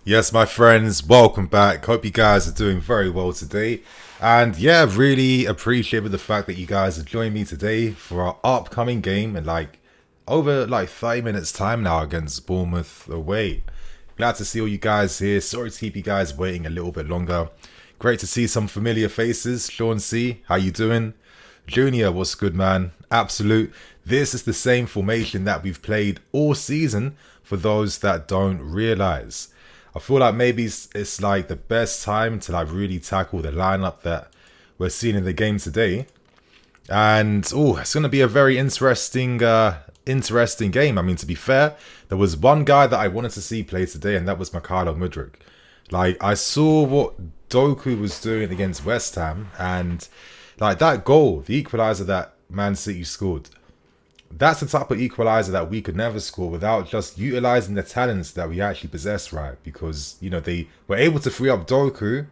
Yes, my friends, welcome back. Hope you guys are doing very well today. And yeah, really appreciate the fact that you guys are joining me today for our upcoming game in over 30 minutes time now against Bournemouth away. Glad to see all you guys here. Sorry to keep you guys waiting a little bit longer. Great to see some familiar faces. Sean C, how you doing? Junior, what's good, man? Absolute. This is the same formation that we've played all season for those that don't realize. I feel like maybe it's like the best time to really tackle the lineup that we're seeing in the game today. And it's going to be a very interesting game. I mean, to be fair, there was one guy that I wanted to see play today, and that was Mikhailo Mudryk. I saw what Doku was doing against West Ham, and that goal, the equalizer that Man City scored. That's the type of equalizer that we could never score without just utilizing the talents that we actually possess, right? Because, they were able to free up Doku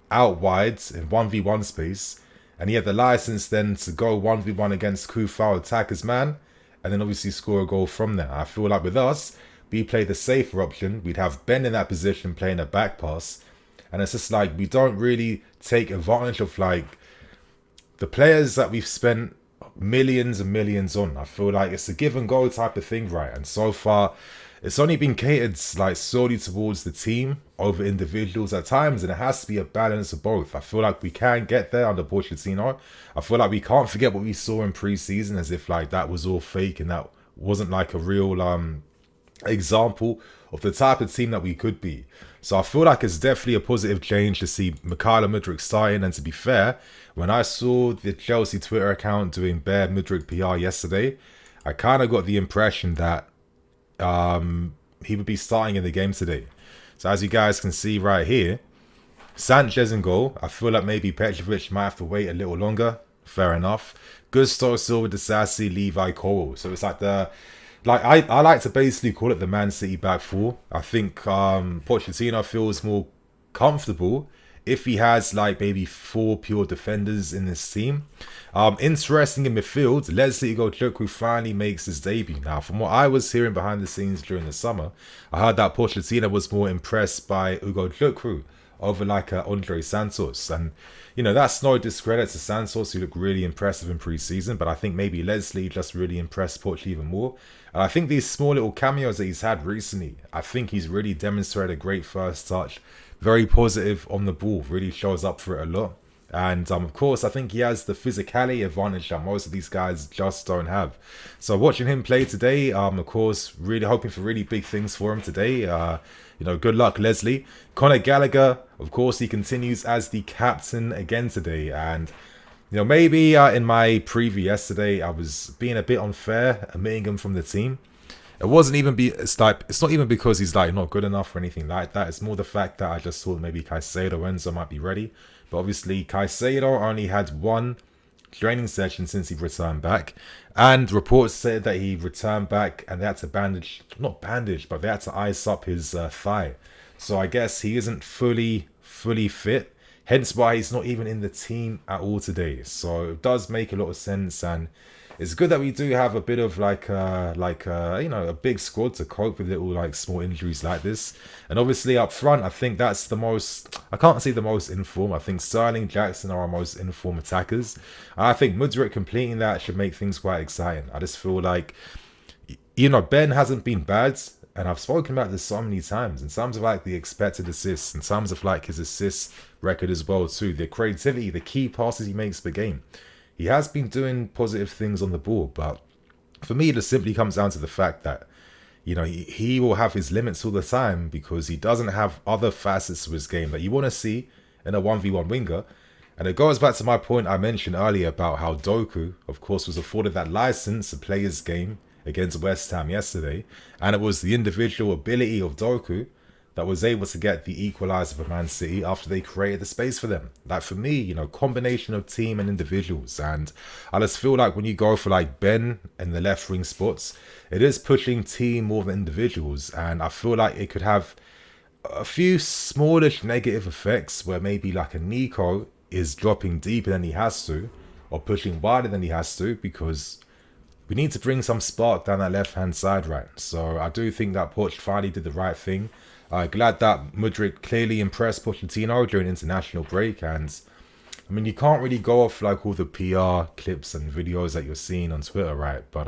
out wide in 1v1 space, and he had the license then to go 1v1 against Kufau, attack his man, and then obviously score a goal from there. I feel like with us, we play the safer option. We'd have Ben in that position playing a back pass, and it's just we don't really take advantage of the players that we've spent millions and millions on. I feel like it's a give and go type of thing, right? And so far, it's only been catered solely towards the team over individuals at times, and it has to be a balance of both. I feel like we can get there under Pochettino. I feel like we can't forget what we saw in pre-season, as if that was all fake and that wasn't a real example of the type of team that we could be. So I feel like it's definitely a positive change to see Mikhailo Mudryk starting. And to be fair, when I saw the Chelsea Twitter account doing bare Mudryk PR yesterday, I kind of got the impression that he would be starting in the game today. So as you guys can see right here, Sanchez in goal. I feel like maybe Petrovic might have to wait a little longer. Fair enough. Gusto, Silva, Disasi, Levi, Cole. So it's I like to basically call it the Man City back four. I think Pochettino feels more comfortable if he has maybe four pure defenders in this team. Interesting in midfield, Leslie Ugo finally makes his debut. Now, from what I was hearing behind the scenes during the summer, I heard that Pochettino was more impressed by Ugo over Andre Santos. And, that's no discredit to Santos, who looked really impressive in pre-season, but I think maybe Leslie just really impressed Poch even more. And I think these small little cameos that he's had recently, I think he's really demonstrated a great first touch. Very positive on the ball, really shows up for it a lot. And of course, I think he has the physicality advantage that most of these guys just don't have. So watching him play today, of course, really hoping for really big things for him today. Good luck, Leslie. Conor Gallagher, of course, he continues as the captain again today. And, maybe in my preview yesterday, I was being a bit unfair, omitting him from the team. It wasn't even it's not even because he's not good enough or anything like that. It's more the fact that I just thought maybe Caicedo Enzo might be ready. But obviously Caicedo only had one training session since he returned back. And reports said that he returned back and they had to but they had to ice up his thigh. So I guess he isn't fully fit. Hence why he's not even in the team at all today. So it does make a lot of sense, and it's good that we do have a bit of a big squad to cope with little small injuries like this. And obviously up front, I think that's I can't say the most informed. I think Sterling, Jackson are our most informed attackers. And I think Mudryk completing that should make things quite exciting. I just feel Ben hasn't been bad. And I've spoken about this so many times in terms of the expected assists, in terms of his assist record as well too, the creativity, the key passes he makes per game. He has been doing positive things on the ball, but for me, it just simply comes down to the fact that, he will have his limits all the time because he doesn't have other facets of his game that you want to see in a 1v1 winger. And it goes back to my point I mentioned earlier about how Doku, of course, was afforded that license to play his game against West Ham yesterday. And it was the individual ability of Doku that was able to get the equaliser for Man City after they created the space for them. For me, combination of team and individuals. And I just feel like when you go for Ben in the left wing spots, it is pushing team more than individuals. And I feel like it could have a few smallish negative effects where maybe a Nico is dropping deeper than he has to, or pushing wider than he has to, because we need to bring some spark down that left-hand side, right? So I do think that Poch finally did the right thing. Glad that Mudryk clearly impressed Pochettino during international break. And I mean, you can't really go off like all the PR clips and videos that you're seeing on Twitter, right? But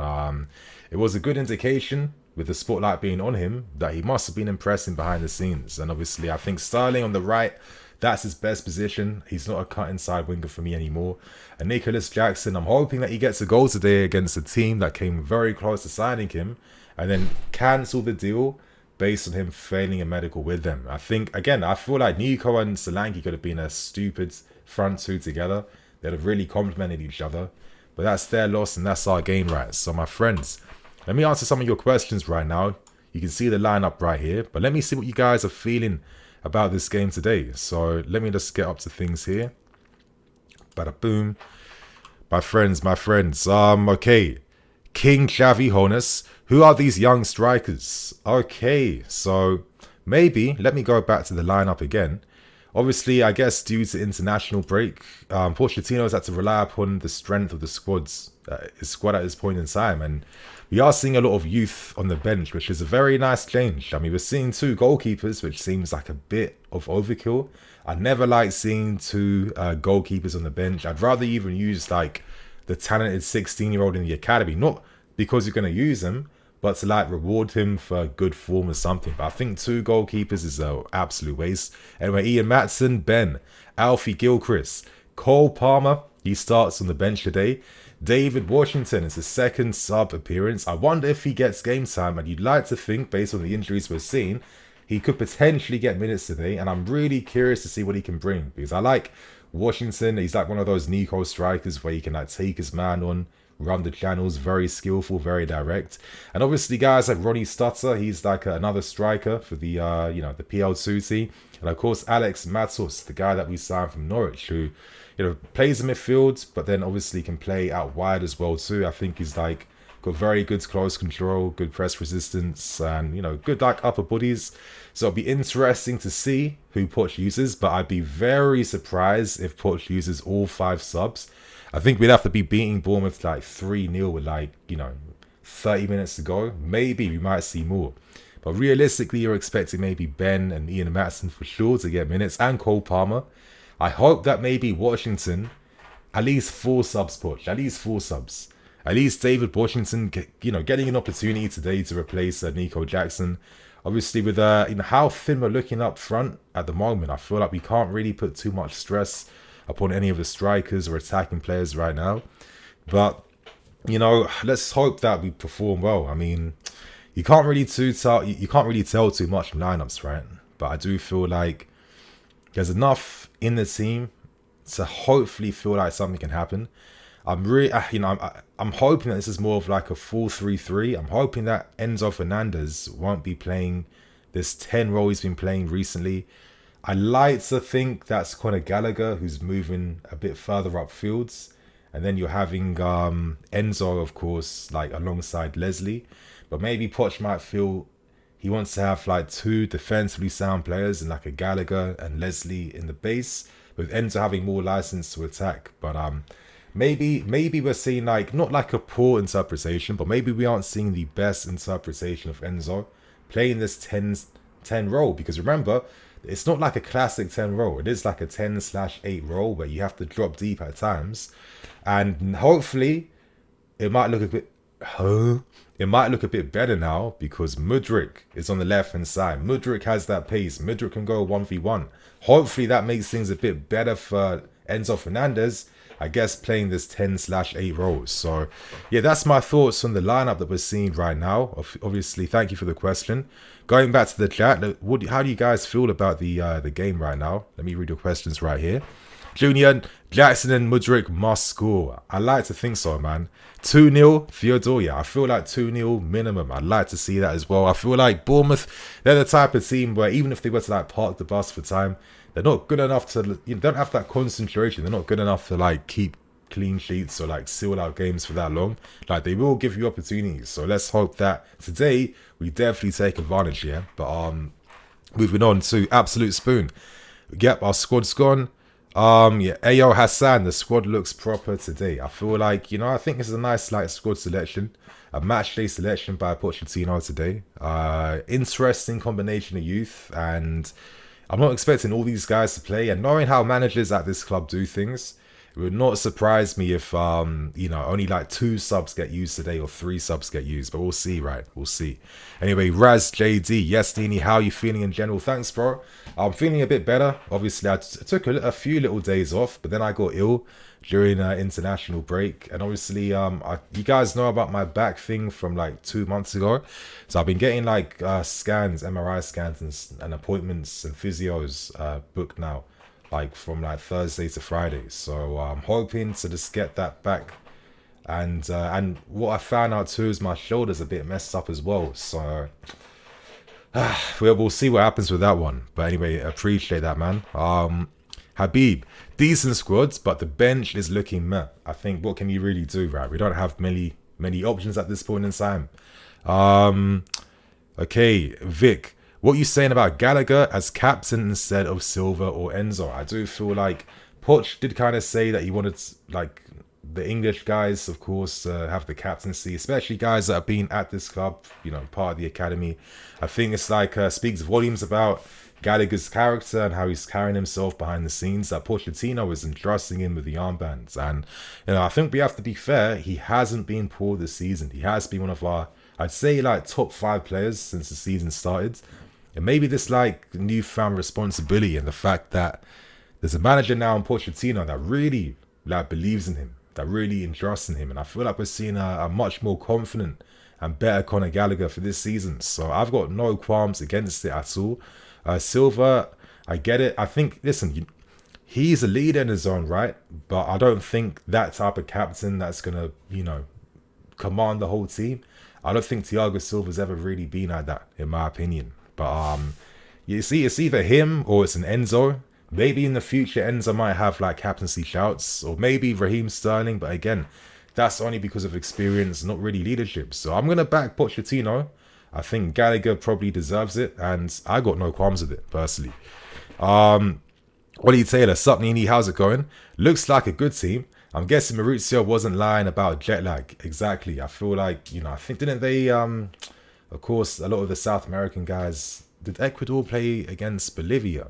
it was a good indication with the spotlight being on him that he must have been impressing behind the scenes. And obviously, I think Sterling on the right, that's his best position. He's not a cut inside winger for me anymore. And Nicholas Jackson, I'm hoping that he gets a goal today against a team that came very close to signing him and then cancel the deal based on him failing a medical with them. I think, again, I feel like Nico and Solanke could have been a stupid front two together. They'd have really complemented each other. But that's their loss and that's our gain, right? So my friends, let me answer some of your questions right now. You can see the lineup right here. But let me see what you guys are feeling about this game today. So let me just get up to things here. Bada boom. My friends. Okay. King Xavi Honus. Who are these young strikers? Okay, so maybe, let me go back to the lineup again. Obviously, I guess due to international break, Pochettino's had to rely upon the strength of the his squad at this point in time. And we are seeing a lot of youth on the bench, which is a very nice change. I mean, we're seeing 2 goalkeepers, which seems like a bit of overkill. I never like seeing 2 goalkeepers on the bench. I'd rather even use like the talented 16-year-old in the academy, not because you're going to use him, but to like reward him for good form or something. But I think 2 goalkeepers is an absolute waste. Anyway, Ian Matson, Ben, Alfie Gilchrist, Cole Palmer, he starts on the bench today. David Washington is his second sub appearance. I wonder if he gets game time, and you'd like to think, based on the injuries we're seeing, he could potentially get minutes today. And I'm really curious to see what he can bring, because I like Washington. He's like one of those Nico strikers where he can like take his man on, run the channels, very skillful, very direct. And obviously guys like Ronnie Stutter, he's like another striker for the the PL2 team. And of course Alex Matos, the guy that we signed from Norwich, who plays in midfield, but then obviously can play out wide as well too. I think he's like got very good close control, good press resistance, and good like upper bodies. So it'll be interesting to see who Poch uses, but I'd be very surprised if Poch uses all 5 subs. I think we'd have to be beating Bournemouth like 3-0 with like 30 minutes to go. Maybe we might see more, but realistically you're expecting maybe Ben and Ian Matson for sure to get minutes, and Cole Palmer. I hope that maybe Washington, at least 4 subs, Poch, at least 4 subs. At least David Washington, getting an opportunity today to replace Nico Jackson. Obviously, with how thin we're looking up front at the moment, I feel like we can't really put too much stress upon any of the strikers or attacking players right now. But let's hope that we perform well. I mean, you can't really tell too much from lineups, right? But I do feel like there's enough in the team to hopefully feel like something can happen. I'm really, I'm hoping that this is more of like a 4-3-3. I'm hoping that Enzo Fernandez won't be playing this 10 role he's been playing recently. I like to think that's Conor Gallagher, who's moving a bit further upfields. And then you're having Enzo, of course, like alongside Leslie. But maybe Poch might feel he wants to have like 2 defensively sound players and like a Gallagher and Leslie in the base, with Enzo having more license to attack. But maybe we're seeing like, not like a poor interpretation, but maybe we aren't seeing the best interpretation of Enzo playing this 10 role. Because remember, it's not like a classic 10 role. It is like a 10/8 role where you have to drop deep at times. And hopefully it might look a bit better now, because Mudryk is on the left hand side. Mudryk has that pace. Mudryk can go 1v1. Hopefully that makes things a bit better for Enzo Fernandez, I guess, playing this 10/8 roles. So yeah, that's my thoughts on the lineup that we're seeing right now. Obviously, thank you for the question. Going back to the chat, how do you guys feel about the game right now? Let me read your questions right here. Junior, Jackson and Mudryk must score. I like to think so, man. 2-0, Theodore. Yeah, I feel like 2-0 minimum. I'd like to see that as well. I feel like Bournemouth, they're the type of team where even if they were to like park the bus for time, they're not good enough to, don't have that concentration. They're not good enough to like keep clean sheets or like seal out games for that long. Like, they will give you opportunities. So let's hope that today we definitely take advantage, yeah. But moving on to Absolute Spoon. Yep, our squad's gone. Yeah, Ayo Hassan, the squad looks proper today. I feel like, I think this is a nice like squad selection, a match day selection by Pochettino today. Interesting combination of youth, and I'm not expecting all these guys to play. And knowing how managers at this club do things, it would not surprise me if only like 2 subs get used today or 3 subs get used. But we'll see, right? We'll see. Anyway, Raz JD, yes, Dini, how are you feeling in general? Thanks, bro. I'm feeling a bit better. Obviously, I took a few little days off, but then I got ill during international break. And obviously, you guys know about my back thing from like 2 months ago. So I've been getting like scans, MRI scans and appointments and physios booked now, like from like Thursday to Friday. So I'm hoping to just get that back. And what I found out too is my shoulder's a bit messed up as well. So we'll see what happens with that one. But anyway, appreciate that, man. Habib, decent squads, but the bench is looking meh. I think what can you really do, right? We don't have many options at this point in time. Okay, Vic, what are you saying about Gallagher as captain instead of Silva or Enzo? I do feel like Poch did kind of say that he wanted like the English guys, of course, have the captaincy, especially guys that have been at this club, part of the academy. I think it's like speaks volumes about Gallagher's character and how he's carrying himself behind the scenes, that Pochettino is entrusting him with the armbands. And, I think we have to be fair, he hasn't been poor this season. He has been one of our, I'd say, like top 5 players since the season started. And maybe this like newfound responsibility and the fact that there's a manager now in Pochettino that really like believes in him, that really entrusts in him. And I feel like we're seeing a much more confident and better Conor Gallagher for this season. So I've got no qualms against it at all. Silva, I get it. I think, listen, he's a leader in his own right, but I don't think that type of captain that's going to, command the whole team. I don't think Thiago Silva's ever really been like that, in my opinion. But you see, it's either him or it's an Enzo. Maybe in the future, Enzo might have like captaincy shouts, or maybe Raheem Sterling. But again, that's only because of experience, not really leadership. So I'm going to back Pochettino. I think Gallagher probably deserves it, and I got no qualms with it, personally. Ollie Taylor, sup Nini, how's it going? Looks like a good team. I'm guessing Maurizio wasn't lying about jet lag. Exactly. I feel like, I think, didn't they, of course, a lot of the South American guys, did Ecuador play against Bolivia?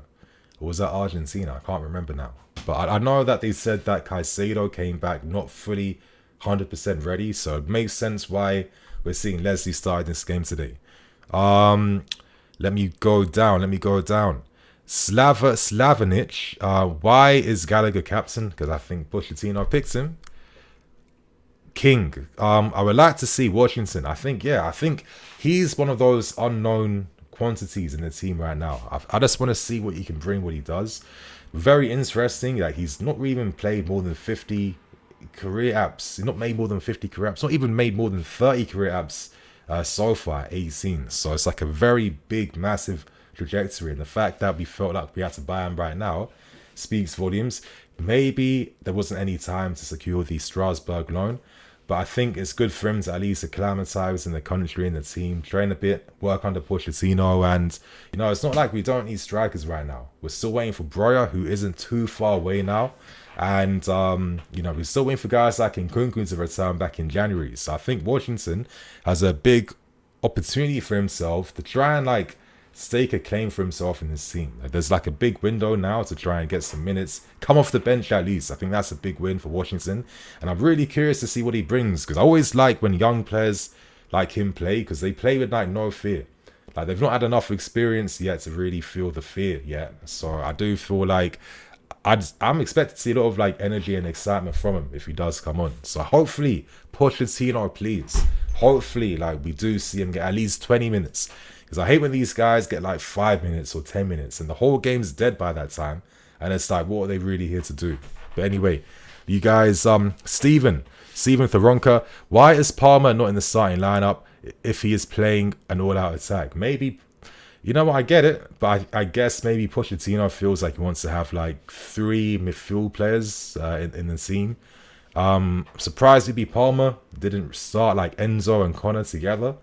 Or was that Argentina? I can't remember now. But I know that they said that Caicedo came back not fully 100% ready, so it makes sense why we're seeing Leslie start this game today. Let me go down. Slavonic. Why is Gallagher captain? Because I think Pochettino picked him. King. I would like to see Washington. I think he's one of those unknown quantities in the team right now. I just want to see what he can bring, what he does. Very interesting. Like, he's not even played more than 50 career apps. He's not made more than 50 career apps. Not even made more than 30 career apps so far, 18. So it's like a very big, massive trajectory. And the fact that we felt like we had to buy him right now speaks volumes. Maybe there wasn't any time to secure the Strasbourg loan, but I think it's good for him to at least acclimatise in the country and the team, train a bit, work under Pochettino. And, it's not like we don't need strikers right now. We're still waiting for Breuer, who isn't too far away now. And, we're still waiting for guys like Nkunku to return back in January. So I think Washington has a big opportunity for himself to try and, stake a claim for himself in his team. There's a big window now to try and get some minutes, come off the bench at least. I think that's a big win for Washington, and I'm really curious to see what he brings, because I always like when young players like him play, because they play with no fear. They've not had enough experience yet to really feel the fear yet. So I do feel like I'm expected to see a lot of energy and excitement from him if he does come on. So hopefully Pochettino, please, hopefully we do see him get at least 20 minutes. Because I hate when these guys get 5 minutes or 10 minutes and the whole game's dead by that time. And it's what are they really here to do? But anyway, you guys, Stephen Thoronka, why is Palmer not in the starting lineup if he is playing an all-out attack? Maybe, I get it, but I guess maybe Pochettino feels like he wants to have 3 midfield players in the team. Surprised maybe Palmer didn't start Enzo and Connor together.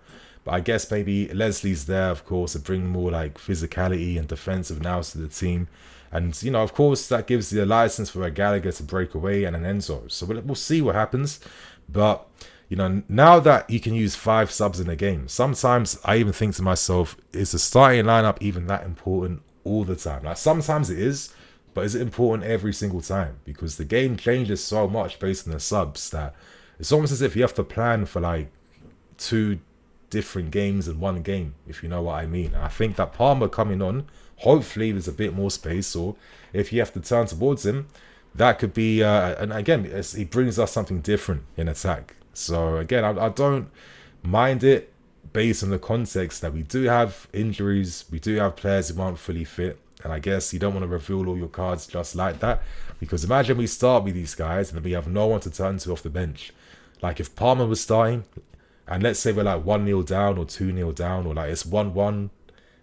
But I guess maybe Leslie's there, of course, to bring more like physicality and defensive nous to the team. And, you know, of course, that gives the license for a Gallagher to break away and an Enzo. So we'll see what happens. But, you know, now that you can use 5 subs in a game, sometimes I even think to myself, is the starting lineup even that important all the time? Like, sometimes it is, but is it important every single time? Because the game changes so much based on the subs that it's almost as if you have to plan for like 2 different games in one game, if you know what I mean. And I think that Palmer coming on, hopefully there's a bit more space, or if you have to turn towards him, that could be, and again, he brings us something different in attack. So again, I don't mind it based on the context that we do have injuries, we do have players who aren't fully fit, and I guess you don't want to reveal all your cards just like that, because imagine we start with these guys and then we have no one to turn to off the bench. Like if Palmer was starting, and let's say we're like 1-0 down or 2-0 down, or like it's 1-1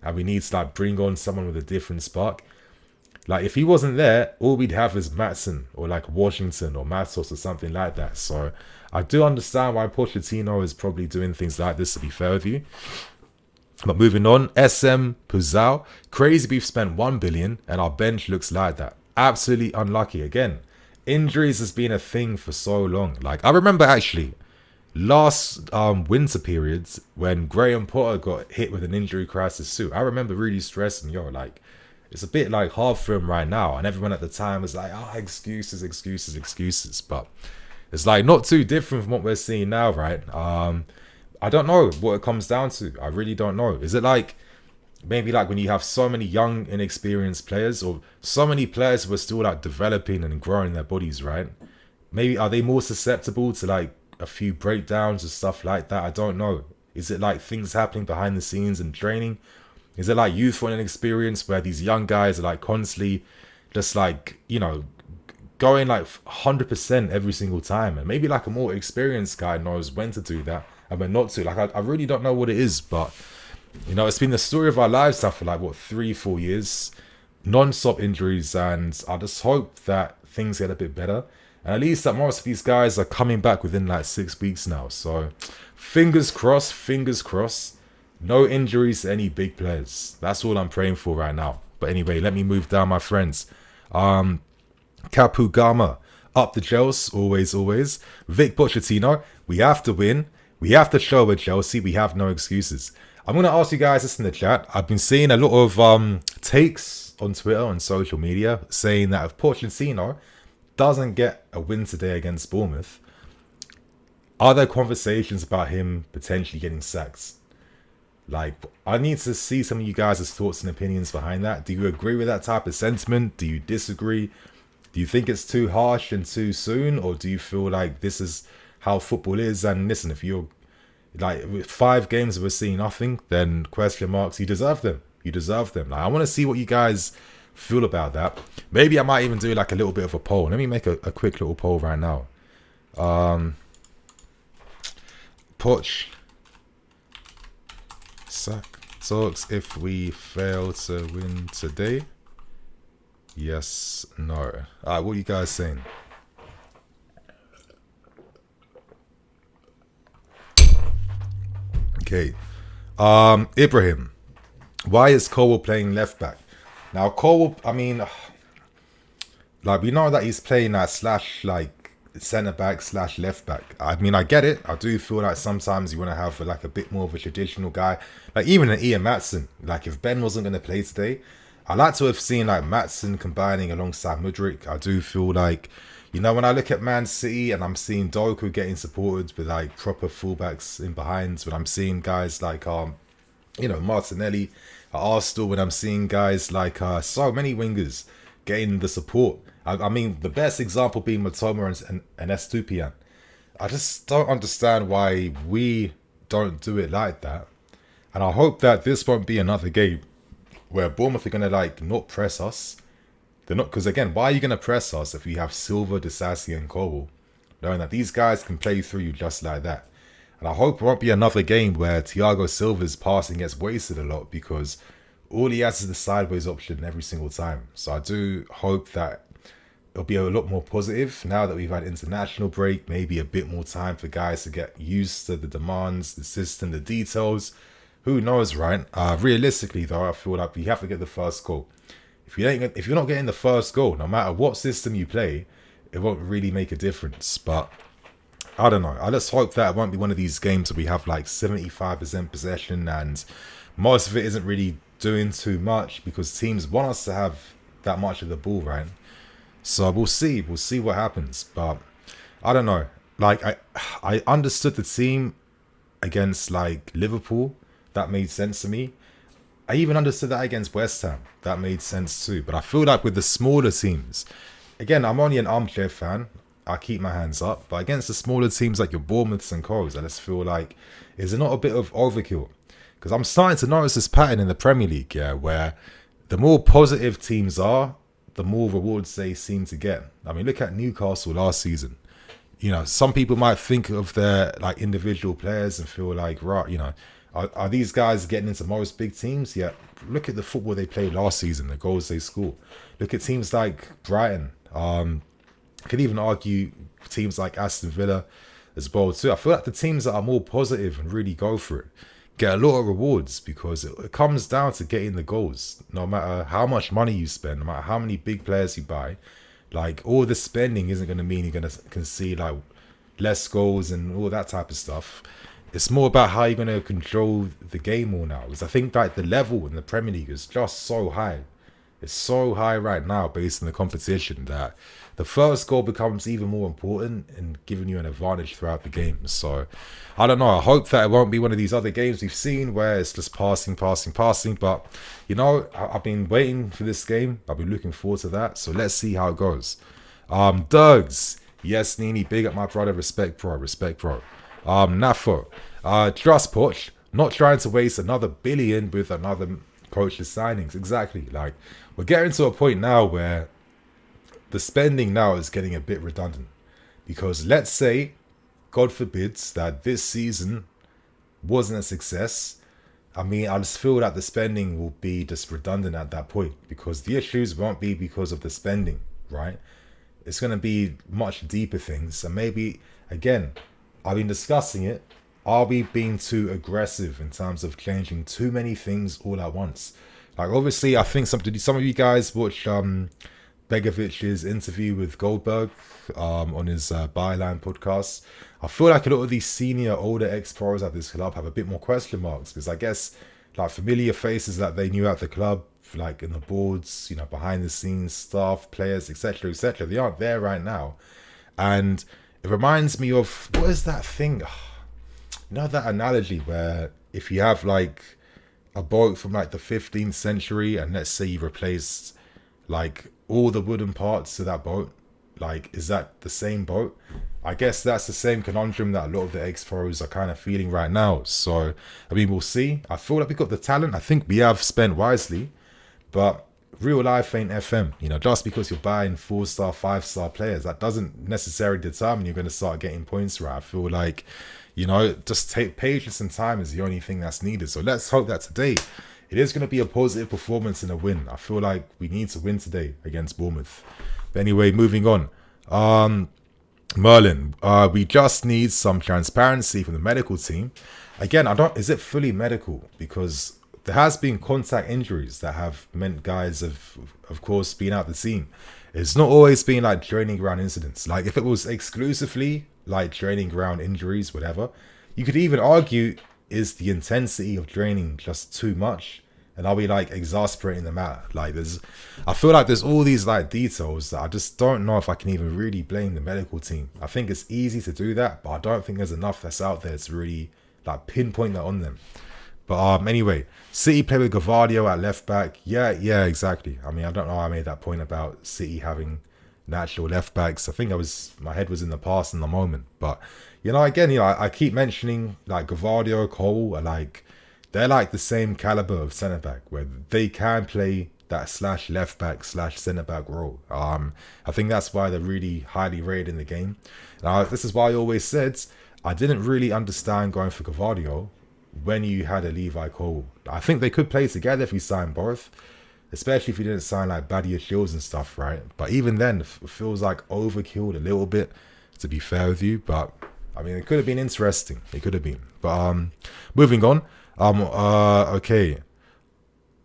and we need to like bring on someone with a different spark. Like if he wasn't there, all we'd have is Maatsen or like Washington or Matos or something like that. So I do understand why Pochettino is probably doing things like this, to be fair with you. But moving on, SM Puzao. Crazy we've spent 1 billion and our bench looks like that. Absolutely unlucky. Again, injuries has been a thing for so long. Like I remember actually last winter periods when Graham Potter got hit with an injury crisis too. I remember really stressing, like it's a bit like hard for him right now, and everyone at the time was like, excuses. But it's like not too different from what we're seeing now, right? I don't know what it comes down to. I really don't know. Is it like maybe like when you have so many young inexperienced players, or so many players who are still like developing and growing their bodies, right? Maybe are they more susceptible to like a few breakdowns and stuff like that? I don't know. Is it like things happening behind the scenes in training? Is it like youthful inexperience where these young guys are like constantly just like, you know, going like 100% every single time, and maybe like a more experienced guy knows when to do that and when not to? Like I really don't know what it is, but you know, it's been the story of our lives now for like what 3-4 years, non-stop injuries, and I just hope that things get a bit better. And at least that most of these guys are coming back within like 6 weeks now. So fingers crossed. No injuries to any big players. That's all I'm praying for right now. But anyway, let me move down, my friends. Kapugama up the Chelsea, always. Vic Pochettino, we have to win. We have to show with Chelsea. We have no excuses. I'm going to ask you guys this in the chat. I've been seeing a lot of takes on Twitter and social media saying that if Pochettino doesn't get a win today against Bournemouth, are there conversations about him potentially getting sacked? Like, I need to see some of you guys' thoughts and opinions behind that. Do you agree with that type of sentiment? Do you disagree? Do you think it's too harsh and too soon? Or do you feel like this is how football is? And listen, if you're like with 5 games we're seeing nothing, then question marks, you deserve them. Like, I want to see what you guys feel about that. Maybe I might even do like a little bit of a poll. Let me make a quick little poll right now. Poch sack talks if we fail to win today. Yes, no. Alright, what are you guys saying? Okay. Ibrahim, why is Cole playing left back? Now Cole, I mean, like we know that he's playing that slash like centre back slash left back. I mean, I get it. I do feel like sometimes you want to have like a bit more of a traditional guy, like even an Ian Maatsen. Like if Ben wasn't going to play today, I like to have seen like Maatsen combining alongside Mudryk. I do feel like, you know, when I look at Man City and I'm seeing Doku getting supported with like proper fullbacks in behind, when I'm seeing guys like you know, Martinelli at Arsenal, when I'm seeing guys like so many wingers getting the support. I mean, the best example being Matoma and Estupiñán. I just don't understand why we don't do it like that. And I hope that this won't be another game where Bournemouth are going to like not press us. They're not, because again, why are you going to press us if we have Silva, Disasi and Cole, knowing that these guys can play through you just like that? And I hope it won't be another game where Thiago Silva's passing gets wasted a lot, because all he has is the sideways option every single time. So I do hope that it'll be a lot more positive now that we've had international break, maybe a bit more time for guys to get used to the demands, the system, the details. Who knows, right? Realistically, though, I feel like we have to get the first goal. If you're not getting the first goal, no matter what system you play, it won't really make a difference. But I don't know. I just hope that it won't be one of these games where we have like 75% possession and most of it isn't really doing too much because teams want us to have that much of the ball, right? So we'll see. We'll see what happens. But I don't know. Like I understood the team against like Liverpool. That made sense to me. I even understood that against West Ham. That made sense too. But I feel like with the smaller teams, again, I'm only an armchair fan. I keep my hands up. But against the smaller teams like your Bournemouths and Coles, I just feel like, is it not a bit of overkill? Because I'm starting to notice this pattern in the Premier League, yeah, where the more positive teams are, the more rewards they seem to get. I mean, look at Newcastle last season. You know, some people might think of their like individual players and feel like, right, you know, are these guys getting into most big teams? Yeah, look at the football they played last season, the goals they scored. Look at teams like Brighton. I could even argue teams like Aston Villa as well too. I feel like the teams that are more positive and really go for it get a lot of rewards because it comes down to getting the goals. No matter how much money you spend, no matter how many big players you buy, like all the spending isn't going to mean you're going to concede like less goals and all that type of stuff. It's more about how you're going to control the game more now. Because I think like the level in the Premier League is just so high. It's so high right now based on the competition that the first goal becomes even more important in giving you an advantage throughout the game. So, I don't know. I hope that it won't be one of these other games we've seen where it's just passing. But, you know, I've been waiting for this game. I've been looking forward to that. So, let's see how it goes. Dugs. Yes, Nini. Big up my brother. Respect, bro. Nafo. Trust Poch. Not trying to waste another billion with another coach's signings. Exactly. Like, we're getting to a point now where the spending now is getting a bit redundant. Because let's say, God forbids, that this season wasn't a success. I mean, I just feel that the spending will be just redundant at that point. Because the issues won't be because of the spending, right? It's going to be much deeper things. And maybe, again, I've been discussing it. Are we being too aggressive in terms of changing too many things all at once? Like, obviously, I think some of you guys watch Begovic's interview with Goldberg on his Byline podcast. I feel like a lot of these senior, older ex-pros at this club have a bit more question marks because I guess like familiar faces that they knew at the club, like in the boards, you know, behind the scenes, staff, players, etc., they aren't there right now. And it reminds me of, what is that thing? You know, that analogy where if you have like a boat from like the 15th century and let's say you replaced like all the wooden parts to that boat, like, is that the same boat? I guess that's the same conundrum that a lot of the ex-pros are kind of feeling right now. So, I mean, we'll see. I feel like we got the talent. I think we have spent wisely, but real life ain't FM. You know, just because you're buying 4-star, 5-star players, that doesn't necessarily determine you're going to start getting points right. I feel like, you know, just take patience and time is the only thing that's needed. So let's hope that today it is going to be a positive performance and a win. I feel like we need to win today against Bournemouth. But anyway, moving on. Merlin, we just need some transparency from the medical team. Again, is it fully medical? Because there has been contact injuries that have meant guys have, of course, been out the team. It's not always been like training ground incidents. Like if it was exclusively like training ground injuries, whatever, you could even argue, is the intensity of training just too much? And are we like exasperating the matter? Like I feel like there's all these like details that I just don't know if I can even really blame the medical team. I think it's easy to do that, but I don't think there's enough that's out there to really like pinpoint that on them. But anyway, City play with Gavardio at left back. Yeah, exactly. I mean, I don't know how I made that point about City having natural left backs. I think my head was in the past in the moment. But, you know, again, you know, I keep mentioning like Gavardio, Cole, are like, they're like the same caliber of centre back where they can play that / left back / centre back role. I think that's why they're really highly rated in the game. Now, this is why I always said I didn't really understand going for Gavardio when you had a Levi Cole. I think they could play together if you signed both. especially if you didn't sign like Badia Shields and stuff, right? But even then, it feels like overkill a little bit, to be fair with you. But I mean, it could have been interesting. It could have been. But moving on. Okay.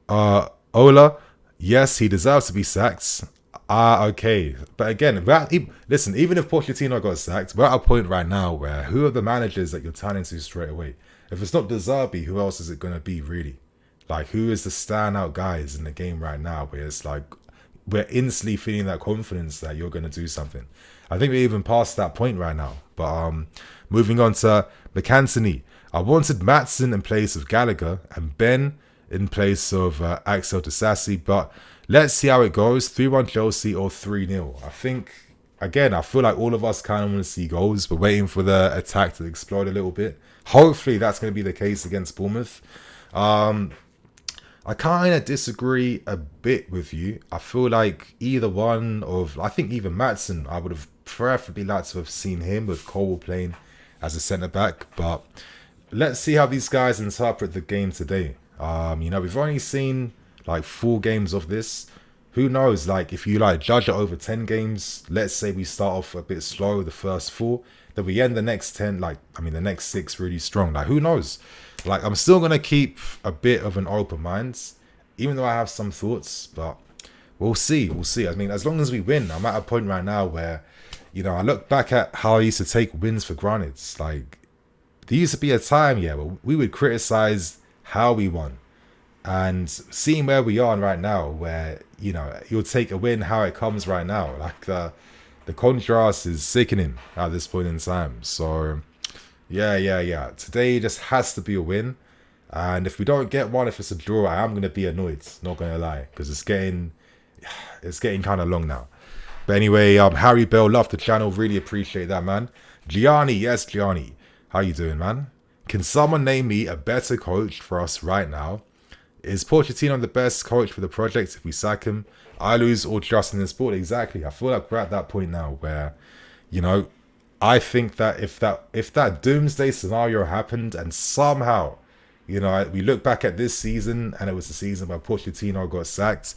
Ola, yes, he deserves to be sacked. Okay. But again, listen, even if Pochettino got sacked, we're at a point right now where who are the managers that you're turning to straight away? If it's not De Zerbi, who else is it going to be, really? Like, who is the standout guys in the game right now where it's like, we're instantly feeling that confidence that you're going to do something? I think we're even past that point right now. But moving on to McAntony. I wanted Maatsen in place of Gallagher and Ben in place of Axel Disasi, but let's see how it goes. 3-1 Chelsea or 3-0. I think, again, I feel like all of us kind of want to see goals. We're waiting for the attack to explode a little bit. Hopefully that's going to be the case against Bournemouth. I kind of disagree a bit with you. I feel like either one of, I think even Maatsen, I would have preferably liked to have seen him with Cole playing as a centre-back, but let's see how these guys interpret the game today. We've only seen like 4 games of this. Who knows, like if you like judge it over 10 games, let's say we start off a bit slow the first 4, then we end the next 10, the next 6 really strong. Like who knows? Like I'm still going to keep a bit of an open mind, even though I have some thoughts, but we'll see. I mean, as long as we win, I'm at a point right now where, I look back at how I used to take wins for granted. Like, there used to be a time, where we would criticize how we won. And seeing where we are right now, where, you'll take a win how it comes right now. Like, the contrast is sickening at this point in time. So, yeah. Today just has to be a win. And if we don't get one, if it's a draw, I am going to be annoyed. Not going to lie. Because it's getting kind of long now. But anyway, Harry Bell, love the channel. Really appreciate that, man. Gianni, yes, Gianni. How you doing, man? Can someone name me a better coach for us right now? Is Pochettino the best coach for the project? If we sack him, I lose all trust in the sport. Exactly. I feel like we're at that point now where, I think that if that doomsday scenario happened and somehow, we look back at this season and it was the season where Pochettino got sacked,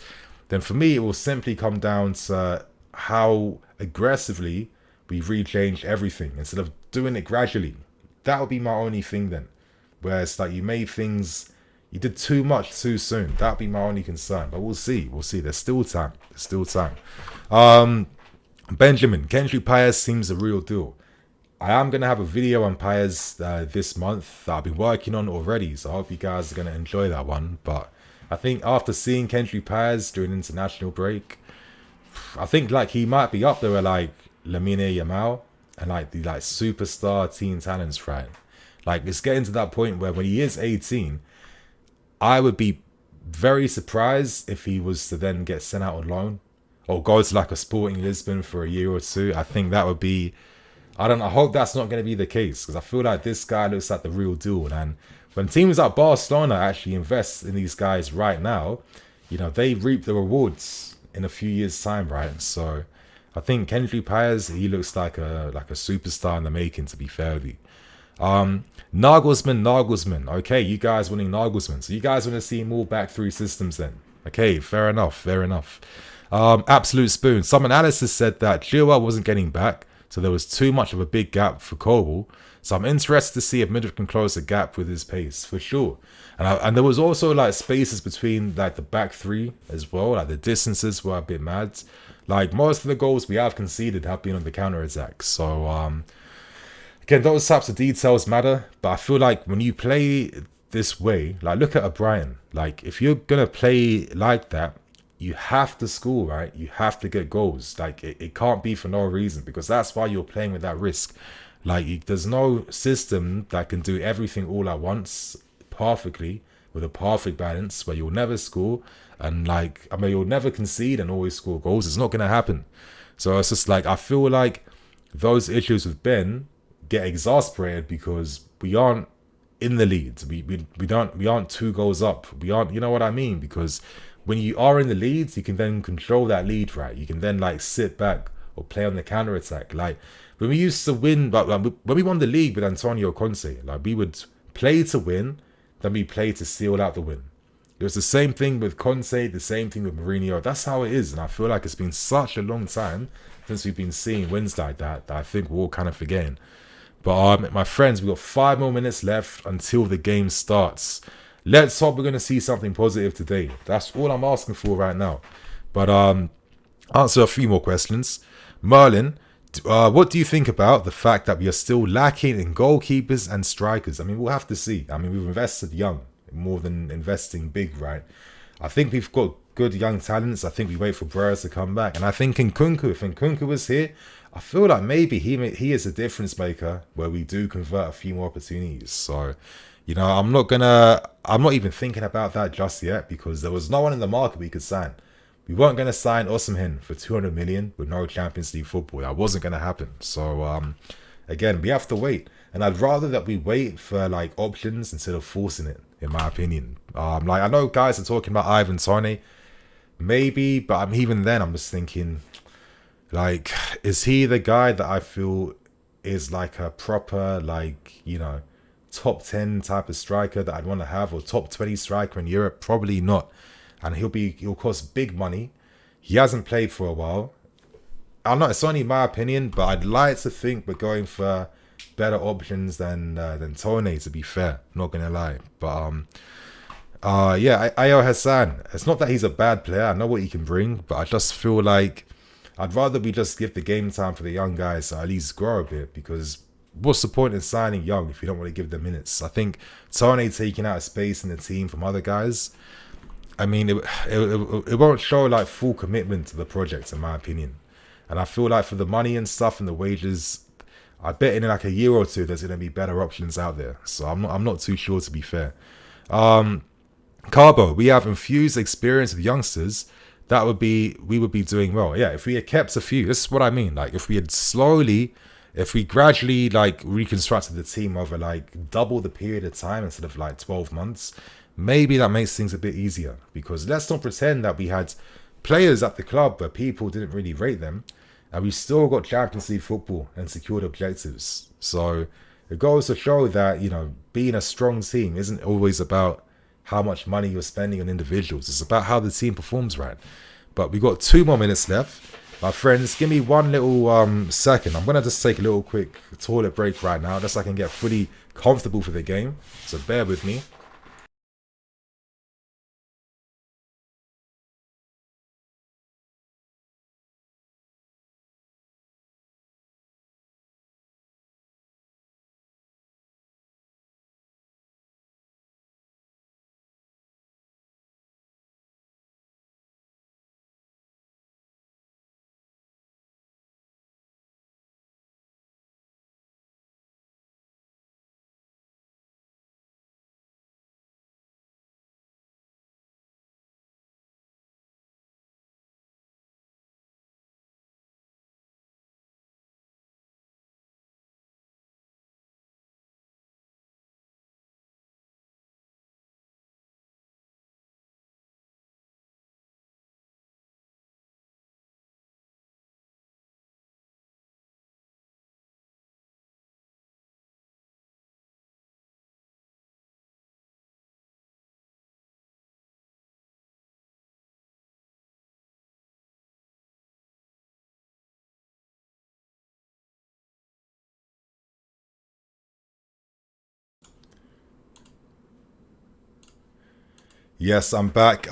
then for me it will simply come down to how aggressively we rechange everything instead of doing it gradually. That would be my only thing then. Where it's like you did too much too soon. That would be my only concern. But we'll see. There's still time. Benjamin, Kendrick Paez seems the real deal. I am going to have a video on Paez this month that I've been working on already. So I hope you guys are going to enjoy that one. But I think after seeing Kendrick Paez during international break, I think like he might be up there with like Lamine Yamal and like the like superstar teen talents, right? Like it's getting to that point where when he is 18, I would be very surprised if he was to then get sent out on loan or go to like a Sporting Lisbon for a year or 2. I think that would be, I hope that's not going to be the case because I feel like this guy looks like the real deal. And when teams like Barcelona actually invest in these guys right now, they reap the rewards in a few years' time, right? So I think Kendrick Paez, he looks like a superstar in the making, to be fair with you. Nagelsmann. Okay, you guys wanting Nagelsmann. So you guys want to see more back 3 systems then. Okay, fair enough. Absolute Spoon. Some analysis said that Chilwell wasn't getting back, so there was too much of a big gap for Cole. So I'm interested to see if Midrick can close the gap with his pace, for sure. And there was also like spaces between like the back 3 as well. Like the distances were a bit mad. Like most of the goals we have conceded have been on the counter attack. So again, those types of details matter. But I feel like when you play this way, like look at O'Brien. Like if you're gonna play like that, you have to score, right? You have to get goals. Like it can't be for no reason because that's why you're playing with that risk. Like there's no system that can do everything all at once perfectly with a perfect balance where you'll never score and you'll never concede and always score goals. It's not going to happen. So it's just like I feel like those issues with Ben get exasperated because we aren't in the lead. We aren't 2 goals up. We aren't, you know what I mean? Because when you are in the lead, you can then control that lead, right? You can then like sit back or play on the counter attack. Like when we used to win, but when we won the league with Antonio Conte, like we would play to win, then we play to seal out the win. It was the same thing with Conte, the same thing with Mourinho. That's how it is. And I feel like it's been such a long time since we've been seeing wins like that I think we're all kind of forgetting. But my friends, we've got 5 more minutes left until the game starts. Let's hope we're going to see something positive today. That's all I'm asking for right now. But answer a few more questions. Merlin, what do you think about the fact that we are still lacking in goalkeepers and strikers? I mean, we'll have to see. I mean, we've invested young more than investing big, right? I think we've got good young talents. I think we wait for Brera to come back. And I think in Nkunku, if Nkunku was here, I feel like maybe he is a difference maker where we do convert a few more opportunities. So, you know, I'm not even thinking about that just yet because there was no one in the market we could sign. We weren't going to sign Osimhen for 200 million with no Champions League football. That wasn't going to happen. So, again, we have to wait. And I'd rather that we wait for, like, options instead of forcing it, in my opinion. Like, I know guys are talking about Ivan Toney. Maybe, but even then, I'm just thinking, like, is he the guy that I feel is, like, a proper, like, you know, top 10 type of striker that I'd want to have, or top 20 striker in Europe? Probably not. And he'll cost big money. He hasn't played for a while. I don't know, it's only my opinion, but I'd like to think we're going for better options than Tone, to be fair. Not gonna lie. But yeah, Ayo Hassan. It's not that he's a bad player. I know what he can bring, but I just feel like I'd rather we just give the game time for the young guys to at least grow a bit, because what's the point in signing young if you don't want to give them minutes? I think Tone taking out space in the team from other guys, I mean, it won't show like full commitment to the project, in my opinion. And I feel like for the money and stuff and the wages, I bet in like a year or two there's going to be better options out there. So I'm not too sure, to be fair. Carbo, we have infused experience with youngsters. We would be doing well. Yeah, if we had kept a few, this is what I mean. Like if we gradually like reconstructed the team over like double the period of time instead of like 12 months, maybe that makes things a bit easier. Because let's not pretend that we had players at the club where people didn't really rate them, and we still got Champions League football and secured objectives. So it goes to show that, you know, being a strong team isn't always about how much money you're spending on individuals. It's about how the team performs, right? But we got 2 more minutes left. My friends, give me one little second. I'm going to just take a little quick toilet break right now, just so I can get fully comfortable for the game. So bear with me. Yes, I'm back.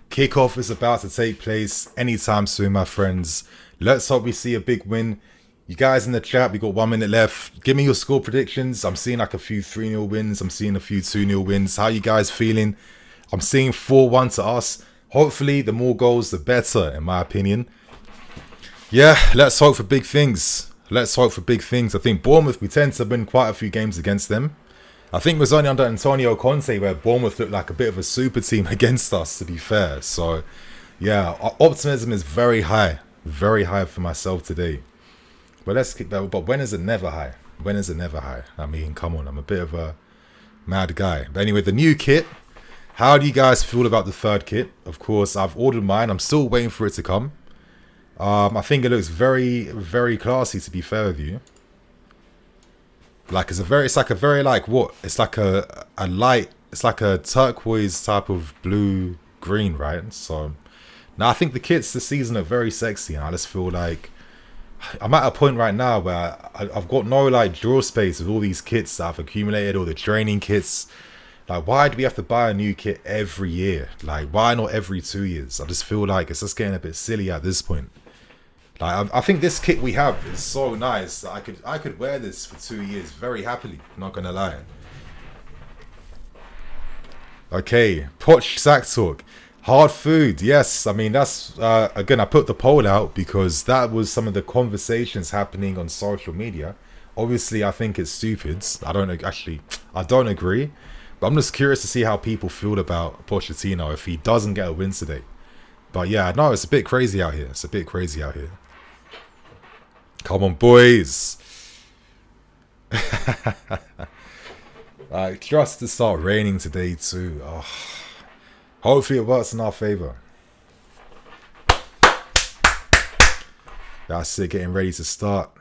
Kickoff is about to take place anytime soon, my friends. Let's hope we see a big win. You guys in the chat, we got 1 minute left. Give me your score predictions. I'm seeing like a few 3-0 wins. I'm seeing a few 2-0 wins. How you guys feeling? I'm seeing 4-1 to us. Hopefully, the more goals, the better, in my opinion. Yeah, let's hope for big things. I think Bournemouth, we tend to win quite a few games against them. I think it was only under Antonio Conte where Bournemouth looked like a bit of a super team against us, to be fair. So, yeah, optimism is very high for myself today. But let's keep that. But when is it never high? I mean, come on, I'm a bit of a mad guy. But anyway, the new kit. How do you guys feel about the third kit? Of course, I've ordered mine. I'm still waiting for it to come. I think it looks very, very classy, to be fair with you. Like it's like a light it's like a turquoise type of blue green, right? So now I think the kits this season are very sexy, and I just feel like I'm at a point right now where I've got no like drawer space with all these kits that I've accumulated, all the training kits. Like, why do we have to buy a new kit every year? Like, why not every 2 years? I just feel like it's just getting a bit silly at this point. Like, I think this kit we have is so nice that I could wear this for 2 years very happily. Not gonna lie. Okay, Poch Sack Talk. Hard food, yes. I mean, that's again, I put the poll out because that was some of the conversations happening on social media. Obviously, I think it's stupid. I don't agree. But I'm just curious to see how people feel about Pochettino if he doesn't get a win today. But yeah, no, it's a bit crazy out here. Come on, boys. Just to start raining today too. Oh. Hopefully it works in our favour. That's it, getting ready to start.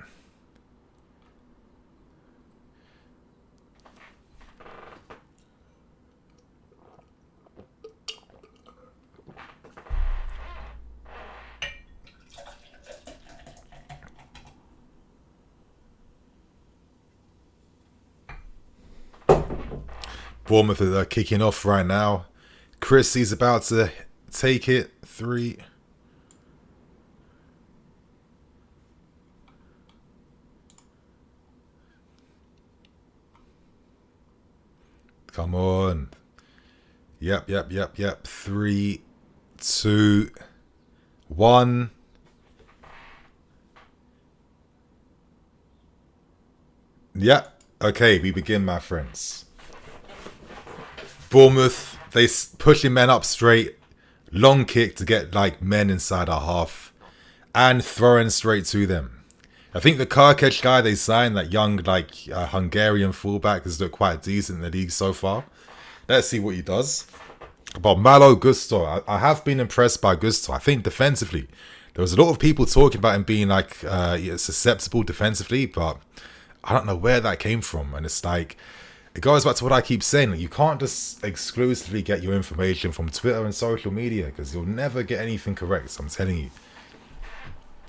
Bournemouth are kicking off right now. Chrissy's about to take it. 3. Come on. Yep. 3, 2, 1. Yep. Okay, we begin, my friends. Bournemouth, they pushing men up straight. Long kick to get like men inside our half. And throwing straight to them. I think the Kirkech guy they signed, that young like Hungarian fullback, has looked quite decent in the league so far. Let's see what he does. But Malo Gusto, I have been impressed by Gusto. I think defensively, there was a lot of people talking about him being like susceptible defensively, but I don't know where that came from. And it's like, it goes back to what I keep saying. Like, you can't just exclusively get your information from Twitter and social media because you'll never get anything correct. I'm telling you.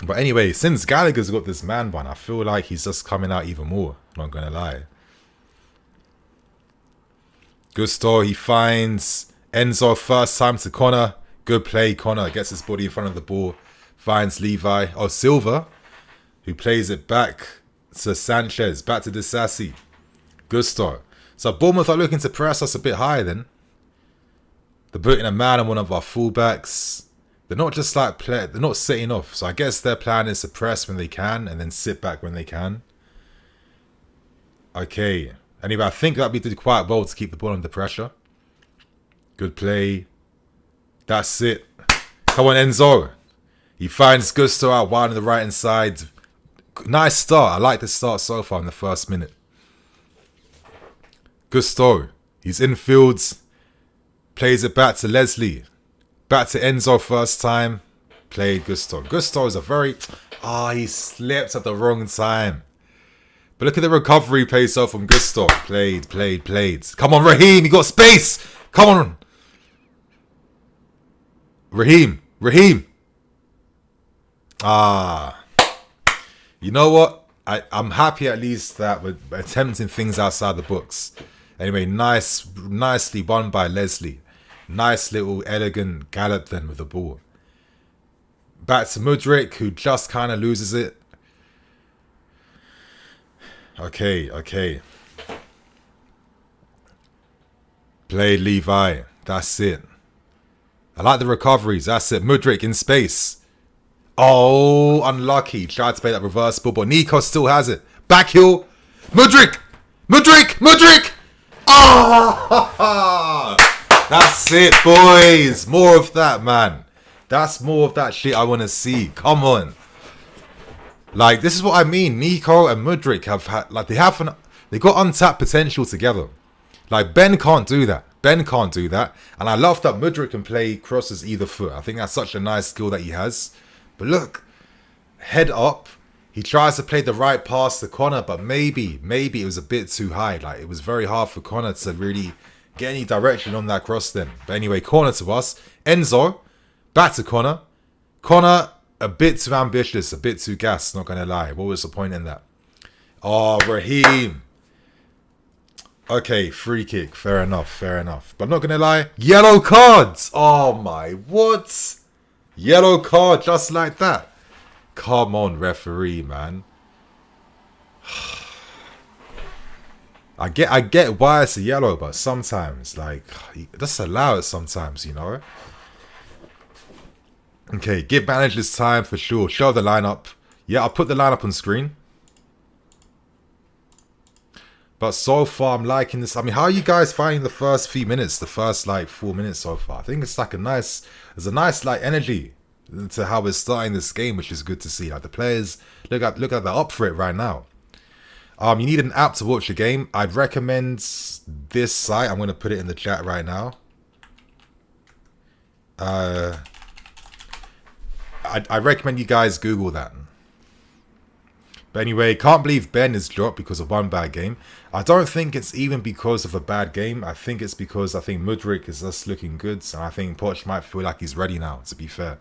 But anyway, since Gallagher's got this man bun, I feel like he's just coming out even more. Not gonna lie. Gusto, he finds Enzo first time to Connor. Good play. Connor gets his body in front of the ball. Finds Levi. Oh, Silva, who plays it back to Sanchez. Back to Disasi. Gusto. So Bournemouth are looking to press us a bit higher then. They're putting a man on one of our fullbacks. They're not just like they're not sitting off. So I guess their plan is to press when they can and then sit back when they can. Okay. Anyway, I think that we did quite well to keep the ball under pressure. Good play. That's it. Come on, Enzo. He finds Gusto out wide on the right hand side. Nice start. I like the start so far in the first minute. Gusto, he's in fields, plays it back to Leslie, back to Enzo first time, played Gusto. Gusto is a very, he slipped at the wrong time. But look at the recovery play so from Gusto. Played. Come on, Raheem, you got space. Come on. Raheem. You know what? I'm happy at least that we're attempting things outside the books. Anyway, nicely won by Leslie. Nice little elegant gallop then with the ball. Back to Mudryk, who just kind of loses it. Okay. Played Levi. That's it. I like the recoveries. That's it. Mudryk in space. Oh, unlucky. Tried to play that reversible, but Nico still has it. Back heel. Mudryk. Oh, that's it, boys. More of that, man. That's more of that shit I want to see. Come on. Like, this is what I mean. Nico and Mudryk have had, like, they got untapped potential together. Like, Ben can't do that. And I love that Mudryk can play crosses either foot. I think that's such a nice skill that he has. But look, head up. He tries to play the right pass to Connor, but maybe it was a bit too high. Like, it was very hard for Connor to really get any direction on that cross then. But anyway, corner to us. Enzo, back to Connor. Connor, a bit too ambitious, a bit too gas, not going to lie. What was the point in that? Oh, Raheem. Okay, free kick. Fair enough, fair enough. But I'm not going to lie. Yellow cards. Oh my, what? Yellow card just like that. Come on, referee, man. I get why it's a yellow, but sometimes, like, just allow it sometimes, you know? Okay, give managers time for sure. Show the lineup. Yeah, I'll put the lineup on screen. But so far, I'm liking this. I mean, how are you guys finding the first few minutes? The first, like, 4 minutes so far? I think it's like there's a nice, like, energy to how we're starting this game, which is good to see. Like, the players, look at they're up for it right now. You need an app to watch the game. I'd recommend this site. I'm going to put it in the chat right now. I recommend you guys Google that. But anyway, can't believe Ben is dropped because of one bad game. I don't think it's even because of a bad game. I think it's because I think Mudryk is just looking good. And I think Poch might feel like he's ready now, to be fair.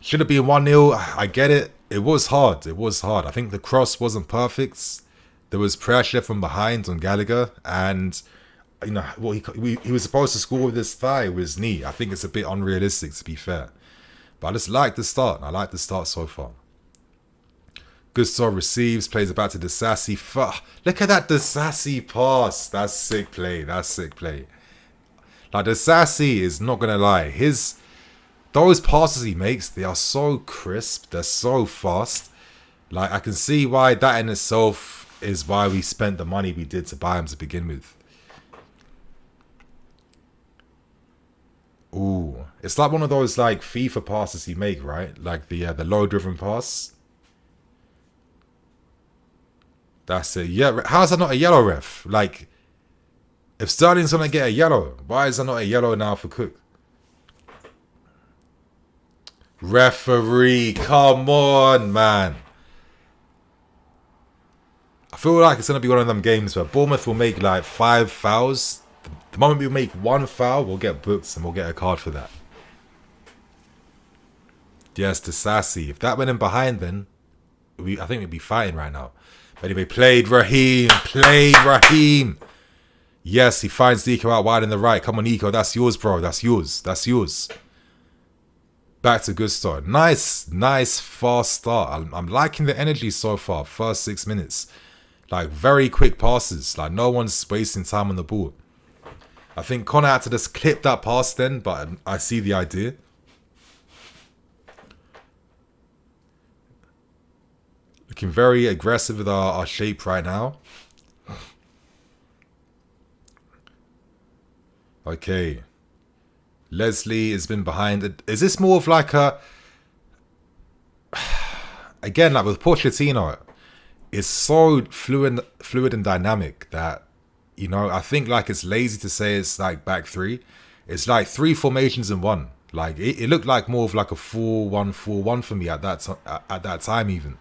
Should have been 1-0. I get it. It was hard. It was hard. I think the cross wasn't perfect. There was pressure from behind on Gallagher. And, you know, well, he was supposed to score with his thigh, with his knee. I think it's a bit unrealistic, to be fair. But I just like the start. I like the start so far. Gusto receives, plays it back to Disasi. Look at that Disasi pass. That's sick play. That's sick play. Like, Disasi is not going to lie. Those passes he makes, they are so crisp. They're so fast. Like, I can see why that in itself is why we spent the money we did to buy him to begin with. Ooh. It's like one of those, like, FIFA passes he make, right? Like the low-driven pass. That's it. Yeah. How's that not a yellow, ref? Like, if Sterling's going to get a yellow, why is there not a yellow now for Cook? Referee, come on, man. I feel like it's going to be one of them games where Bournemouth will make like 5 fouls. The moment we make 1 foul, we'll get booked and we'll get a card for that. Yes, to Sassy. If that went in behind, then I think we'd be fighting right now. But anyway, played Raheem. Yes, he finds Nico out wide in the right. Come on, Nico. That's yours, bro. That's yours. That's yours. Back to Gusto. Nice, fast start. I'm liking the energy so far. First 6 minutes. Like, very quick passes. Like, no one's wasting time on the ball. I think Connor had to just clip that pass then, but I see the idea. Looking very aggressive with our shape right now. Okay. Leslie has been behind. Is this more of like a... Again, like with Pochettino, it's so fluid and dynamic that, you know, I think like it's lazy to say it's like back three. It's like 3 formations in one. Like it looked like more of like a 4-1-4-1 for me at that time even.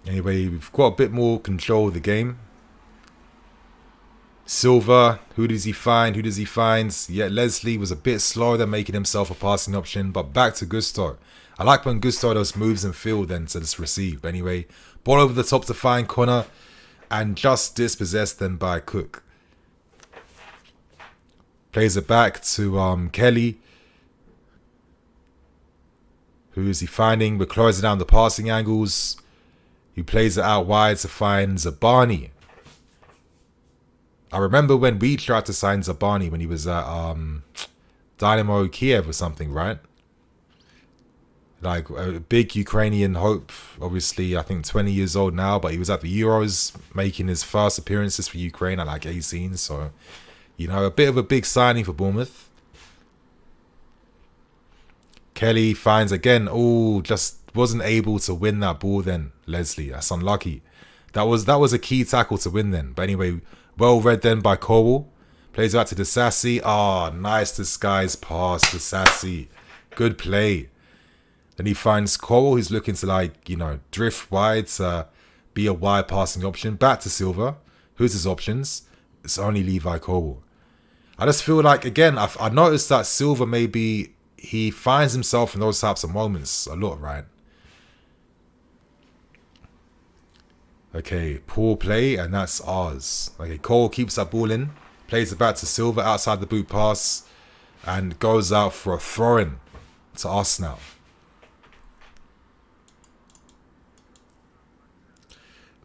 Anyway, we've got a bit more control of the game. Silva, who does he find? Yeah, Leslie was a bit slow than making himself a passing option, but back to Gusto. I like when Gusto does moves in field then to just receive. But anyway, ball over the top to find Connor and just dispossessed then by Cook. Plays it back to Kelly. Who is he finding? We're closing down the passing angles. He plays it out wide to find Zabani. I remember when we tried to sign Zabani when he was at Dynamo Kiev or something, right? Like a big Ukrainian hope, obviously, I think 20 years old now, but he was at the Euros making his first appearances for Ukraine at like 18. So, you know, a bit of a big signing for Bournemouth. Kelly finds again, just wasn't able to win that ball then, Leslie. That's unlucky. That was a key tackle to win then. But anyway, well read then by Cowell. Plays back to Disasi. Nice disguise pass to Disasi. Good play. Then he finds Cowell, who's looking to, like, you know, drift wide to be a wide passing option. Back to Silva. Who's his options? It's only Levi Colwill. I just feel like, again, I noticed that Silva maybe he finds himself in those types of moments a lot, right? Okay, poor play, and that's ours. Okay, Cole keeps that ball in, plays it back to Silva outside the boot pass, and goes out for a throw-in to us now.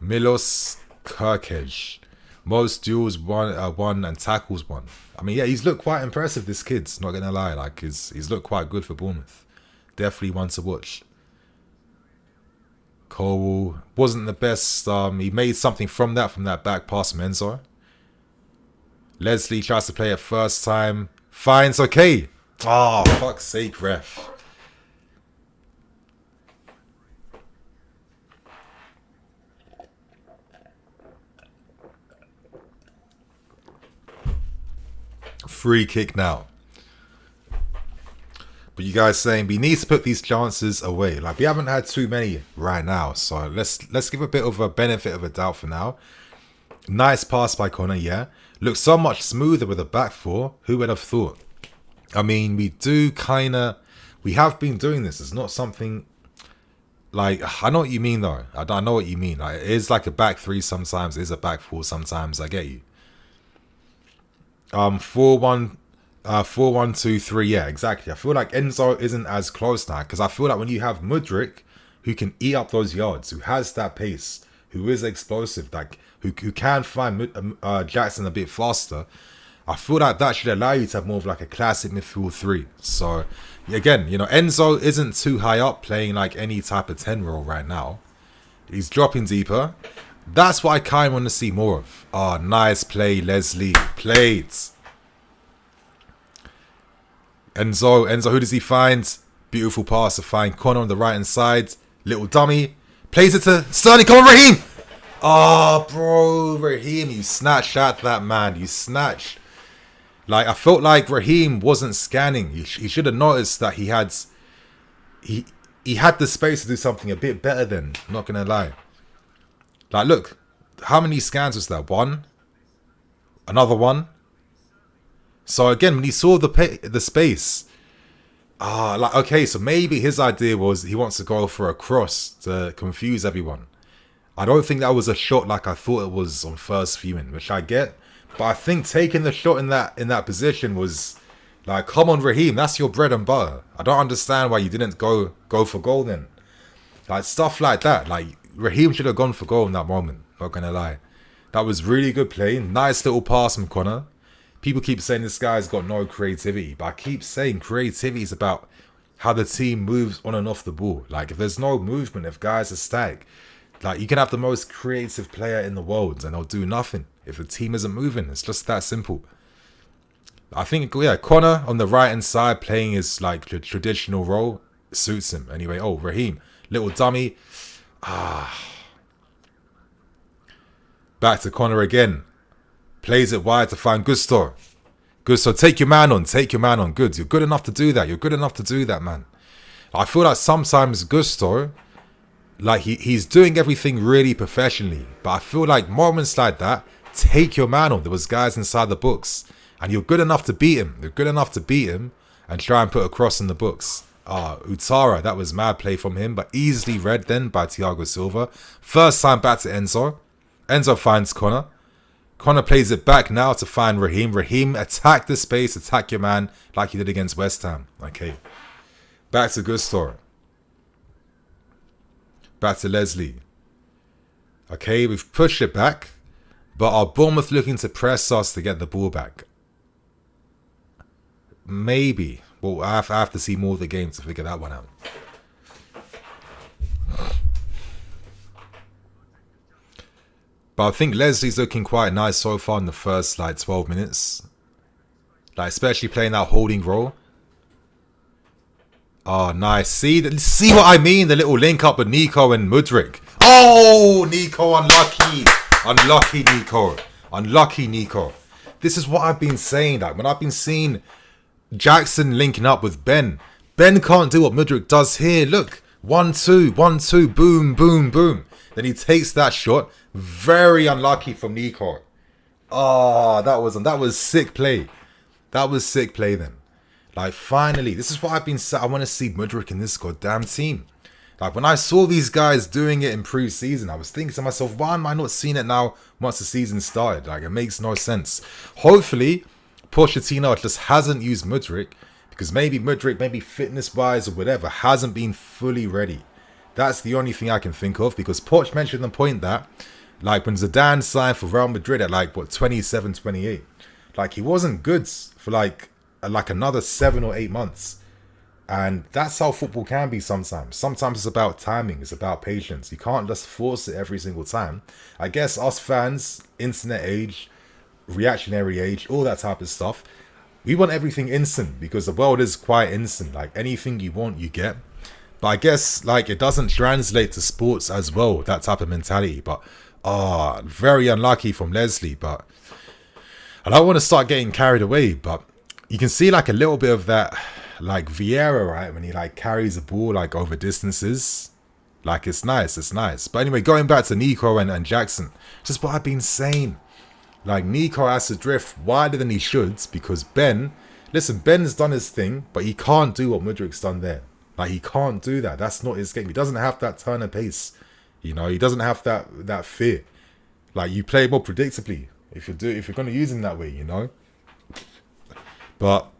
Milos Kirkej. Most duels won and tackles won. I mean, yeah, he's looked quite impressive, this kid's, not gonna lie. Like, he's looked quite good for Bournemouth. Definitely one to watch. Cole wasn't the best. He made something from that back pass from Enzo. Leslie tries to play it first time. Finds okay. Oh, fuck's sake, ref. Free kick now. But you guys saying we need to put these chances away. Like, we haven't had too many right now, so let's give a bit of a benefit of a doubt for now. Nice pass by Connor, yeah. Looks so much smoother with a back four. Who would have thought? I mean, we have been doing this. It's not something like, I know what you mean though. I know what you mean. Like, it is like a back three sometimes. It is a back four sometimes. I get you. 4-1. 4-1-2-3, yeah, exactly. I feel like Enzo isn't as close now, because I feel like when you have Mudryk, who can eat up those yards, who has that pace, who is explosive, like who can find Jackson a bit faster, I feel like that should allow you to have more of like a classic midfield three. So again, you know, Enzo isn't too high up playing like any type of 10 role right now. He's dropping deeper. That's what I kind of want to see more of. Oh, nice play, Leslie. Played. Enzo, who does he find? Beautiful pass to find Connor on the right hand side. Little dummy. Plays it to Sterling. Come on, Raheem! Oh, bro, Raheem, you snatched at that, man. You snatched. Like, I felt like Raheem wasn't scanning. He should have noticed that he had the space to do something a bit better than. I'm not going to lie. Like, look. How many scans was that? One? Another one? So again, when he saw the space, like, okay, so maybe his idea was he wants to go for a cross to confuse everyone. I don't think that was a shot like I thought it was on first viewing, which I get. But I think taking the shot in that position was like, come on, Raheem, that's your bread and butter. I don't understand why you didn't go for goal then. Like, stuff like that. Like, Raheem should have gone for goal in that moment, not gonna lie. That was really good play. Nice little pass from Connor. People keep saying this guy's got no creativity, but I keep saying creativity is about how the team moves on and off the ball. Like, if there's no movement, if guys are static, like, you can have the most creative player in the world and they'll do nothing if the team isn't moving. It's just that simple. I think, yeah, Connor on the right hand side playing his like traditional role suits him. Anyway, oh, Raheem, little dummy. Back to Connor again. Plays it wide to find Gusto. Gusto, take your man on. Take your man on. Good. You're good enough to do that. You're good enough to do that, man. I feel like sometimes Gusto, like, he's doing everything really professionally. But I feel like moments like that, take your man on. There was guys inside the books. And you're good enough to beat him. You're good enough to beat him and try and put a cross in the books. Utara, that was mad play from him. But easily read then by Thiago Silva. First time back to Enzo. Enzo finds Connor. Connor plays it back now to find Raheem. Raheem, attack the space, attack your man like he did against West Ham. Okay. Back to Gusto. Back to Leslie. Okay, we've pushed it back. But are Bournemouth looking to press us to get the ball back? Maybe. Well, I have to see more of the game to figure that one out. But I think Leslie's looking quite nice so far in the first, like, 12 minutes. Like, especially playing that holding role. Oh, nice. See what I mean? The little link up with Nico and Mudryk. Oh, Nico, unlucky. Unlucky, Nico. Unlucky, Nico. This is what I've been saying. Like, when I've been seeing Jackson linking up with Ben. Ben can't do what Mudryk does here. Look. 1-2, 1-2, boom, boom, boom. Then he takes that shot. Very unlucky from Nico. Oh, that was sick play. That was sick play then. Like, finally, this is what I've been saying. I want to see Mudryk in this goddamn team. Like, when I saw these guys doing it in pre-season, I was thinking to myself, why am I not seeing it now once the season started? Like, it makes no sense. Hopefully, Pochettino just hasn't used Mudryk, because maybe Mudryk, maybe fitness-wise or whatever, hasn't been fully ready. That's the only thing I can think of, because Poch mentioned the point that, like, when Zidane signed for Real Madrid at, like, what, 27, 28, like, he wasn't good for, like another 7 or 8 months. And that's how football can be sometimes. Sometimes it's about timing. It's about patience. You can't just force it every single time. I guess us fans, internet age, reactionary age, all that type of stuff, we want everything instant because the world is quite instant. Like, anything you want, you get. But I guess, like, it doesn't translate to sports as well, that type of mentality. But, very unlucky from Leslie. But I don't want to start getting carried away. But you can see, like, a little bit of that, like Vieira, right? When he, like, carries the ball, like, over distances. Like, it's nice. It's nice. But anyway, going back to Nico and Jackson, just what I've been saying. Like, Nico has to drift wider than he should because Ben's done his thing, but he can't do what Mudryk's done there. Like, he can't do that. That's not his game. He doesn't have that turn of pace. You know, he doesn't have that fear. Like, you play more predictably if you're going to use him that way, you know. But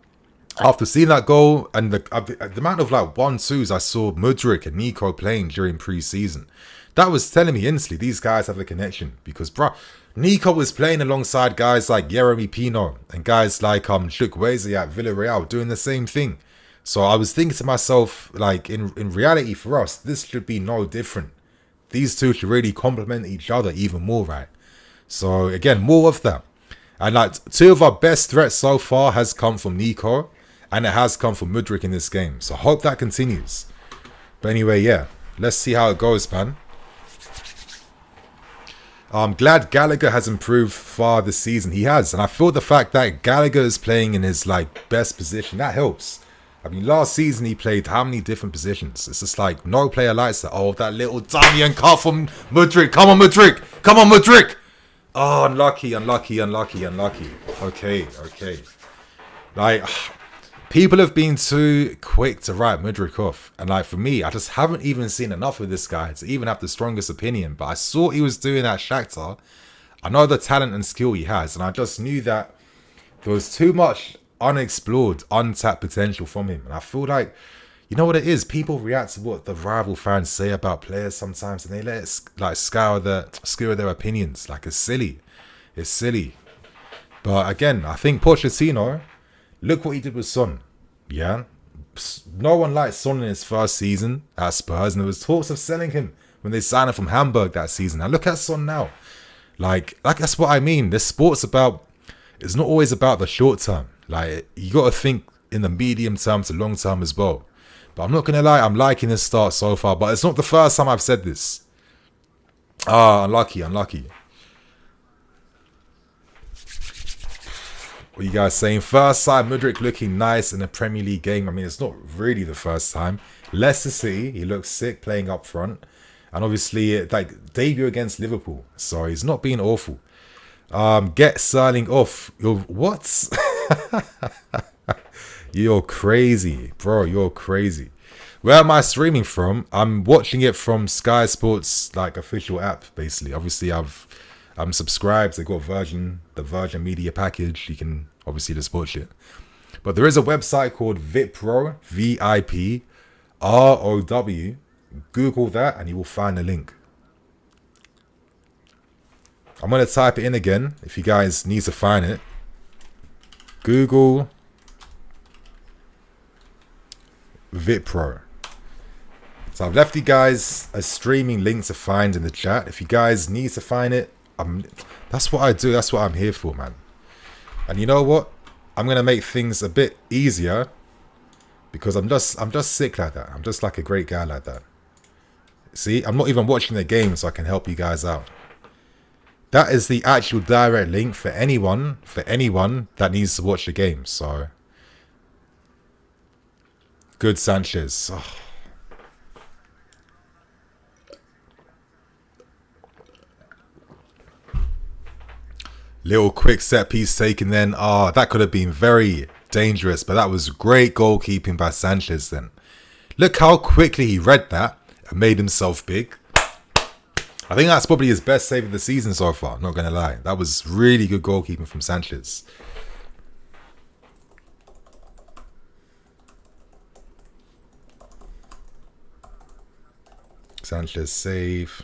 after seeing that goal and the amount of, like, 1-2s I saw Mudryk and Nico playing during pre-season, that was telling me instantly these guys have a connection. Because, bro, Nico was playing alongside guys like Yeremy Pino and guys like Chukwueze at Villarreal doing the same thing. So I was thinking to myself, like, in reality for us, this should be no different. These two should really complement each other even more, right? So, again, more of that. And, like, 2 of our best threats so far has come from Nico, and it has come from Mudryk in this game. So I hope that continues. But anyway, yeah, let's see how it goes, man. I'm glad Gallagher has improved far this season. He has. And I feel the fact that Gallagher is playing in his, like, best position, that helps. I mean, last season he played how many different positions? It's just like no player likes that. Oh, that little dummy and cut from Mudryk. Come on, Mudryk. Come on, Mudryk. Oh, unlucky. Okay. Like, people have been too quick to write Mudryk off. And, like, for me, I just haven't even seen enough of this guy to even have the strongest opinion. But I saw he was doing at Shakhtar. I know the talent and skill he has. And I just knew that there was too much unexplored, untapped potential from him. And I feel like, you know what it is? People react to what the rival fans say about players sometimes, and they let it, like, skewer their opinions. Like, it's silly. It's silly. But again, I think Pochettino, look what he did with Son. Yeah? No one liked Son in his first season at Spurs, and there was talks of selling him when they signed him from Hamburg that season. Now look at Son now. Like that's what I mean. This sport's it's not always about the short term. Like, you got to think in the medium term to long term as well. But I'm not going to lie, I'm liking this start so far. But it's not the first time I've said this. Unlucky. What are you guys saying? First time Mudryk looking nice in a Premier League game. I mean, it's not really the first time. Leicester City, he looks sick playing up front. And obviously, like, debut against Liverpool. So he's not being awful. Get Sterling off. What? You're crazy, bro. You're crazy. Where am I streaming from? I'm watching it from Sky Sports, like, official app, basically. Obviously, I'm subscribed. They got the Virgin Media package. You can obviously just watch it. But there is a website called Vipro, VIPROW. Google that and you will find a link. I'm going to type it in again if you guys need to find it. Google Vipro. So I've left you guys a streaming link to find in the chat. If you guys need to find it, that's what I do. That's what I'm here for, man. And you know what? I'm going to make things a bit easier because I'm just sick like that. I'm just like a great guy like that. See, I'm not even watching the game so I can help you guys out. That is the actual direct link for anyone that needs to watch the game. So, good Sanchez. Oh. Little quick set piece taken then. That could have been very dangerous, but that was great goalkeeping by Sanchez then. Look how quickly he read that and made himself big. I think that's probably his best save of the season so far, not going to lie. That was really good goalkeeping from Sanchez. Sanchez save.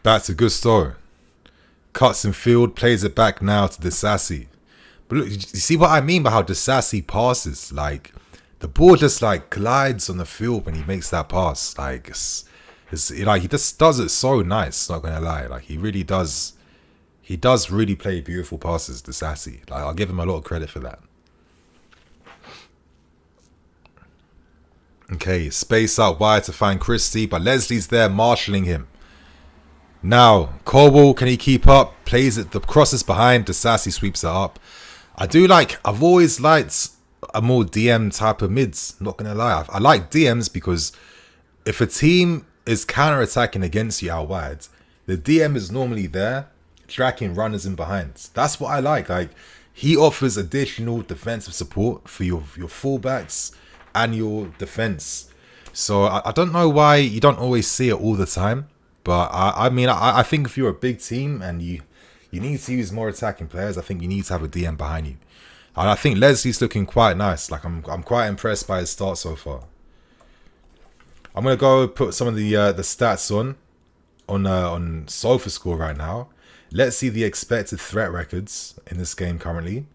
Back to Gusto. Cuts in field, plays it back now to Disasi. But look, you see what I mean by how Disasi passes? Like, the ball just like glides on the field when he makes that pass. Like, it's like he just does it so nice, not gonna lie. Like, he really does. He does really play beautiful passes, Disasi. Like, I'll give him a lot of credit for that. Okay, space out wide to find Christie, but Leslie's there marshalling him. Now, Colwell, can he keep up? Plays it, the crosses behind, Disasi sweeps it up. I've always liked a more DM type of mids, not going to lie. I like DMs because if a team is counter-attacking against you out wide, the DM is normally there, tracking runners in behind. That's what I like. Like, he offers additional defensive support for your fullbacks and your defense. So I don't know why you don't always see it all the time. But I think if you're a big team and you need to use more attacking players, I think you need to have a DM behind you. And I think Leslie's looking quite nice. Like, I'm quite impressed by his start so far. I'm gonna go put some of the stats on SofaScore right now. Let's see the expected threat records in this game currently.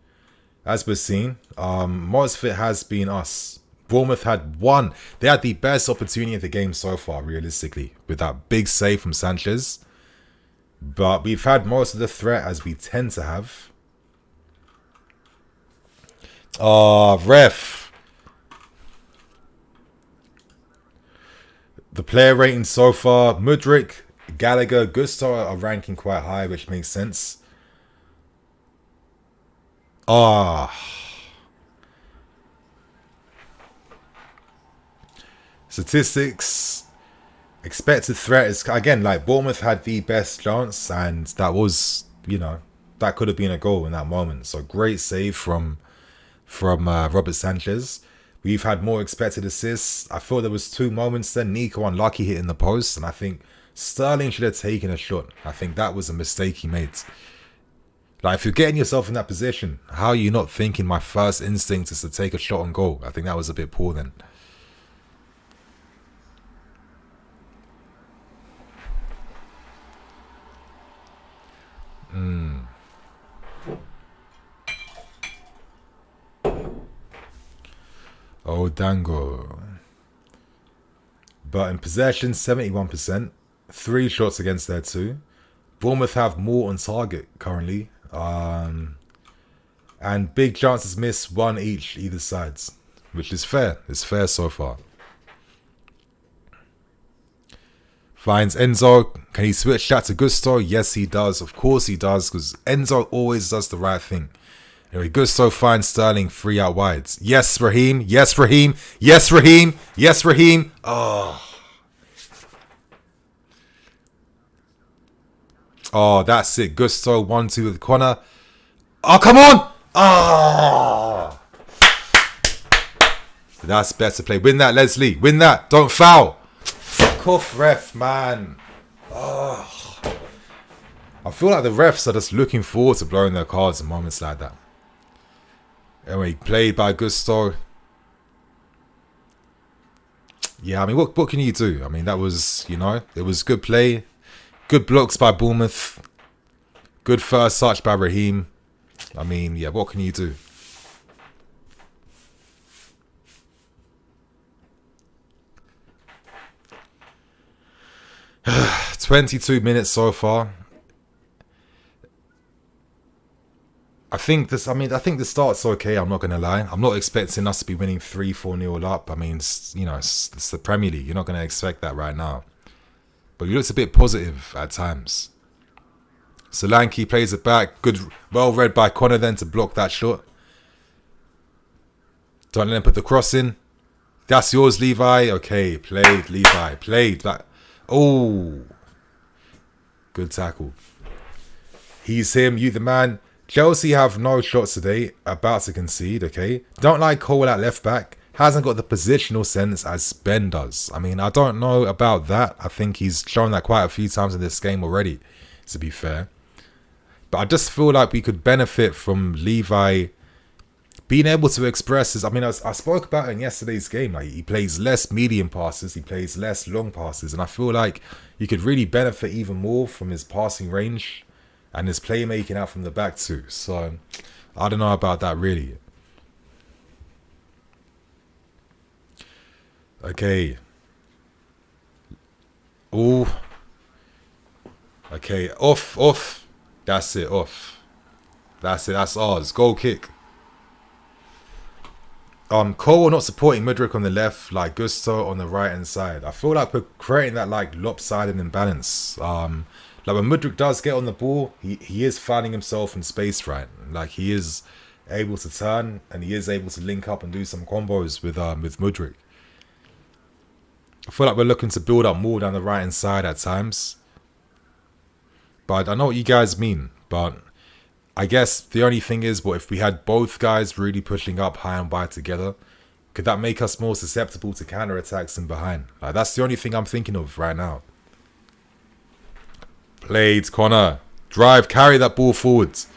As we're seeing, most of it has been us. Bournemouth had one. They had the best opportunity of the game so far, realistically, with that big save from Sanchez. But we've had most of the threat, as we tend to have. Ref. The player rating so far, Mudryk, Gallagher, Gusto are ranking quite high, which makes sense. Statistics. Expected threat is, again, like, Bournemouth had the best chance, and that was, that could have been a goal in that moment. So great save from Robert Sanchez. We've had more expected assists. I thought there was 2 moments then. Nico unlucky hitting the post, and I think Sterling should have taken a shot. I think that was a mistake he made. Like, if you're getting yourself in that position, how are you not thinking my first instinct is to take a shot on goal? I think that was a bit poor then. Oh, Dango. But in possession, 71%. 3 shots against their 2. Bournemouth have more on target currently. And big chances missed, 1 each, either sides. Which is fair. It's fair so far. Finds Enzo. Can he switch that to Gusto? Yes, he does. Of course he does, because Enzo always does the right thing. Anyway, Gusto finds Sterling free out wide. Yes, Raheem. Yes, Raheem. Yes, Raheem. Yes, Raheem. Oh, that's it. Gusto 1-2 with Connor. Oh, come on. Oh, that's better play. Win that, Leslie. Win that. Don't foul. Fuck off, ref, man. Oh, I feel like the refs are just looking forward to blowing their cards in moments like that. Anyway, played by Gusto. Yeah, I mean, what can you do? I mean, that was, it was good play. Good blocks by Bournemouth. Good first touch by Raheem. I mean, yeah, what can you do? "22 minutes so far. I think the start's okay, I'm not going to lie. I'm not expecting us to be winning 3-4-0 up. I mean, it's the Premier League. You're not going to expect that right now. But he looks a bit positive at times. Solanke plays it back. Good, well read by Connor then to block that shot. Don't let him put the cross in. That's yours, Levi. Okay, played, Levi. Played that. Oh. Good tackle. He's him, you the man. Chelsea have no shots today. About to concede, okay? Don't like Cole at left back. Hasn't got the positional sense as Ben does. I mean, I don't know about that. I think he's shown that quite a few times in this game already, to be fair. But I just feel like we could benefit from Levi being able to express his... I mean, I spoke about it in yesterday's game. Like, he plays less medium passes. He plays less long passes. And I feel like you could really benefit even more from his passing range and his playmaking out from the back too. So, I don't know about that really. Okay. Oh. Okay, off. That's it, off. That's it, that's ours. Goal kick. Cole not supporting Mudryk on the left, like Gusto on the right hand side. I feel like we're creating that like lopsided imbalance. Like when Mudryk does get on the ball, he is finding himself in space, right? Like he is able to turn and he is able to link up and do some combos with Mudryk. I feel like we're looking to build up more down the right hand side at times. But I know what you guys mean. But I guess the only thing is, what if we had both guys really pushing up high and wide together? Could that make us more susceptible to counter-attacks in behind? Like, that's the only thing I'm thinking of right now. Played, Connor. Drive, carry that ball forwards.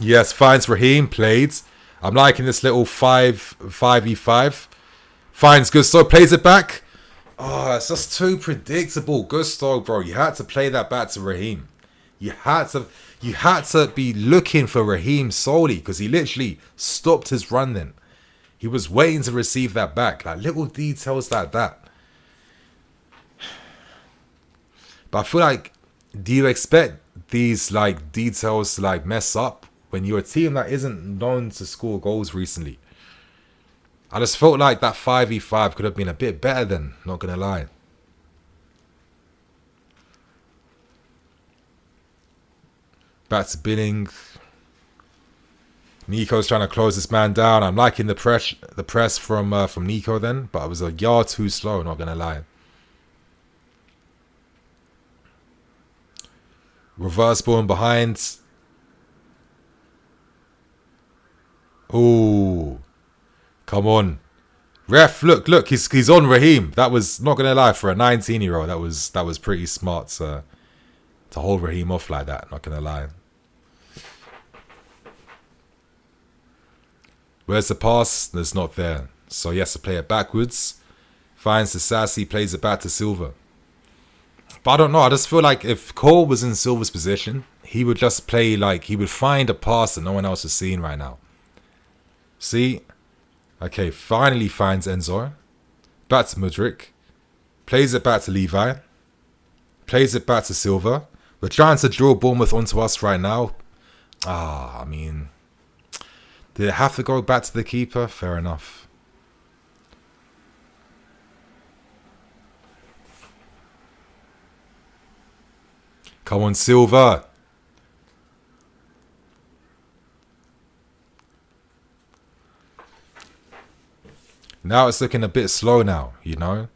Yes, finds Raheem. Played. I'm liking this little 5v5. Finds Gusto, plays it back. Oh, it's just too predictable. Gusto, bro, you had to play that back to Raheem. You had to be looking for Raheem solely because he literally stopped his run then. He was waiting to receive that back. Like little details like that. But I feel like, do you expect these like details to like mess up when you're a team that isn't known to score goals recently? I just felt like that 5v5 could have been a bit better then, not going to lie. Back to Billing. Nico's trying to close this man down. I'm liking the press from Nico then, but it was a yard too slow, not going to lie. Reverse ball behind. Ooh. Come on. Ref, look, he's on Raheem. That was, not gonna lie, for a 19-year-old, that was pretty smart to hold Raheem off like that, not gonna lie. Where's the pass? It's not there. So he has to play it backwards. Finds the Sassy, plays it back to Silva. But I don't know, I just feel like if Cole was in Silva's position, he would just play like, he would find a pass that no one else is seeing right now. See? Okay, finally finds Enzo. Back to Mudryk. Plays it back to Levi. Plays it back to Silva. We're trying to draw Bournemouth onto us right now. I mean, did it have to go back to the keeper? Fair enough. Come on, Silva. Now it's looking a bit slow now, you know.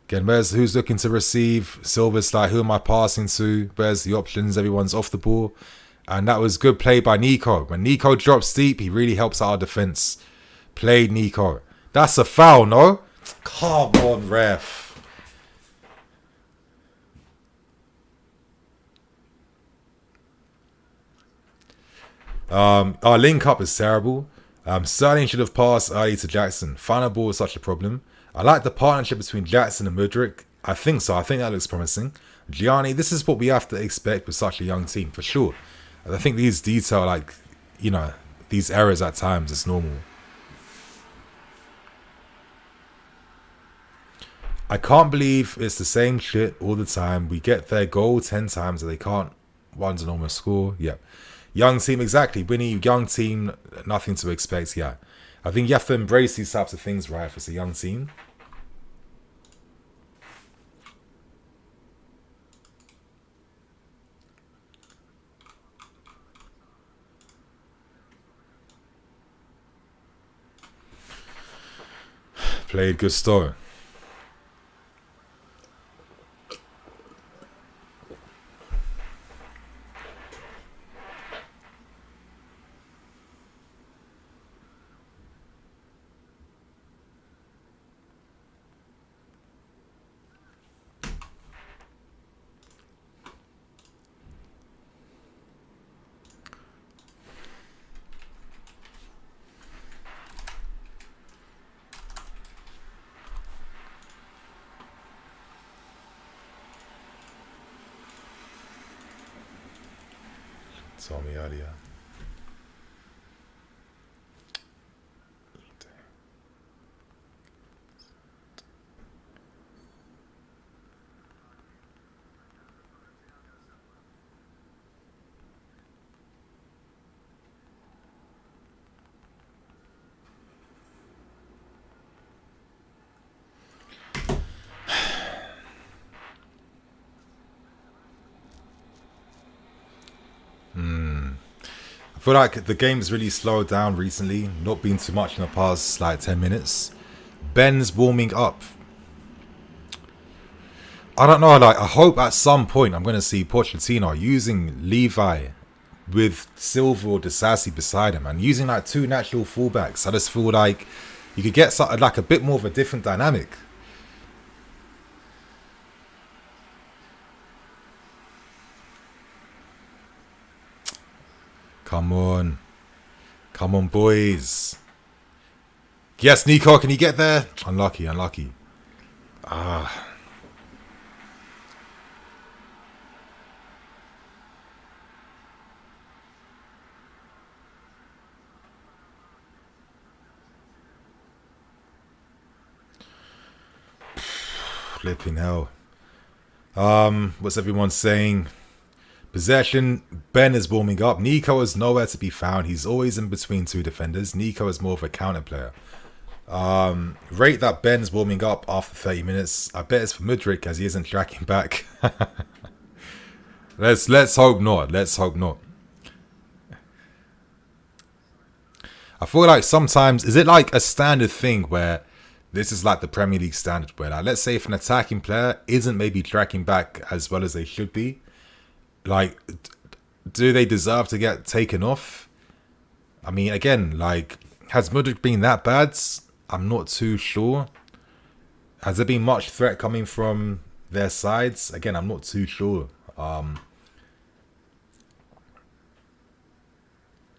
Again, who's looking to receive? Silva's like, who am I passing to? Where's the options? Everyone's off the ball. And that was good play by Nico. When Nico drops deep, he really helps our defense. Played Nico. That's a foul, no? Come on, ref. Our link up is terrible. Sterling should have passed early to Jackson. Final ball is such a problem. I like the partnership between Jackson and Mudryk. I think so. I think that looks promising. Gianni, this is what we have to expect with such a young team, for sure. I think these detail, like, you know, these errors at times, it's normal. I can't believe it's the same shit all the time. We get their goal 10 times and they can't one's an almost score. Yeah. Young team, exactly. Winnie, young team, nothing to expect. Yeah. I think you have to embrace these types of things, right, if it's a young team. Played Gusto. Told me earlier. I feel like the game's really slowed down recently, not been too much in the past like 10 minutes. Ben's warming up. I don't know, like I hope at some point I'm going to see Pochettino using Levi with Silva or Disasi beside him and using like two natural fullbacks. I just feel like you could get something like a bit more of a different dynamic. Come on. Come on, boys. Yes, Nico, can you get there? Unlucky, unlucky. Flipping hell. What's everyone saying? Possession, Ben is warming up. Nico is nowhere to be found. He's always in between two defenders. Nico is more of a counter player. Rate that Ben's warming up after 30 minutes. I bet it's for Mudryk as he isn't tracking back. Let's hope not. Let's hope not. I feel like sometimes, is it like a standard thing where this is like the Premier League standard where, like, let's say if an attacking player isn't maybe tracking back as well as they should be, like, do they deserve to get taken off? I mean, again, like, has Mudryk been that bad? I'm not too sure. Has there been much threat coming from their sides? Again, I'm not too sure.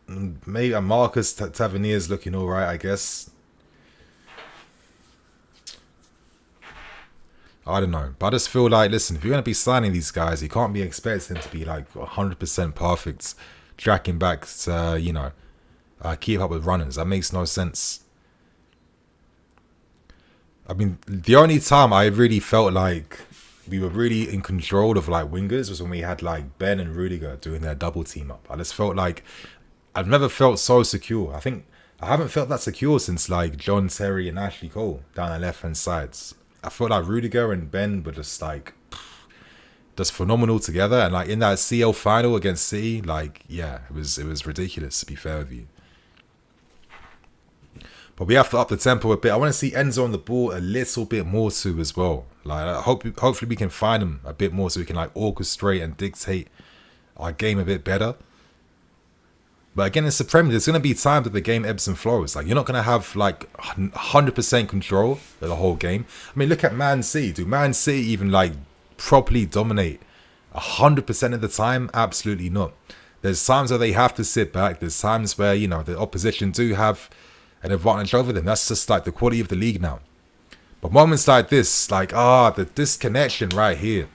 Maybe Marcus Tavernier's looking all right, I guess. I don't know. But I just feel like, listen, if you're going to be signing these guys, you can't be expecting them to be like 100% perfect, tracking back to, you know, keep up with runners. That makes no sense. I mean, the only time I really felt like we were really in control of like wingers was when we had like Ben and Rudiger doing their double team up. I just felt like I've never felt so secure. I think I haven't felt that secure since like John Terry and Ashley Cole down the left hand sides. I felt like Rudiger and Ben were just like just phenomenal together, and like in that CL final against City, like yeah, it was ridiculous, to be fair with you. But we have to up the tempo a bit. I want to see Enzo on the ball a little bit more too as well. Like hopefully we can find him a bit more so we can like orchestrate and dictate our game a bit better. But again, it's the Premier. There's going to be times that the game ebbs and flows. Like, you're not going to have, like, 100% control of the whole game. I mean, look at Man City. Do Man City even, like, properly dominate 100% of the time? Absolutely not. There's times where they have to sit back. There's times where, you know, the opposition do have an advantage over them. That's just, like, the quality of the league now. But moments like this, like, the disconnection right here.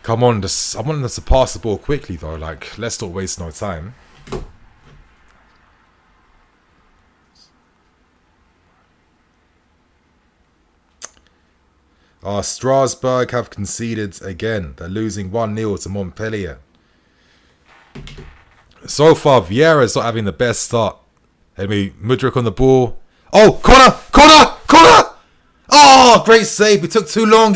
Come on, I want us to pass the ball quickly, though. Like, let's not waste no time. Strasbourg have conceded again. They're losing 1-0 to Montpellier. So far, Vieira's not having the best start. Anyway, Mudryk on the ball. Oh, corner! Oh, great save. It took too long.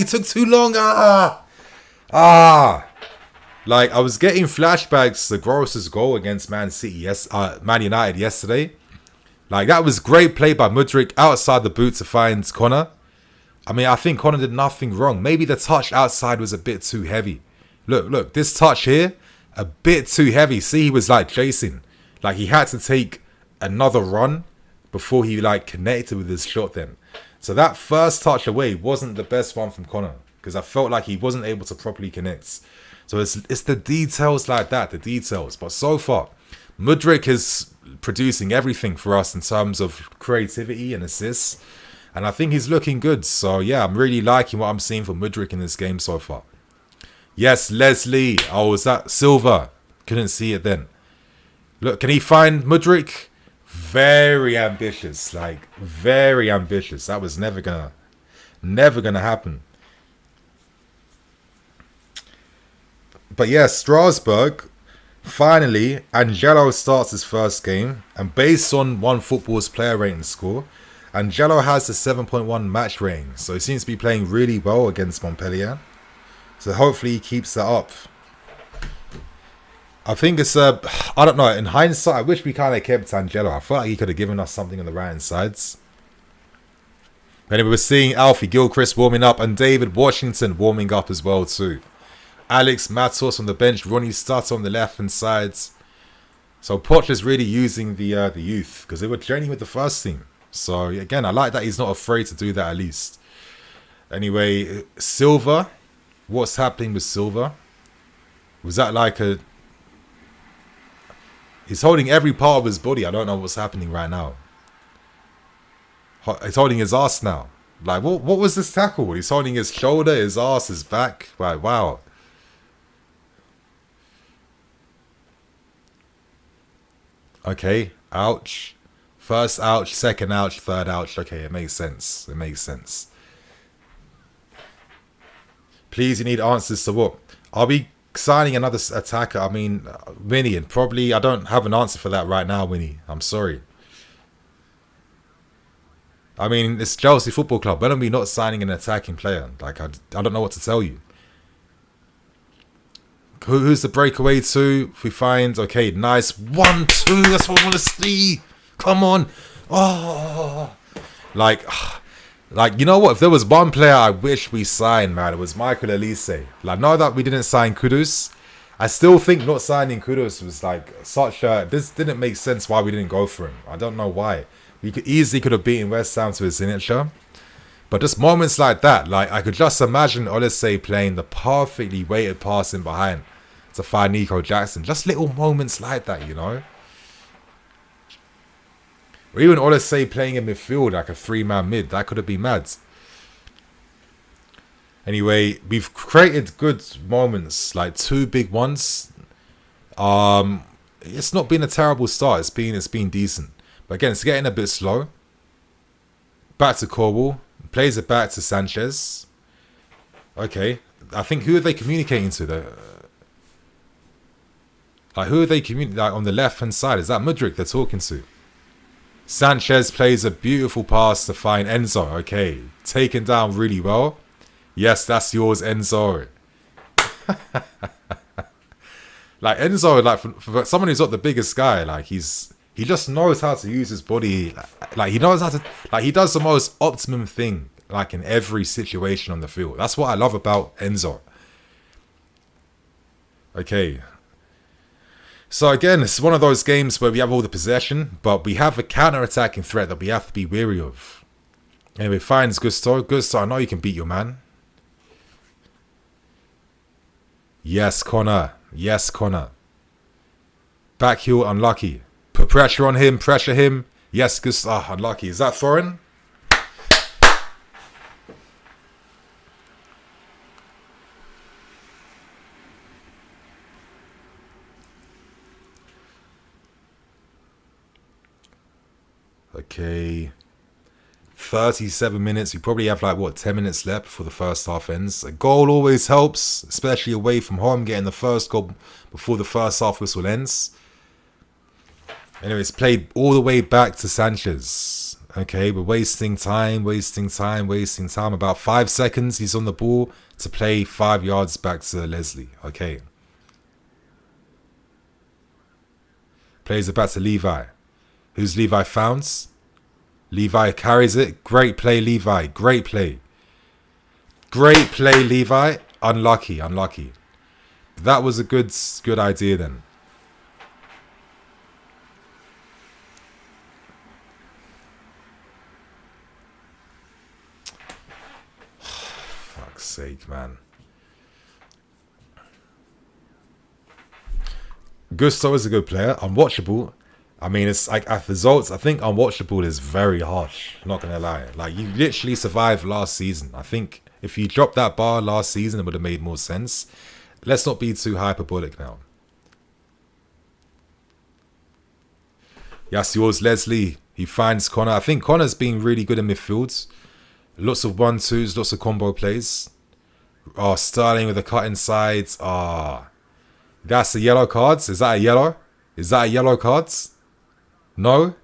Like, I was getting flashbacks to Gross's goal against Man United yesterday. Like, that was great play by Mudryk outside the boot to find Connor. I mean, I think Connor did nothing wrong. Maybe the touch outside was a bit too heavy. Look, this touch here, a bit too heavy. See, he was like chasing. Like, he had to take another run before he like connected with his shot then. So that first touch away wasn't the best one from Connor, because I felt like he wasn't able to properly connect. So it's the details like that, the details. But so far, Mudryk is producing everything for us in terms of creativity and assists. And I think he's looking good. So yeah, I'm really liking what I'm seeing from Mudryk in this game so far. Yes, Leslie. Oh, was that Silva? Couldn't see it then. Look, can he find Mudryk? Very ambitious. Like, very ambitious. That was never gonna happen. But yeah, Strasbourg, finally, Angelo starts his first game. And based on OneFootball's player rating score, Angelo has a 7.1 match rating. So he seems to be playing really well against Montpellier. So hopefully he keeps that up. I think it's I don't know. In hindsight, I wish we kind of kept Angelo. I felt like he could have given us something on the right hand sides. But anyway, we're seeing Alfie Gilchrist warming up and David Washington warming up as well too. Alex Matos on the bench, Ronnie Stutt on the left hand sides. So Poch is really using the youth, because they were training with the first team. So again, I like that he's not afraid to do that at least. Anyway, Silva. What's happening with Silva? Was that like a... He's holding every part of his body. I don't know what's happening right now. He's holding his ass now. Like, what was this tackle? He's holding his shoulder, his ass, his back. Like, wow. Okay, ouch. First ouch, second ouch, third ouch. Okay, it makes sense. It makes sense. Please, you need answers to what? Are we signing another attacker? I mean, Winnie, and probably I don't have an answer for that right now, Winnie. I'm sorry. I mean, it's Chelsea Football Club. When are we not signing an attacking player? Like, I don't know what to tell you. Who's the breakaway to? If we find, okay, nice 1-2. That's what I want to see. Come on. Oh, like, you know what? If there was one player I wish we signed, man, it was Michael Elise. Like, now that we didn't sign Kudus, I still think not signing Kudus was like such a... This didn't make sense why we didn't go for him. I don't know why. We could have beaten West Ham to his signature. But just moments like that, like, I could just imagine Olise playing the perfectly weighted pass in behind to find Nico Jackson. Just little moments like that, you know? Or even Olise playing in midfield, like a three-man mid. That could have been mad. Anyway, we've created good moments, like 2 big ones. It's not been a terrible start. It's been decent. But again, it's getting a bit slow. Back to Corwell. Plays it back to Sanchez. Okay. I think, who are they communicating to? Like, who are they communicating? Like, on the left-hand side, is that Mudryk they're talking to? Sanchez plays a beautiful pass to find Enzo. Okay. Taken down really well. Yes, that's yours, Enzo. Like, Enzo, like, for someone who's not the biggest guy, like, he just knows how to use his body. Like, he knows how to... Like, he does the most optimum thing, like, in every situation on the field. That's what I love about Enzo. Okay. So, again, it's one of those games where we have all the possession, but we have a counter-attacking threat that we have to be wary of. Anyway, finds Gusto. Gusto, I know you can beat your man. Yes, Connor. Yes, Connor. Back heel, unlucky. Put pressure on him, pressure him. Yes, Gusto. Unlucky. Is that foreign? Okay. 37 minutes. We probably have like, what, 10 minutes left before the first half ends. A goal always helps, especially away from home, getting the first goal before the first half whistle ends. Anyway, it's played all the way back to Sanchez. Okay, we're wasting time. About 5 seconds, he's on the ball to play 5 yards back to Leslie. Okay. Plays it back to Levi. Who's Levi found? Levi carries it. Great play, Levi. Great play. Great play, Levi. Unlucky. That was a good idea then. Fuck's sake, man. Gusto is a good player. Unwatchable. I mean, it's like at results, I think unwatchable is very harsh. I'm not gonna lie. Like, you literally survived last season. I think if you dropped that bar last season, it would have made more sense. Let's not be too hyperbolic now. Yes, yours, Leslie. He finds Connor. I think Connor's been really good in midfield. Lots of 1-2s, lots of combo plays. Oh, Sterling with a cut inside. Ah, that's a yellow cards. Is that a yellow? Is that a yellow cards? No.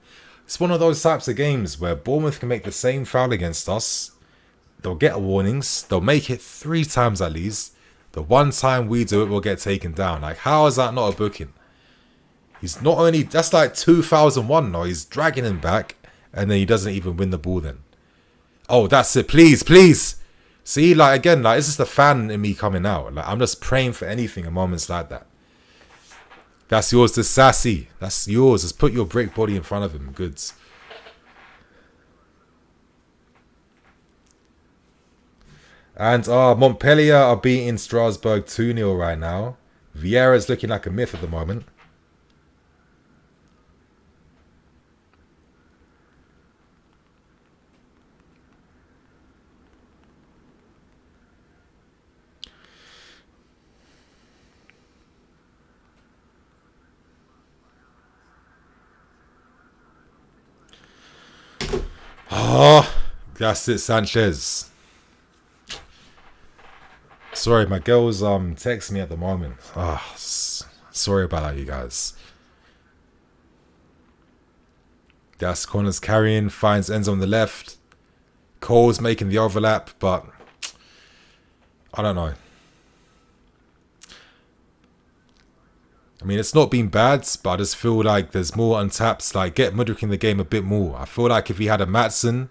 It's one of those types of games where Bournemouth can make the same foul against us. They'll get warnings. They'll make it 3 times at least. The one time we do it, we'll get taken down. Like, how is that not a booking? He's not only... That's like 2001. No, he's dragging him back. And then he doesn't even win the ball then. Oh, that's it. Please, please. See, like, again, like, it's just the fan in me coming out. Like, I'm just praying for anything in moments like that. That's yours to Sassy. That's yours. Just put your brick body in front of him. Goods. And Montpellier are beating Strasbourg 2-0 right now. Vieira's looking like a myth at the moment. Oh, that's it, Sanchez. Sorry, my girl's texting me at the moment. Sorry about that, you guys. That's Connor's carrying, finds Enzo on the left. Cole's making the overlap, but I don't know. I mean, it's not been bad, but I just feel like there's more untapped. Like, get Mudryk in the game a bit more. I feel like if he had a Maatsen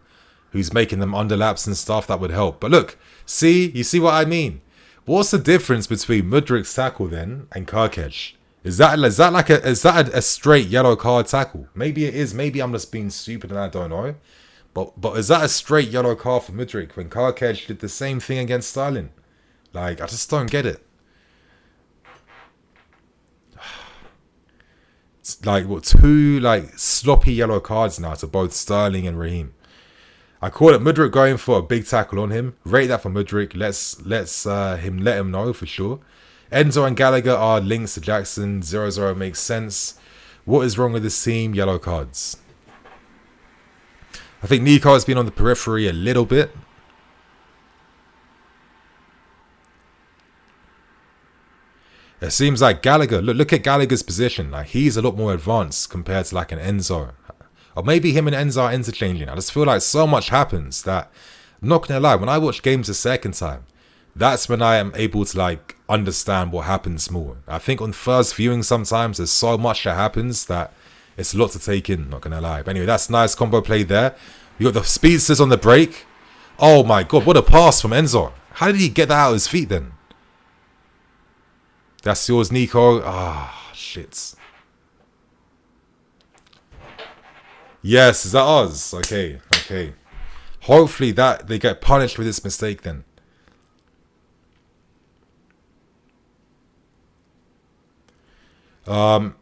who's making them underlaps and stuff, that would help. But look, you see what I mean? What's the difference between Mudryk's tackle then and Karkej? Is that a straight yellow card tackle? Maybe it is. Maybe I'm just being stupid and I don't know. But is that a straight yellow card for Mudryk when Karkej did the same thing against Sterling? Like, I just don't get it. Like, what, 2 like sloppy yellow cards now to both Sterling and Raheem. I call it Mudryk going for a big tackle on him. Rate that for Mudryk. Let's let him know for sure. Enzo and Gallagher are links to Jackson. 0-0 makes sense. What is wrong with this team? Yellow cards. I think Nico has been on the periphery a little bit. It seems like Gallagher, look at Gallagher's position. Like, he's a lot more advanced compared to like an Enzo. Or maybe him and Enzo are interchanging. I just feel like so much happens that, I'm not gonna lie, when I watch games the second time, that's when I am able to like understand what happens more. I think on first viewing sometimes there's so much that happens that it's a lot to take in, not gonna lie. But anyway, that's nice combo play there. We got the speedsters on the break. Oh my god, what a pass from Enzo. How did he get that out of his feet then? That's yours, Nico. Shit. Yes, is that ours? Okay. Hopefully that they get punished for this mistake then. Bravo.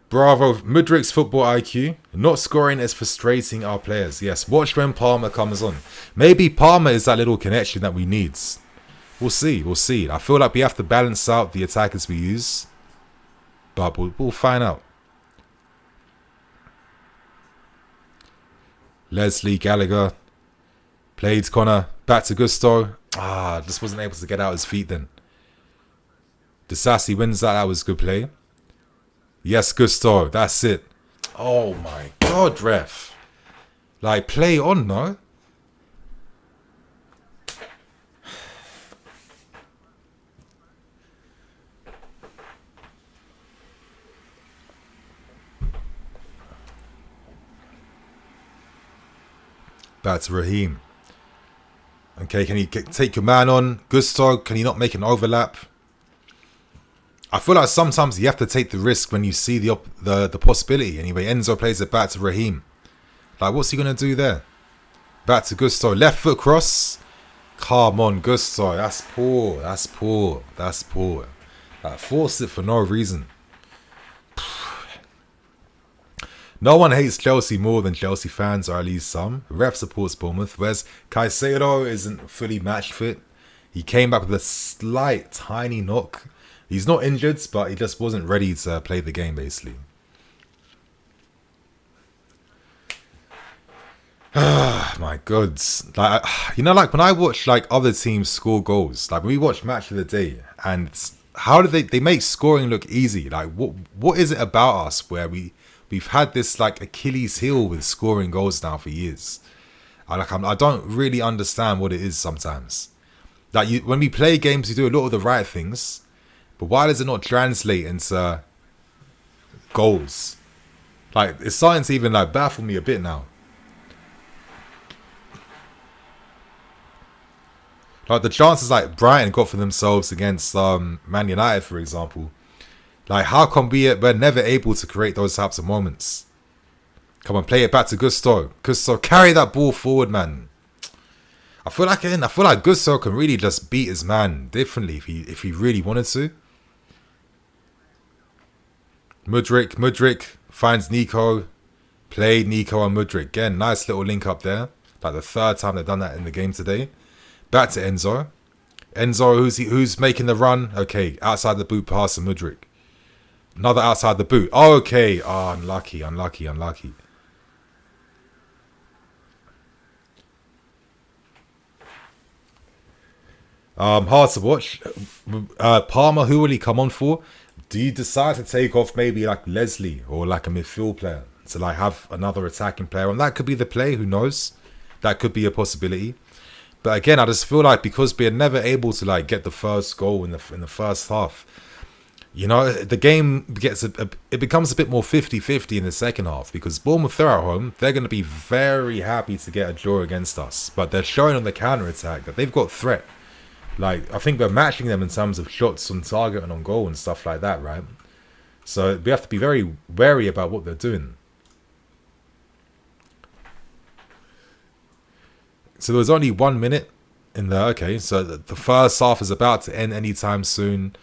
Mudryk's football IQ. Not scoring is frustrating our players. Yes, watch when Palmer comes on. Maybe Palmer is that little connection that we need. We'll see. I feel like we have to balance out the attackers we use. But we'll find out. Leslie, Gallagher. Played Connor. Back to Gusto. Just wasn't able to get out his feet then. Disasi wins that. That was a good play. Yes, Gusto. That's it. Oh my god, ref. Like, play on, no? Back to Raheem. Okay, can you take your man on? Gusto, can you not make an overlap? I feel like sometimes you have to take the risk when you see the possibility. Anyway, Enzo plays it back to Raheem. Like, what's he going to do there? Back to Gusto. Left foot cross. Come on, Gusto. That's poor. That's poor. That's poor. Like, forced it for no reason. No one hates Chelsea more than Chelsea fans, or at least some. Ref supports Bournemouth, whereas Caicedo isn't fully match fit. He came back with a slight, tiny knock. He's not injured, but he just wasn't ready to play the game, basically. My God. Like, you know, like when I watch like other teams score goals, like when we watch Match of the Day, and how do they make scoring look easy? Like what is it about us where we've had this like Achilles heel with scoring goals now for years? I don't really understand what it is sometimes. Like when we play games, we do a lot of the right things, but why does it not translate into goals? Like it's starting to even like baffle me a bit now. Like the chances like Brighton got for themselves against Man United, for example. Like how come we're never able to create those types of moments? Come on, play it back to Gusto. Gusto, carry that ball forward, man. I feel like Gusto can really just beat his man differently if he really wanted to. Mudryk finds Nico. Played Nico and Mudryk. Again, nice little link up there. Like the third time they've done that in the game today. Back to Enzo. Enzo, who's making the run? Okay, outside the boot pass to Mudryk. Another outside the boot. Okay, unlucky. Hard to watch. Palmer, who will he come on for? Do you decide to take off maybe like Leslie or like a midfield player to like have another attacking player? And that could be the play, who knows? That could be a possibility. But again, I just feel like because we're never able to like get the first goal in the first half, you know, the game it becomes a bit more 50-50 in the second half, because Bournemouth, they're at home, they're going to be very happy to get a draw against us, but they're showing on the counter-attack that they've got threat. Like, I think we're matching them in terms of shots on target and on goal and stuff like that, right? So we have to be very wary about what they're doing. So there was only 1 minute in there. Okay, so the first half is about to end anytime soon.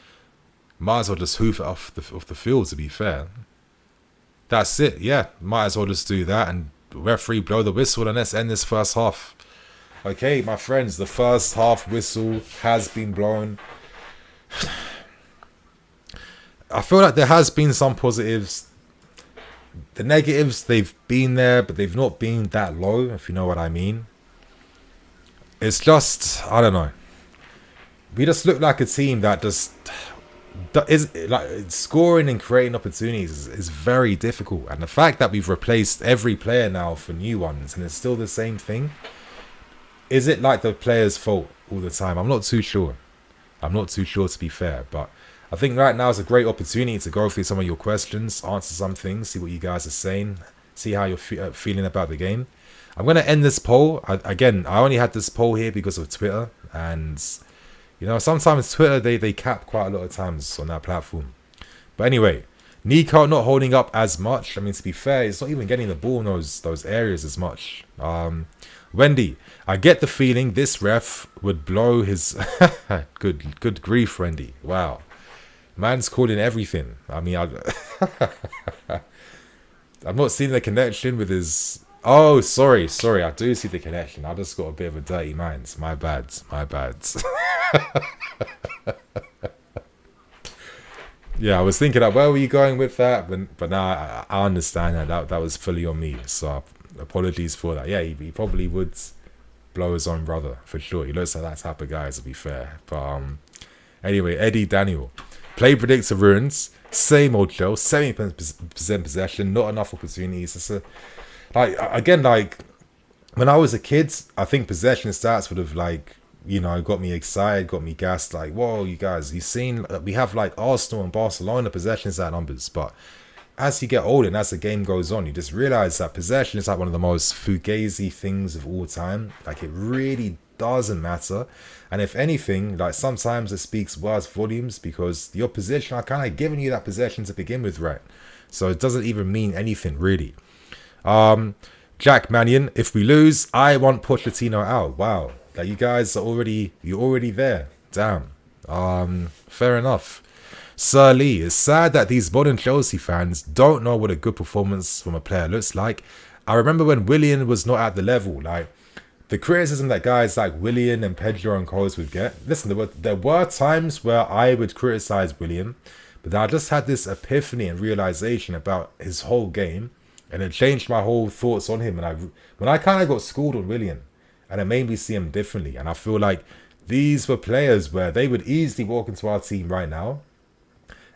Might as well just hoof it off the field, to be fair. That's it, yeah. Might as well just do that and referee blow the whistle and let's end this first half. Okay, my friends, the first half whistle has been blown. I feel like there has been some positives. The negatives, they've been there, but they've not been that low, if you know what I mean. It's just, I don't know. We just look like a team that just is like scoring and creating opportunities is very difficult. And the fact that we've replaced every player now for new ones and it's still the same thing. Is it like the players' fault all the time? I'm not too sure. To be fair. But I think right now is a great opportunity to go through some of your questions, answer some things, see what you guys are saying, see how you're feeling about the game. I'm going to end this poll. I only had this poll here because of Twitter. And, you know, sometimes Twitter, they cap quite a lot of times on that platform. But anyway, Nico not holding up as much. I mean, to be fair, it's not even getting the ball in those areas as much. Wendy, I get the feeling this ref would blow his... good grief, Wendy. Wow. Man's calling everything. I mean, I'm not seeing the connection with his... Oh, sorry. I do see the connection. I just got a bit of a dirty mind. My bad. Yeah, I was thinking that, where were you going with that? But now I understand that was fully on me. So apologies for that. Yeah, he probably would blow his own brother, for sure. He looks like that type of guy, to be fair. But anyway, Eddie Daniel. Play predictor ruins. Same old show. 70% possession. Not enough opportunities. It's like when I was a kid, I think possession stats would have got me excited, got me gassed. Like, whoa, you guys, you've seen we have like Arsenal and Barcelona possession stat numbers, but as you get older and as the game goes on, you just realize that possession is like one of the most fugazi things of all time. Like, it really doesn't matter. And if anything, like, sometimes it speaks worse volumes because the opposition are kind of giving you that possession to begin with, right? So it doesn't even mean anything really. Jack Mannion, if we lose, I want Pochettino out. Wow. Like, you guys are you're already there. Damn. Fair enough. Sir Lee, it's sad that these modern Chelsea fans don't know what a good performance from a player looks like. I remember when Willian was not at the level. Like, the criticism that guys like Willian and Pedro and Coles would get. Listen, there were times where I would criticize Willian, but I just had this epiphany and realization about his whole game, and it changed my whole thoughts on him. And when I kind of got schooled on Willian, and it made me see him differently. And I feel like these were players where they would easily walk into our team right now.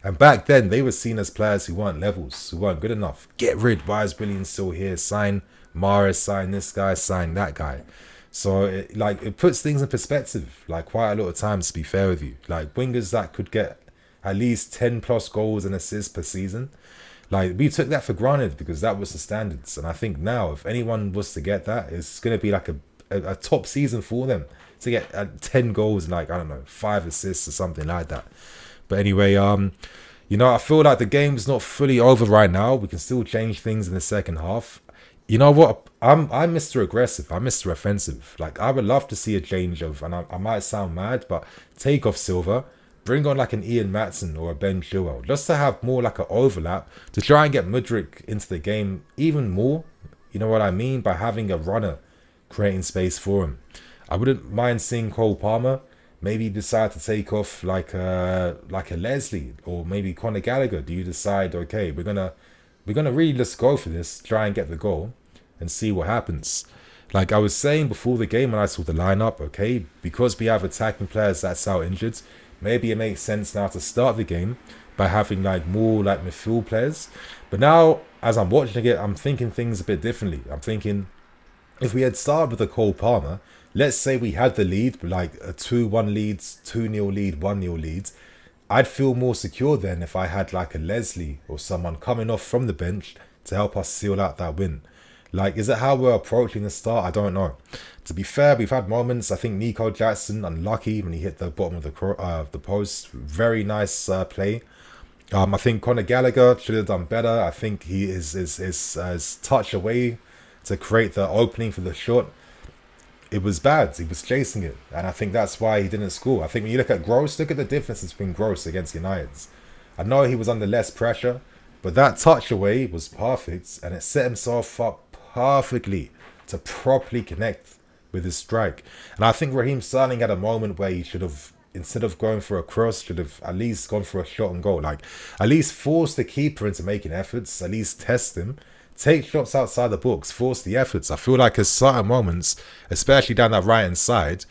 And back then, they were seen as players who weren't levels, who weren't good enough. Get rid. Why is Willian still here? Sign Mahrez, sign this guy, sign that guy. So, it puts things in perspective, like, quite a lot of times, to be fair with you. Like, wingers that could get at least 10 plus goals and assists per season. Like, we took that for granted because that was the standards. And I think now, if anyone was to get that, it's going to be like a top season for them to get 10 goals and, like, I don't know, 5 assists or something like that. But anyway, I feel like the game's not fully over right now. We can still change things in the second half. You know what? I'm Mr. Aggressive. I'm Mr. Offensive. Like, I would love to see a change of, and I might sound mad, but take off Silva, bring on like an Ian Matson or a Ben Chilwell, just to have more like an overlap to try and get Mudryk into the game even more. You know what I mean? By having a runner creating space for him. I wouldn't mind seeing Cole Palmer maybe decide to take off like a Leslie or maybe Conor Gallagher. Do you decide, okay, we're gonna really just go for this, try and get the goal and see what happens? Like I was saying before the game when I saw the lineup, okay, because we have attacking players that's out injured, maybe it makes sense now to start the game by having like more like midfield players. But now as I'm watching it, I'm thinking things a bit differently. I'm thinking if we had started with a Cole Palmer, let's say we had the lead, like a 2-1 lead, 2-0 lead, 1-0 lead, I'd feel more secure then if I had like a Leslie or someone coming off from the bench to help us seal out that win. Like, is it how we're approaching the start? I don't know. To be fair, we've had moments. I think Nico Jackson, unlucky when he hit the bottom of the post. Very nice play. I think Conor Gallagher should have done better. I think he is touch away to create the opening for the shot. It was bad. He was chasing it. And I think that's why he didn't score. I think when you look at Gross, look at the difference between Gross against United. I know he was under less pressure, but that touch away was perfect. And it set himself up perfectly to properly connect with his strike. And I think Raheem Sterling had a moment where he should have, instead of going for a cross, should have at least gone for a shot and goal. Like, at least force the keeper into making efforts, at least test him. Take shots outside the box, force the efforts. I feel like there's certain moments, especially down that right hand side,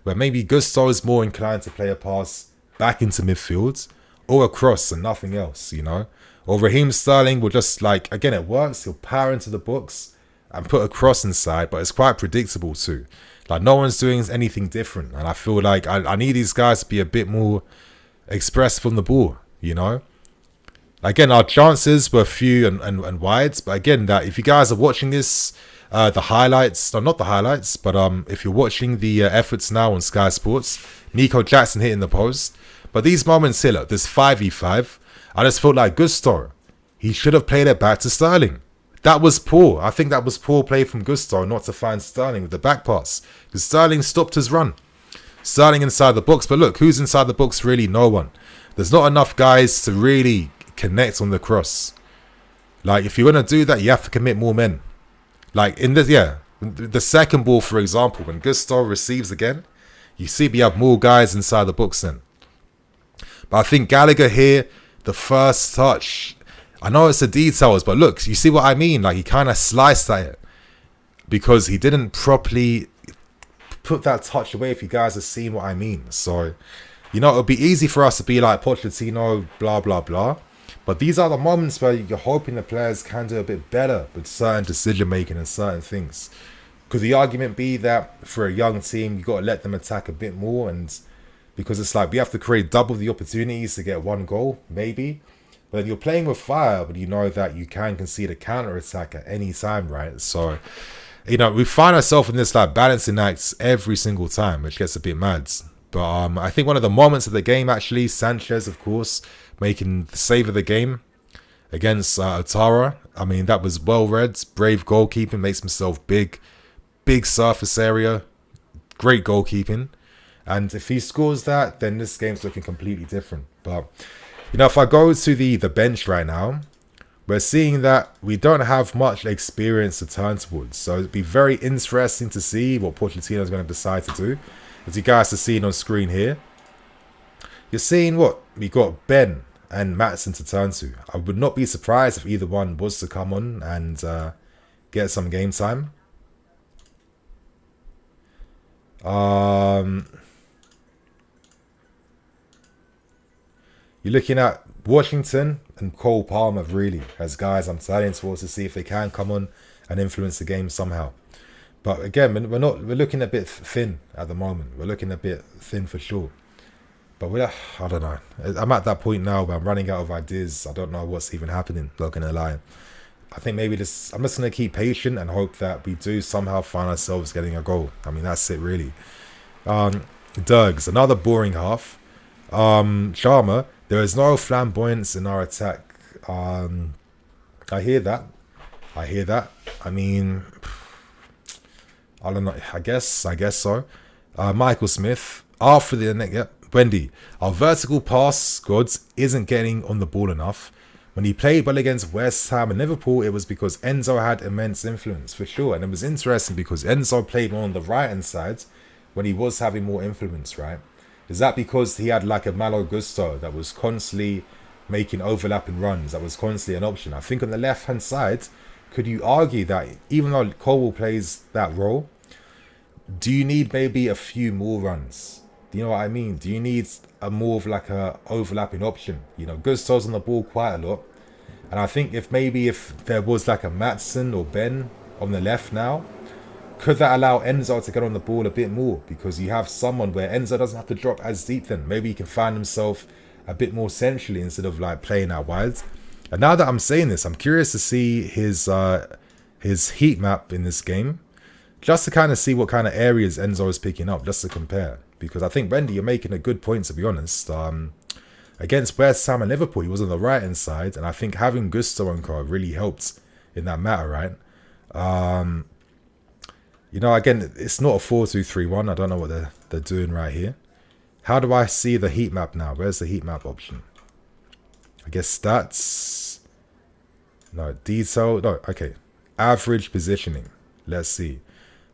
where maybe Gusto is more inclined to play a pass back into midfield or a cross and nothing else, you know. Or Raheem Sterling will just, like, again, it works. He'll power into the box and put a cross inside, but it's quite predictable too. Like, no one's doing anything different. And I feel like I need these guys to be a bit more expressive on the ball, you know. Again, our chances were few and wide, but again, that if you guys are watching this, the highlights, no, not the highlights, but if you're watching the efforts now on Sky Sports, Nico Jackson hitting the post. But these moments here, look, this 5v5, I just felt like Gusto, he should have played it back to Sterling. That was poor. I think that was poor play from Gusto not to find Sterling with the back pass, because Sterling stopped his run. Sterling inside the box, but look, who's inside the box? Really, no one. There's not enough guys to really connect on the cross. Like, if you're going to do that, you have to commit more men. Like, in this, the second ball, for example, when Gusto receives again, you see we have more guys inside the box then. But I think Gallagher here, the first touch, I know it's the details, but look, you see what I mean? Like, he kind of sliced at it because he didn't properly put that touch away, if you guys have seen what I mean. So, you know, it'll be easy for us to be like Pochettino, blah, blah, blah. But these are the moments where you're hoping the players can do a bit better with certain decision making and certain things. Could the argument be that for a young team, you got to let them attack a bit more? And because it's like we have to create double the opportunities to get one goal, maybe. But then you're playing with fire, but you know that you can concede a counter-attack at any time, right? So, we find ourselves in this like balancing act every single time, which gets a bit mad. But I think one of the moments of the game, actually, Sanchez, of course, making the save of the game against Otara. I mean, that was well read. Brave goalkeeping, makes himself big surface area, great goalkeeping. And if he scores that, then this game's looking completely different. But, if I go to the bench right now, we're seeing that we don't have much experience to turn towards. So it'd be very interesting to see what Pochettino is going to decide to do. As you guys are seeing on screen here, you're seeing what? We got Ben and Maatsen to turn to. I would not be surprised if either one was to come on and get some game time. You're looking at Washington and Cole Palmer, really, as guys I'm turning towards to see if they can come on and influence the game somehow. But again, we're looking a bit thin at the moment. We're looking a bit thin for sure. But I don't know. I'm at that point now where I'm running out of ideas. I don't know what's even happening, not gonna lie. I think maybe I'm just gonna keep patient and hope that we do somehow find ourselves getting a goal. I mean, that's it really. Dergs, another boring half. Sharma, there is no flamboyance in our attack. I hear that. I mean, I don't know. I guess so. Michael Smith, after the neck, Wendy, our vertical pass squads isn't getting on the ball enough. When he played well against West Ham and Liverpool, it was because Enzo had immense influence, for sure. And it was interesting because Enzo played more on the right-hand side when he was having more influence, right? Is that because he had like a Malo Gusto that was constantly making overlapping runs, that was constantly an option? I think on the left-hand side, could you argue that even though Cole plays that role, do you need maybe a few more runs? Do you know what I mean? Do you need a more of like a overlapping option? Gusto's on the ball quite a lot. And I think if there was like a Maatsen or Ben on the left now, could that allow Enzo to get on the ball a bit more? Because you have someone where Enzo doesn't have to drop as deep then. Maybe he can find himself a bit more centrally instead of like playing out wide. And now that I'm saying this, I'm curious to see his heat map in this game. Just to kind of see what kind of areas Enzo is picking up, just to compare. Because I think, Wendy, you're making a good point, to be honest. Against West Ham and Liverpool, he was on the right-hand side. And I think having Gusto and Co really helped in that matter, right? Again, it's not a 4-2-3-1. I don't know what they're doing right here. How do I see the heat map now? Where's the heat map option? I guess stats. No, detail. No, okay. Average positioning. Let's see.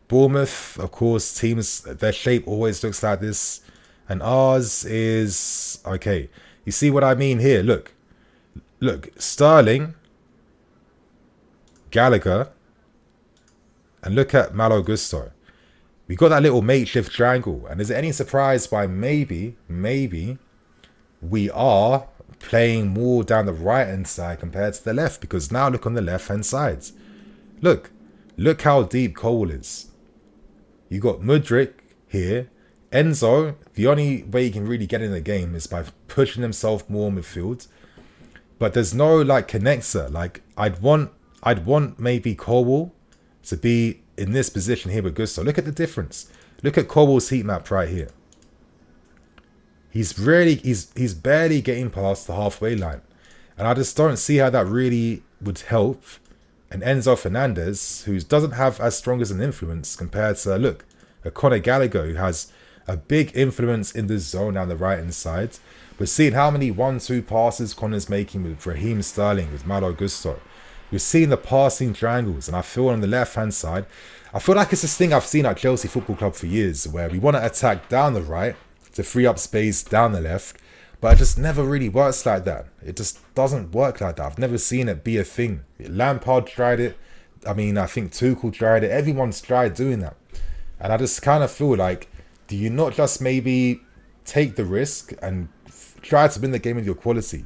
Bournemouth, of course, teams, their shape always looks like this. And ours is... Okay. You see what I mean here? Look. Sterling. Gallagher. And look at Malo Gusto. We got that little makeshift triangle. And is it any surprise why maybe we are playing more down the right-hand side compared to the left? Because now look on the left-hand side. Look how deep Cole is. You got Mudryk here. Enzo, the only way he can really get in the game is by pushing himself more midfield. But there's no like connector. Like I'd want maybe Cole to be in this position here with Gusto. Look at the difference. Look at Cole's heat map right here. He's barely getting past the halfway line. And I just don't see how that really would help an Enzo Fernandez, who doesn't have as strong as an influence compared to, a Conor Gallagher, who has a big influence in the zone down the right-hand side. We're seeing how many 1-2 passes Conor's making with Raheem Sterling, with Malo Gusto. We're seeing the passing triangles, and I feel on the left-hand side, I feel like it's this thing I've seen at Chelsea Football Club for years, where we want to attack down the right to free up space down the left, but it just never really works like that. It just doesn't work like that. I've never seen it be a thing. Lampard tried it. I mean, I think Tuchel tried it. Everyone's tried doing that. And I just kind of feel like, do you not just maybe take the risk and try to win the game with your quality?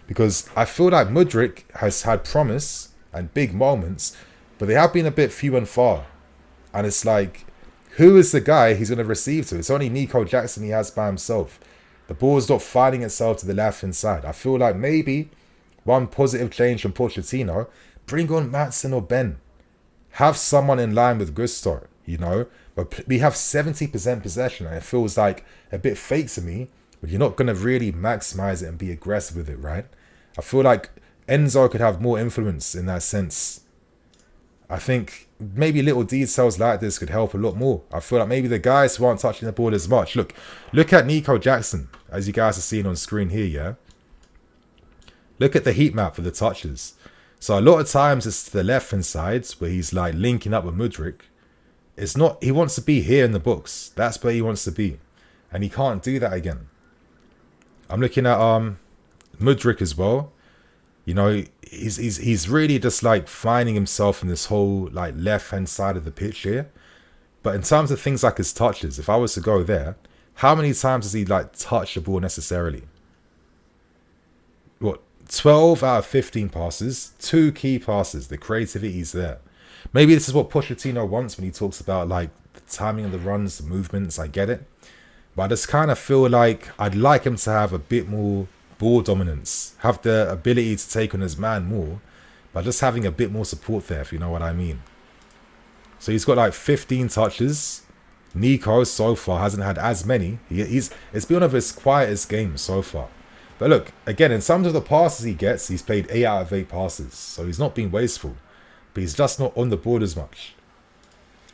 Because I feel like Mudryk has had promise and big moments, but they have been a bit few and far. And it's like, who is the guy he's going to receive to? It's only Nico Jackson he has by himself. The ball's not finding itself to the left-hand side. I feel like maybe one positive change from Pochettino, bring on Maatsen or Ben. Have someone in line with Gusto, you know. But we have 70% possession, and it feels like a bit fake to me. But you're not going to really maximize it and be aggressive with it, right? I feel like Enzo could have more influence in that sense. I think maybe little details like this could help a lot more. I feel like maybe the guys who aren't touching the ball as much. Look at Nico Jackson, as you guys are seeing on screen here, yeah? Look at the heat map for the touches. So a lot of times it's to the left-hand side where he's like linking up with Mudryk. It's not, he wants to be here in the books. That's where he wants to be. And he can't do that again. I'm looking at Mudryk as well. You know, he's really just like finding himself in this whole like left-hand side of the pitch here. But in terms of things like his touches, if I was to go there, how many times does he like touch the ball necessarily? What, 12 out of 15 passes, 2 key passes. The creativity is there. Maybe this is what Pochettino wants when he talks about like the timing of the runs, the movements. I get it. But I just kind of feel like I'd like him to have a bit more ball dominance, have the ability to take on his man more, but just having a bit more support there, if you know what I mean. So he's got like 15 touches. Nico so far hasn't had as many. It's been one of his quietest games so far. But look, again, in terms of the passes he gets, he's played 8 out of 8 passes. So he's not being wasteful. But he's just not on the board as much.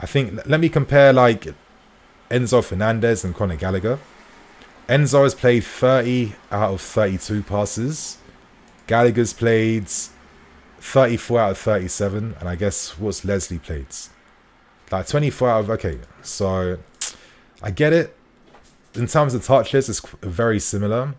I think, let me compare like Enzo Fernandez and Conor Gallagher. Enzo has played 30 out of 32 passes. Gallagher's played 34 out of 37. And I guess what's Leslie played? Like 24 out of... Okay, so I get it. In terms of touches, it's very similar.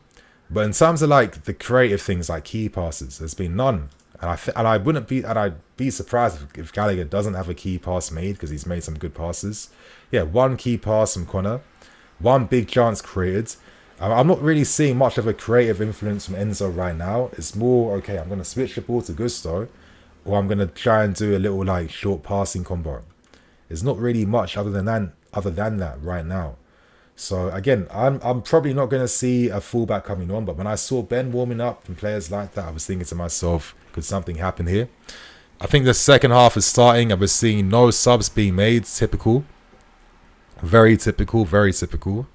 But in terms of like the creative things like key passes, there's been none. And I'd be surprised if Gallagher doesn't have a key pass made, because he's made some good passes. Yeah, 1 key pass from Conor, 1 big chance created. I'm not really seeing much of a creative influence from Enzo right now. It's more, okay, I'm going to switch the ball to Gusto, or I'm going to try and do a little like short passing combo. There's not really much other than that right now. So again, I'm probably not going to see a fullback coming on, but when I saw Ben warming up and players like that, I was thinking to myself, could something happen here? I think the second half is starting and we're seeing no subs being made. Typical. Very typical, very typical.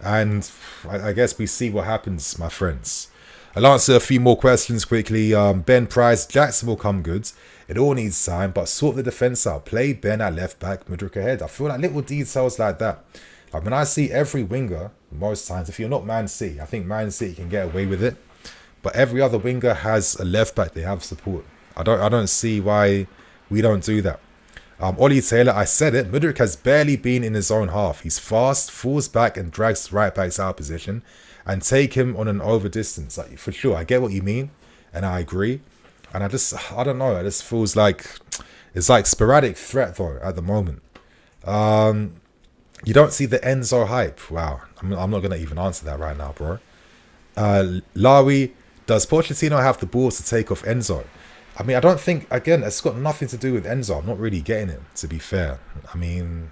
And I guess we see what happens, my friends. I'll answer a few more questions quickly. Ben Price, Jackson will come good. It all needs time, but sort the defence out. Play Ben at left back, Mudryk ahead. I feel like little details like that. Like when I see every winger, most times, if you're not Man City, I think Man City can get away with it. But every other winger has a left back. They have support. I don't see why we don't do that. Ollie Taylor, I said it. Mudryk has barely been in his own half. He's fast, falls back and drags right backs out of position, and take him on an over distance. Like, for sure, I get what you mean, and I agree. And I don't know. It just feels like it's like sporadic threat though at the moment. You don't see the Enzo hype. Wow, I'm not gonna even answer that right now, bro. Lawi, does Pochettino have the balls to take off Enzo? I mean, I don't think, again, it's got nothing to do with Enzo. I'm not really getting it, to be fair. I mean,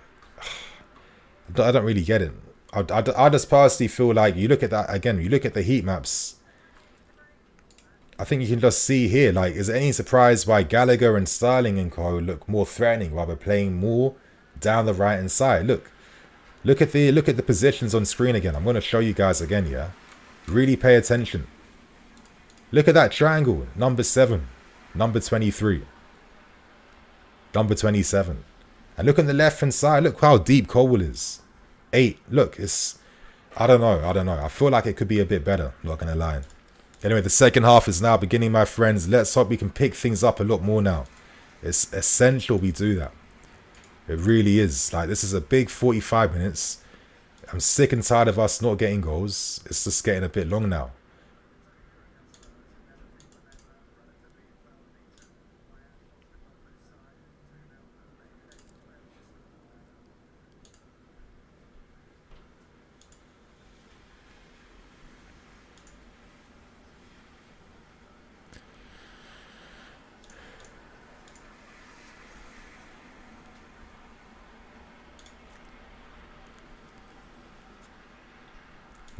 I don't really get it. I just personally feel like, you look at that, again, you look at the heat maps, I think you can just see here, like, is there any surprise why Gallagher and Sterling and co look more threatening while we're playing more down the right-hand side? Look at the positions on screen again. I'm going to show you guys again, yeah? Really pay attention. Look at that triangle. Number 7. Number 23. Number 27. And look on the left-hand side. Look how deep Cole is. 8. Look, it's... I don't know. I feel like it could be a bit better. Not going to lie. Anyway, the second half is now beginning, my friends. Let's hope we can pick things up a lot more now. It's essential we do that. It really is. Like, this is a big 45 minutes. I'm sick and tired of us not getting goals. It's just getting a bit long now.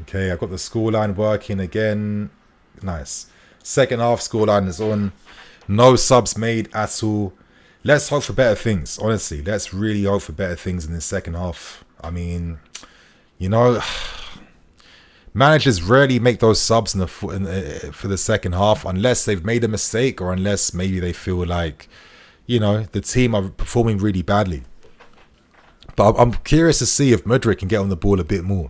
Okay, I've got the scoreline working again. Nice. Second half scoreline is on. No subs made at all. Let's hope for better things, honestly. Let's really hope for better things in the second half. I mean, you know, managers rarely make those subs for the second half unless they've made a mistake or unless maybe they feel like, you know, the team are performing really badly. But I'm curious to see if Mudryk can get on the ball a bit more.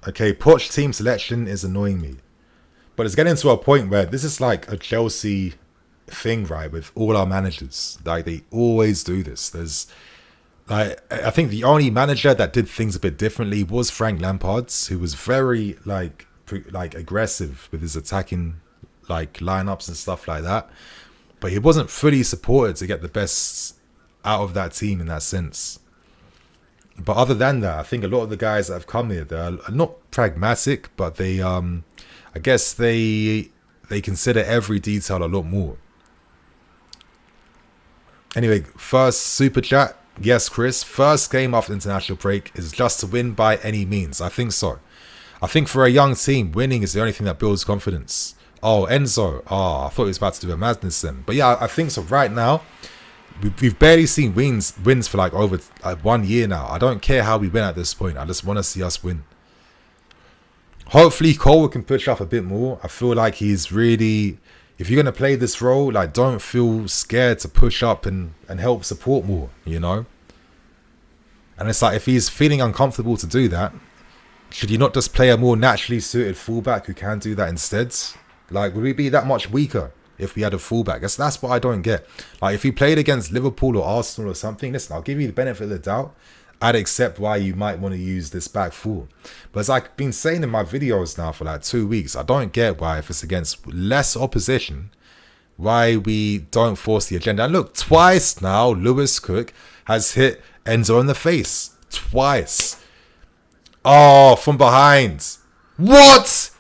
Okay, Poch team selection is annoying me. But it's getting to a point where this is like a Chelsea thing, right? With all our managers. Like, they always do this. There's, like, I think the only manager that did things a bit differently was Frank Lampard, who was very, like aggressive with his attacking, like, lineups and stuff like that. But he wasn't fully supported to get the best out of that team in that sense. But other than that, I think a lot of the guys that have come here, they're not pragmatic, but they, I guess they consider every detail a lot more. Anyway, first super chat. Yes, Chris. First game after international break is just to win by any means. I think so. I think for a young team, winning is the only thing that builds confidence. Oh, Enzo. Oh, I thought he was about to do a madness then. But yeah, I think so. Right now, we've barely seen wins for like over 1 year now. I don't care how we win at this point. I just want to see us win. Hopefully Cole can push up a bit more. I feel like he's really, if you're going to play this role, like, don't feel scared to push up and help support more, you know? And it's like, if he's feeling uncomfortable to do that, should you not just play a more naturally suited fullback who can do that instead? Like, would we be that much weaker if we had a fullback? That's what I don't get. Like, if he played against Liverpool or Arsenal or something, listen, I'll give you the benefit of the doubt. I'd accept why you might want to use this back four. But as I've been saying in my videos now for like 2 weeks, I don't get why, if it's against less opposition, why we don't force the agenda. And look, twice now, Lewis Cook has hit Enzo in the face. Twice. Oh, from behind. What?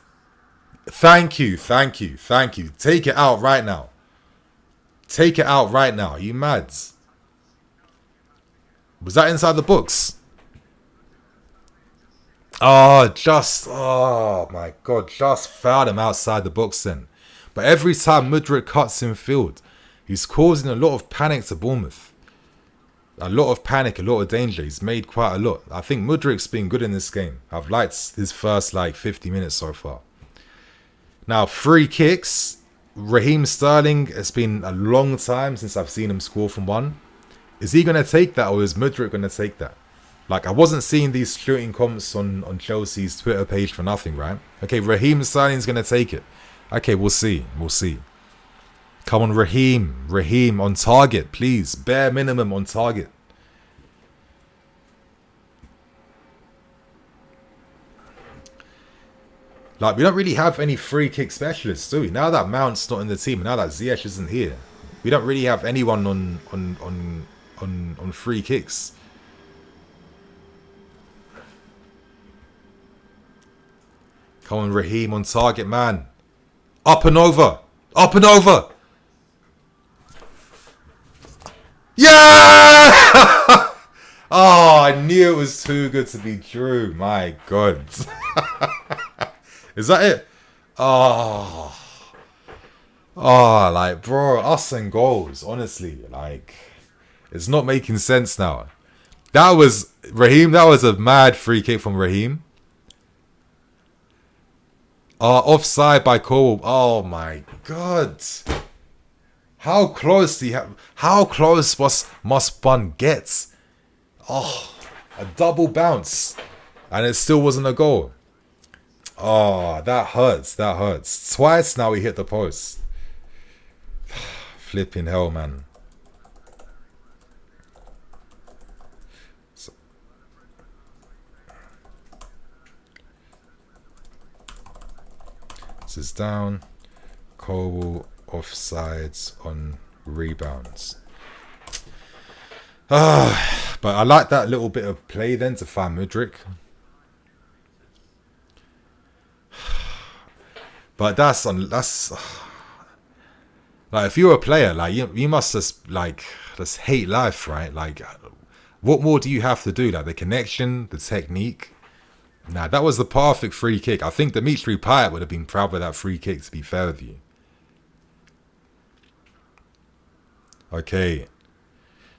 Thank you. Take it out right now. Take it out right now. Are you mad? Was that inside the box? Oh my God, just fouled him outside the box then. But every time Mudryk cuts in field, he's causing a lot of panic to Bournemouth. A lot of panic, a lot of danger. He's made quite a lot. I think Mudryk's been good in this game. I've liked his first like 50 minutes so far. Now, free kicks. Raheem Sterling, it's been a long time since I've seen him score from one. Is he going to take that, or is Mudryk going to take that? Like, I wasn't seeing these shooting comments on Chelsea's Twitter page for nothing, right? Okay, Raheem Sterling's going to take it. Okay, we'll see. Come on, Raheem, on target, please. Bare minimum on target. Like, we don't really have any free kick specialists, do we? Now that Mount's not in the team, and now that Ziyech isn't here, we don't really have anyone on free kicks. Come on, Raheem, on target, man. Up and over. Yeah! Oh, I knew it was too good to be true. My God. Is that it? Oh, like, bro, us and goals, honestly, like, it's not making sense now. That was Raheem. That was a mad free kick from Raheem. Offside by Cole. Oh my God. How close must Bun get? Oh, a double bounce. And it still wasn't a goal. Oh, that hurts. Twice now he hit the post. Flipping hell, man. This is down. Cole offsides on rebounds. But I like that little bit of play then to find Mudryk. But that's like, if you're a player, like, you must just hate life, right? Like, What more do you have to do? Like the connection, the technique. Nah, that was the perfect free kick. I think Dimitri Payet would have been proud of that free kick, to be fair with you. Okay.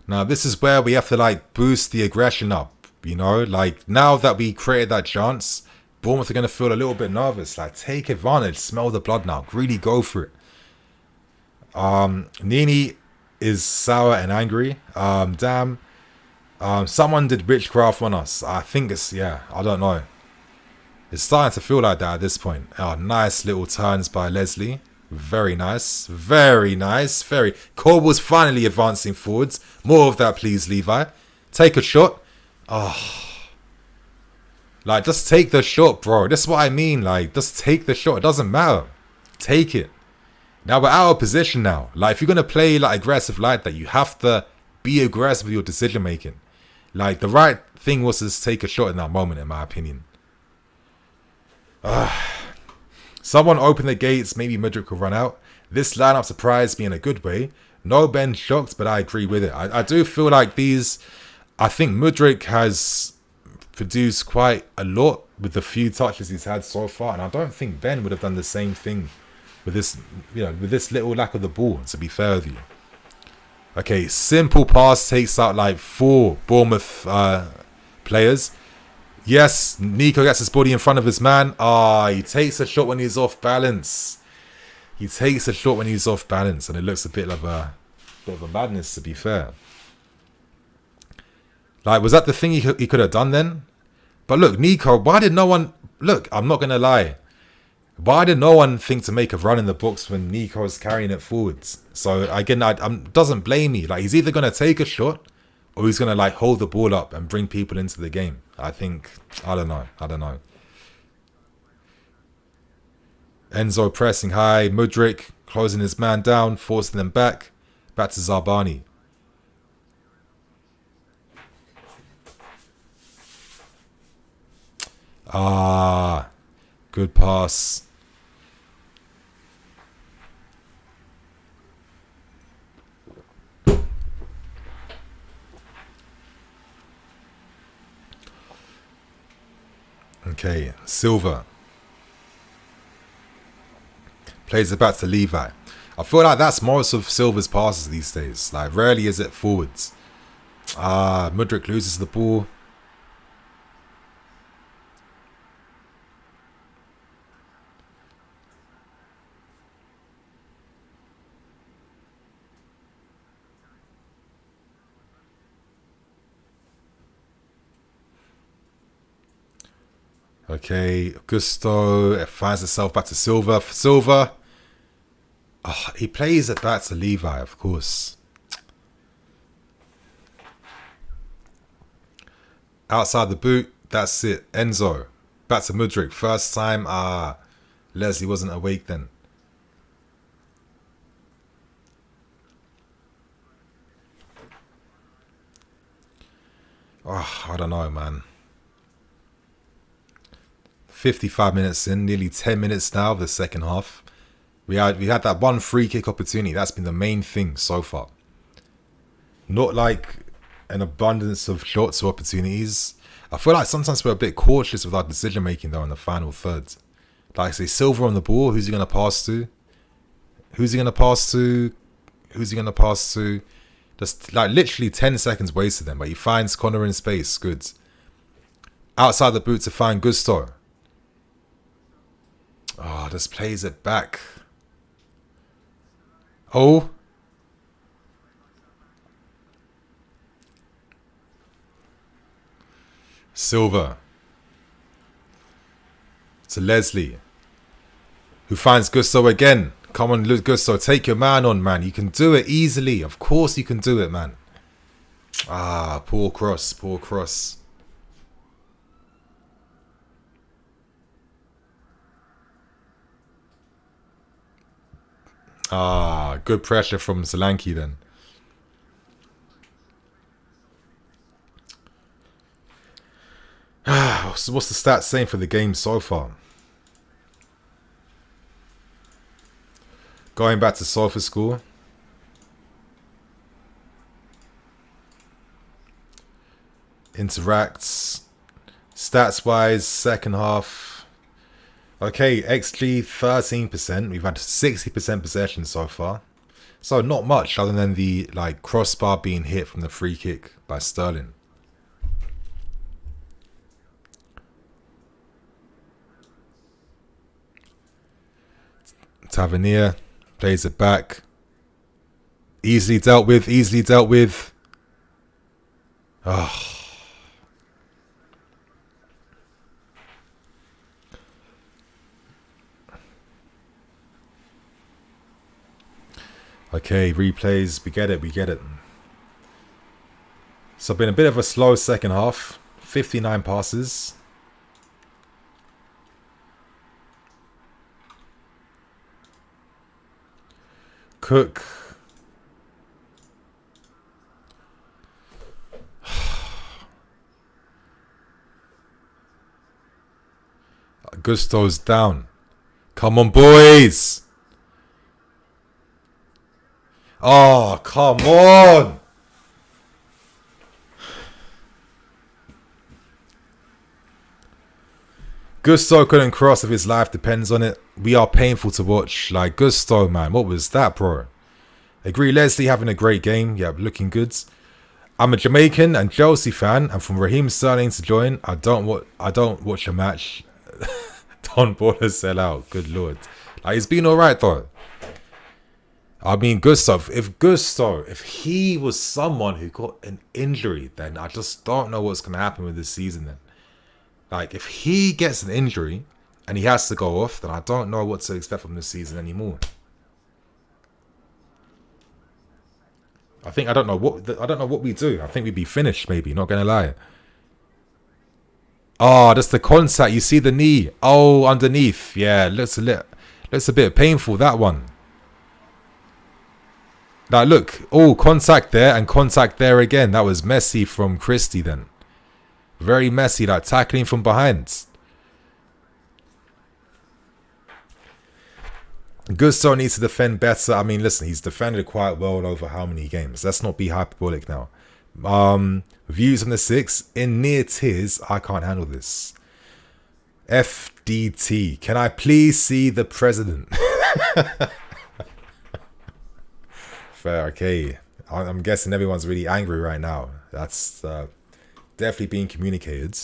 Now, this is where we have to, like, boost the aggression up, you know? Like, now that we created that chance, Bournemouth are going to feel a little bit nervous. Like, take advantage. Smell the blood now. Really go for it. Nini is sour and angry. Damn. Someone did witchcraft on us. I think it's, yeah, I don't know. It's starting to feel like that at this point. Oh, nice little turns by Leslie. Very nice. Very nice. Very. Corbell's finally advancing forwards. More of that, please, Levi. Take a shot. Oh. Like, just take the shot, bro. That's what I mean. Like, just take the shot. It doesn't matter. Take it. Now, we're out of position now. Like, if you're going to play, like, aggressive like that, you have to be aggressive with your decision-making. Like, the right thing was to just take a shot in that moment, in my opinion. Someone open the gates. Maybe Mudryk will run out. This lineup surprised me in a good way. No Ben shocked, but I agree with it. I do feel like these... I think Mudryk has produced quite a lot with the few touches he's had so far. And I don't think Ben would have done the same thing with this, you know, with this little lack of the ball, to be fair with you. Okay, simple pass takes out like 4 Bournemouth players. Yes, Nico gets his body in front of his man. He takes a shot when he's off balance. He takes a shot when he's off balance, and it looks a bit of a madness, to be fair. Like, was that the thing he could have done then? But look, Nico, why did no one... Look, I'm not going to lie. Why did no one think to make a run in the box when Nico's carrying it forwards? So, again, doesn't blame me. Like, he's either going to take a shot or he's going to, like, hold the ball up and bring people into the game. I think... I don't know. Enzo pressing high. Mudryk closing his man down, forcing them back. Back to Zarbani. Good pass. Okay, Silva. Plays it back to Levi. I feel like that's most of Silva's passes these days. Like, rarely is it forwards. Mudryk loses the ball. Okay, Gusto finds itself back to Silva. Silva. He plays it back to Levi, of course. Outside the boot, that's it. Enzo. Back to Mudryk. First time, Leslie wasn't awake then. I don't know, man. 55 minutes in, nearly 10 minutes now of the second half. We had that one free kick opportunity. That's been the main thing so far. Not like an abundance of shots or opportunities. I feel like sometimes we're a bit cautious with our decision making though in the final third. Like I say, Silva on the ball. Who's he going to pass to? Who's he going to pass to? Who's he going to pass to? Just like literally 10 seconds wasted then. But he finds Connor in space. Good. Outside the boot to find Gusto. Just plays it back. Silva. To Leslie. Who finds Gusto again. Come on, Gusto. Take your man on, man. You can do it easily. Of course you can do it, man. Poor cross. Poor cross. Good pressure from Solanke then. So what's the stats saying for the game so far? Going back to Sofa School. interacts. Stats wise, second half. Okay, XG 13%. We've had 60% possession so far. So not much other than the crossbar being hit from the free kick by Sterling. Tavernier plays it back. Easily dealt with, easily dealt with. Oh. Okay, replays, we get it, we get it. So been a bit of a slow second half. 59 passes. Cook. Gusto's down. Come on, boys. Oh, come on. Gusto couldn't cross if his life depends on it. We are painful to watch. Like, Gusto, man. What was that, bro? Agree, Leslie having a great game. Yeah, looking good. I'm a Jamaican and Chelsea fan, and from Raheem Sterling to join, I don't watch a match. Don Baller sell out. Good lord. Like, he's been alright though. I mean, Gusto, if he was someone who got an injury, then I just don't know what's going to happen with this season then. Like, if he gets an injury and he has to go off, then I don't know what to expect from this season anymore. I don't know what we do. I think we'd be finished, maybe, not going to lie. Oh, that's the contact. You see the knee. Oh, underneath. Yeah, looks a bit painful, that one. Now, look. Oh, contact there and contact there again. That was messy from Christie then. Very messy, like tackling from behind. Gusto needs to defend better. I mean, listen, he's defended quite well over how many games? Let's not be hyperbolic now. Views on the 6. In near tears, I can't handle this. FDT. Can I please see the president? Fair, okay. I'm guessing everyone's really angry right now. That's definitely being communicated.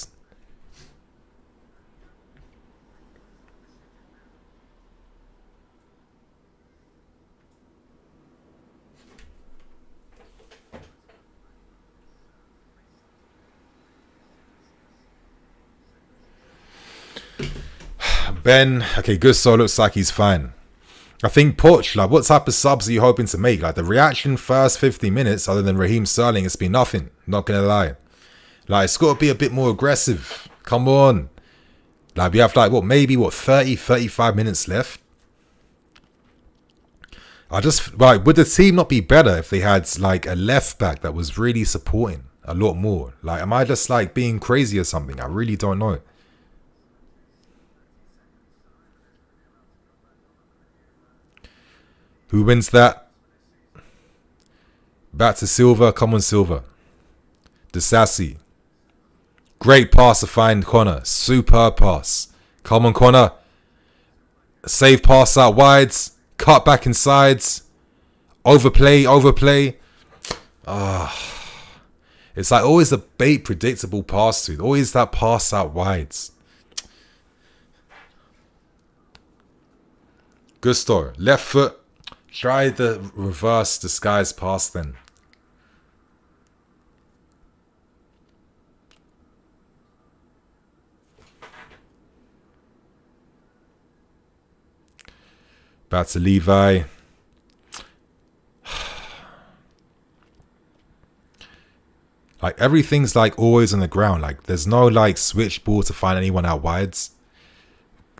Ben, okay, Gusto looks like he's fine. I think Poch, like, what type of subs are you hoping to make? Like, the reaction first 50 minutes, other than Raheem Sterling, it's been nothing. Not gonna lie. Like, it's got to be a bit more aggressive. Come on. Like, we have, like, maybe 30, 35 minutes left. Would the team not be better if they had, like, a left back that was really supporting a lot more? Like, am I just, like, being crazy or something? I really don't know. Who wins that? Back to Silva. Come on, Silva. Disassi. Great pass to find Connor. Superb pass. Come on, Connor. Save pass out wide. Cut back inside. Overplay. It's like always the bait predictable pass to. Always that pass out wide. Gusto. Left foot. Try the reverse disguise pass then. Back to Levi. Like, everything's like always on the ground. Like, there's no like switch ball to find anyone out wide.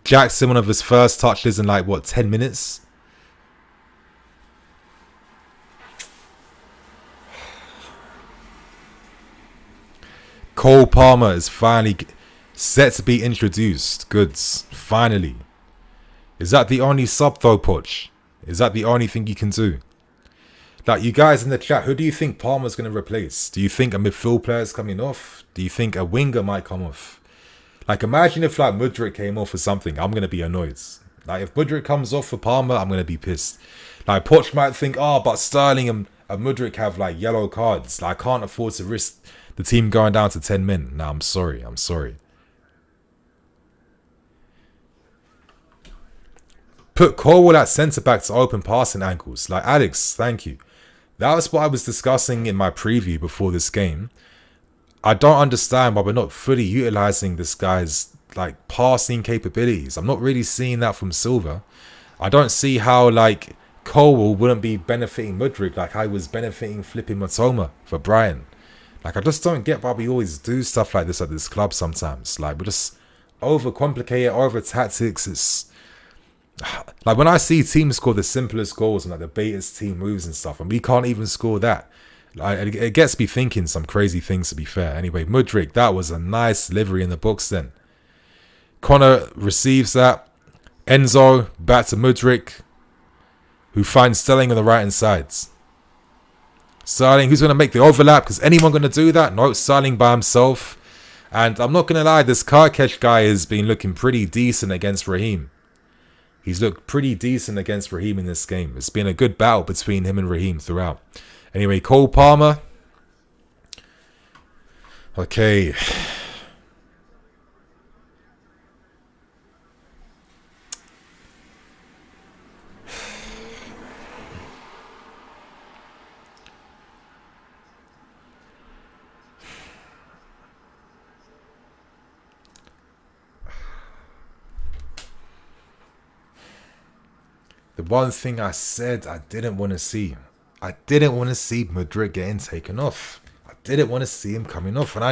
Jackson, one of his first touches in like 10 minutes. Cole Palmer is finally set to be introduced. Goods. Finally. Is that the only sub though, Poch? Is that the only thing you can do? Like, you guys in the chat, who do you think Palmer's going to replace? Do you think a midfield player is coming off? Do you think a winger might come off? Like, imagine if, like, Mudryk came off for something. I'm going to be annoyed. Like, if Mudryk comes off for Palmer, I'm going to be pissed. Like, Poch might think, oh, but Sterling and Mudryk have, like, yellow cards. Like, I can't afford to risk the team going down to 10 men. Nah, I'm sorry. I'm sorry. Put Colwell at centre-back to open passing angles. Like, Alex, thank you. That was what I was discussing in my preview before this game. I don't understand why we're not fully utilising this guy's, like, passing capabilities. I'm not really seeing that from Silva. I don't see how, like, Colwell wouldn't be benefiting Mudryk like I was benefiting flipping Matoma for Brian. Like, I just don't get why we always do stuff like this at this club sometimes. Like, we just overcomplicate it, over tactics. It's like, when I see teams score the simplest goals and like the baitest team moves and stuff, and we can't even score that, like, it gets me thinking some crazy things, to be fair. Anyway, Mudryk, that was a nice delivery in the box then. Connor receives that. Enzo back to Mudryk, who finds Sterling on the right hand sides. Sterling, who's going to make the overlap? Is anyone going to do that? No, Sterling by himself. And I'm not going to lie, this Karkesh guy has been looking pretty decent against Raheem. He's looked pretty decent against Raheem in this game. It's been a good battle between him and Raheem throughout. Anyway, Cole Palmer. Okay. The one thing I said I didn't want to see. I didn't want to see Mudryk getting taken off. I didn't want to see him coming off. And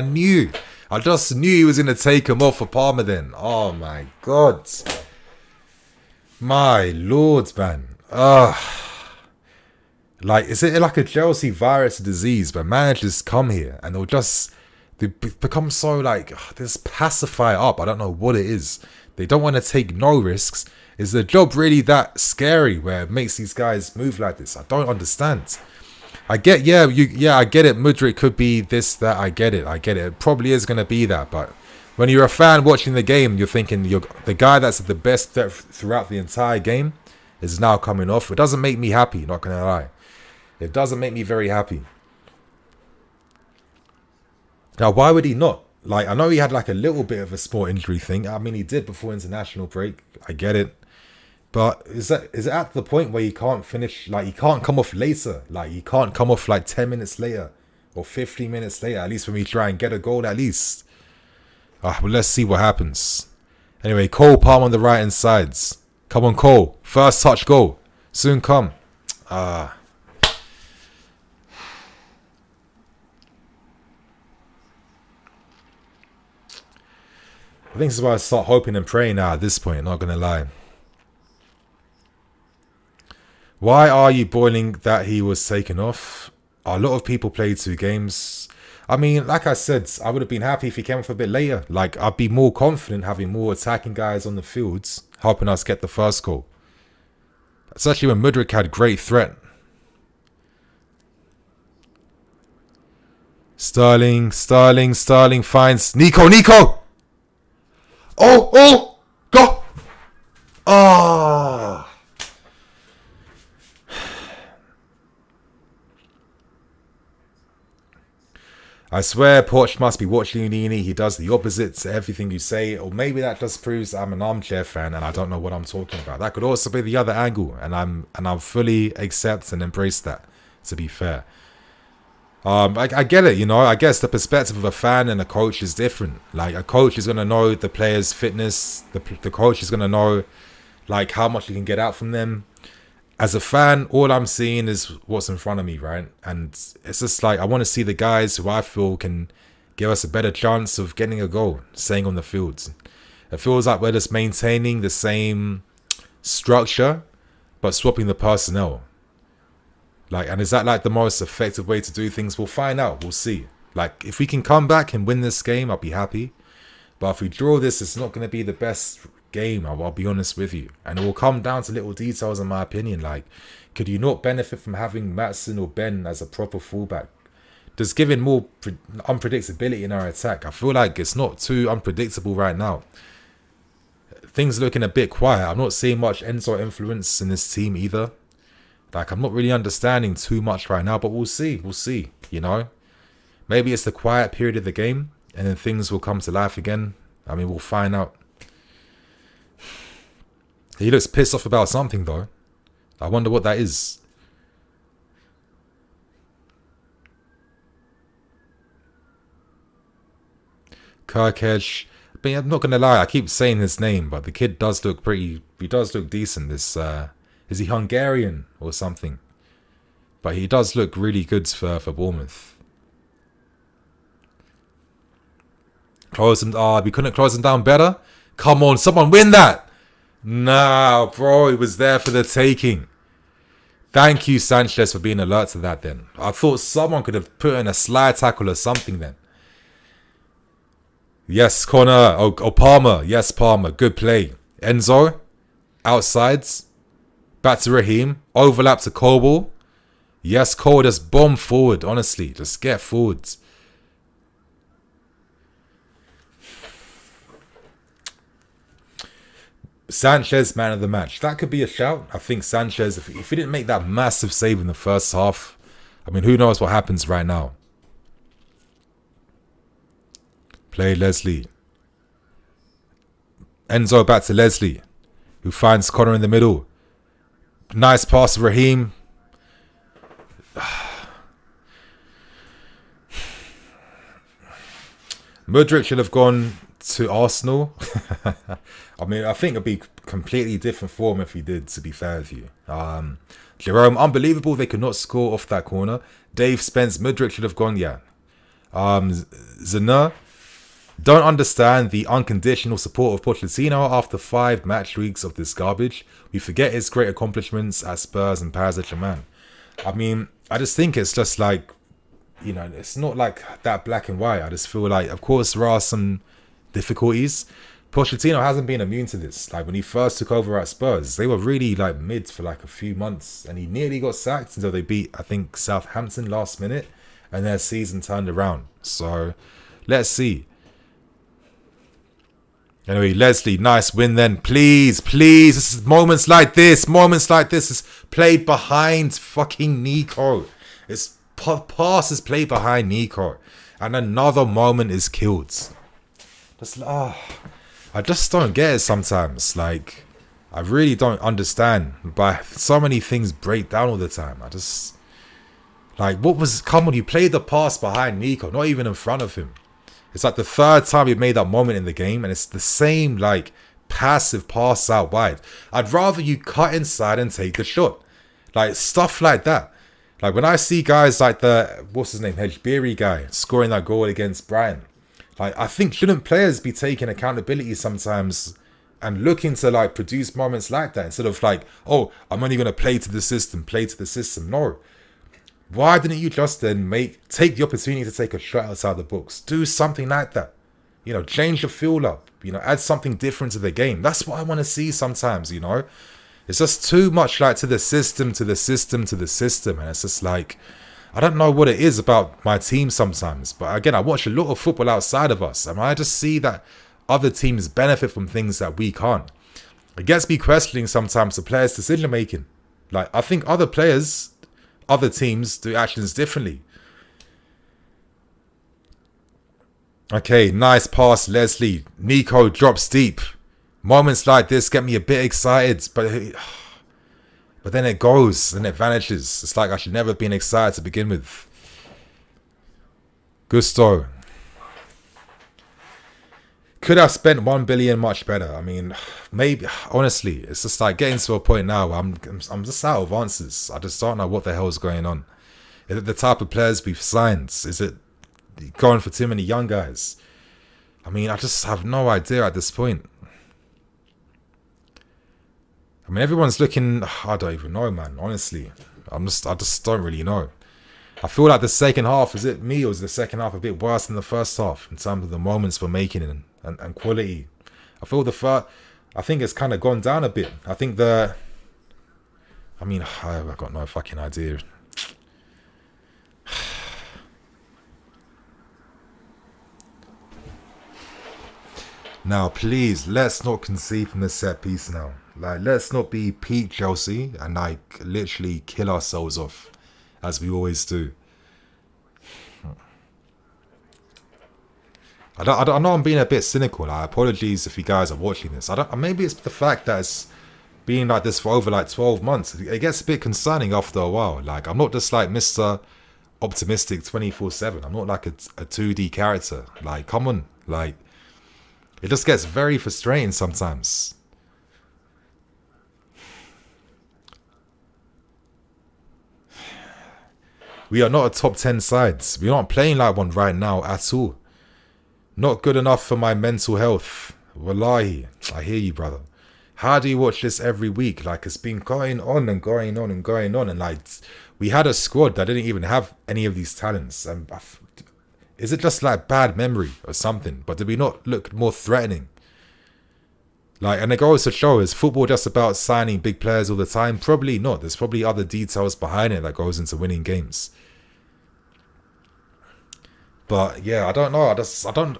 I just knew he was going to take him off for Palmer then. Oh my God. My Lord, man. Like, is it like a Chelsea virus disease where managers come here and they become so like, they just pacify up. I don't know what it is. They don't want to take no risks. Is the job really that scary where it makes these guys move like this? I don't understand. I get, I get it. Mudryk could be this, that. I get it. It probably is going to be that. But when you're a fan watching the game, you're thinking the guy that's the best throughout the entire game is now coming off. It doesn't make me happy, not going to lie. It doesn't make me very happy. Now, why would he not? Like, I know he had like a little bit of a sport injury thing. I mean, he did before international break. I get it. But is it at the point where he can't finish, like, he can't come off later? Like, he can't come off like 10 minutes later or 15 minutes later, at least when we try and get a goal at least. Well, let's see what happens. Anyway, Cole Palm on the right hand sides. Come on, Cole. First touch goal. Soon come. I think this is why I start hoping and praying now at this point, not going to lie. Why are you boiling that he was taken off? A lot of people played 2 games. I mean, like I said, I would have been happy if he came off a bit later. Like, I'd be more confident having more attacking guys on the fields, helping us get the first goal. Especially when Mudryk had great threat. Sterling finds Nico! Oh, go! Ah! I swear Poch must be watching Nini. He does the opposite to everything you say. Or maybe that just proves I'm an armchair fan and I don't know what I'm talking about. That could also be the other angle. And I'm fully accept and embrace that, to be fair. I get it, you know. I guess the perspective of a fan and a coach is different. Like, a coach is going to know the player's fitness. The coach is going to know, like, how much you can get out from them. As a fan, all I'm seeing is what's in front of me, right? And it's just like, I want to see the guys who I feel can give us a better chance of getting a goal, staying on the field. It feels like we're just maintaining the same structure, but swapping the personnel. Like, and is that like the most effective way to do things? We'll find out. We'll see. Like, if we can come back and win this game, I'll be happy. But if we draw this, it's not going to be the best game, I'll be honest with you. And it will come down to little details, in my opinion. Like, could you not benefit from having Maatsen or Ben as a proper fullback? Just giving more unpredictability in our attack. I feel like it's not too unpredictable right now. Things are looking a bit quiet. I'm not seeing much Enzo influence in this team either. Like, I'm not really understanding too much right now, but we'll see. We'll see, you know? Maybe it's the quiet period of the game, and then things will come to life again. I mean, we'll find out. He looks pissed off about something, though. I wonder what that is. Kirkesh. But I'm not going to lie, I keep saying his name, but the kid does look pretty... He does look decent. This, is he Hungarian or something? But he does look really good for Bournemouth. Close him... we couldn't close him down better? Come on, someone win that! Nah, bro, it was there for the taking. Thank you, Sanchez, for being alert to that then. I thought someone could have put in a slide tackle or something then. Yes, Connor. Oh, Palmer. Yes, Palmer. Good play. Enzo. Outsides. Back to Raheem. Overlap to Coble. Yes, Cole. Just bomb forward. Honestly. Just get forwards. Sanchez, man of the match. That could be a shout. I think Sanchez, if he didn't make that massive save in the first half, I mean, who knows what happens right now. Play Leslie. Enzo back to Leslie, who finds Connor in the middle. Nice pass to Raheem. Mudryk should have gone to Arsenal. I mean, I think it'd be completely different form if he did, to be fair with you. Jerome, unbelievable they could not score off that corner. Dave Spence, Mudryk should have gone, yeah. Zana, don't understand the unconditional support of Pochettino after 5 match weeks of this garbage. We forget his great accomplishments at Spurs and Paris Saint-Germain. I mean, I just think it's just like, you know, it's not like that black and white. I just feel like, of course, there are some difficulties. Pochettino hasn't been immune to this. Like, when he first took over at Spurs, they were really like mid for like a few months, and he nearly got sacked until they beat, I think, Southampton last minute, and their season turned around. So let's see. Anyway, Leslie, nice win then. Please, please. This is moments like this is played behind fucking Nico. It's passes played behind Nico, and another moment is killed. Just I just don't get it sometimes. Like, I really don't understand. But so many things break down all the time. I just, like, come on, you played the pass behind Nico, not even in front of him. It's like the 3rd time you've made that moment in the game, and it's the same, like, passive pass out wide. I'd rather you cut inside and take the shot. Like, stuff like that. Like, when I see guys like what's his name, Hedgeberry guy, scoring that goal against Brighton, like, I think, shouldn't players be taking accountability sometimes and looking to, like, produce moments like that instead of like, oh, I'm only going to play to the system. No. Why didn't you just then take the opportunity to take a shot outside the box? Do something like that. You know, change your feel up. You know, add something different to the game. That's what I want to see sometimes, you know. It's just too much like to the system. And it's just like, I don't know what it is about my team sometimes. But again, I watch a lot of football outside of us. And I just see that other teams benefit from things that we can't. It gets me questioning sometimes the players' decision making. Like, I think other teams do actions differently. Okay, nice pass, Leslie. Nico drops deep. Moments like this get me a bit excited, but then it goes and it vanishes. It's like I should never have been excited to begin with. Gusto. Could have spent 1 billion much better. I mean, maybe, honestly, it's just like getting to a point now where I'm just out of answers. I just don't know what the hell is going on. Is it the type of players we've signed? Is it going for too many young guys? I mean, I just have no idea at this point. I mean, everyone's looking, I don't even know, man, honestly. I just don't really know. I feel like the second half, is it me or is the second half a bit worse than the first half in terms of the moments we're making and quality? I feel I think it's kind of gone down a bit. I think I've got no fucking idea. Now, please, let's not concede from the set piece now. Like, let's not be peak Chelsea and, like, literally kill ourselves off, as we always do. I know I'm being a bit cynical. Like, apologies if you guys are watching this. Maybe it's the fact that it's been like this for over, like, 12 months. It gets a bit concerning after a while. Like, I'm not just, like, Mr. Optimistic 24/7. I'm not, like, a 2D character. Like, come on. Like, it just gets very frustrating sometimes. We are not a top 10 side. We're not playing like one right now at all. Not good enough for my mental health. Wallahi, I hear you, brother. How do you watch this every week? Like, it's been going on and going on and going on. And, like, we had a squad that didn't even have any of these talents. And is it just, like, bad memory or something? But did we not look more threatening? Like, and it goes to show, is football just about signing big players all the time? Probably not. There's probably other details behind it that goes into winning games. But yeah, I don't know. I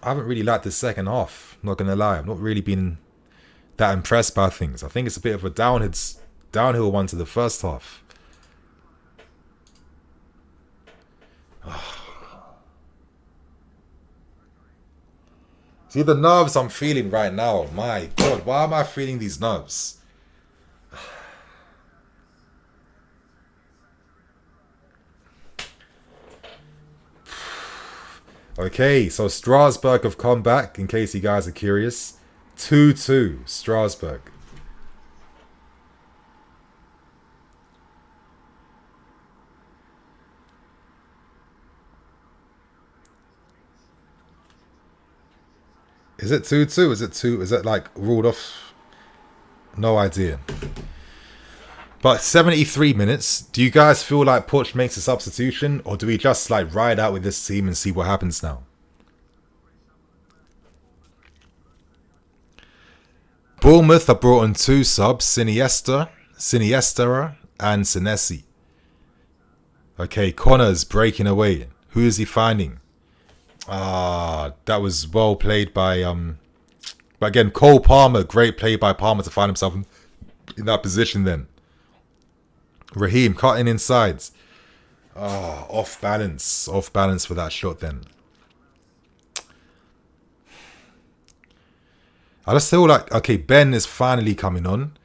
haven't really liked the second half. I'm not gonna lie. I've not really been that impressed by things. I think it's a bit of a downhill one to the first half. See the nerves I'm feeling right now. My God, why am I feeling these nerves? Okay, so Strasbourg have come back, in case you guys are curious. 2-2, Strasbourg. Is it 2-2? Is it 2? Is it like ruled off? No idea. But 73 minutes. Do you guys feel like Poch makes a substitution, or do we just like ride out with this team and see what happens now? Bournemouth have brought on 2 subs, Siniestra, and Senesi. Okay, Connor's breaking away. Who is he finding? That was well played by but again, Cole Palmer, great play by Palmer to find himself in that position then. Raheem cutting inside. Off balance for that shot then. I just feel like, okay, Ben is finally coming on.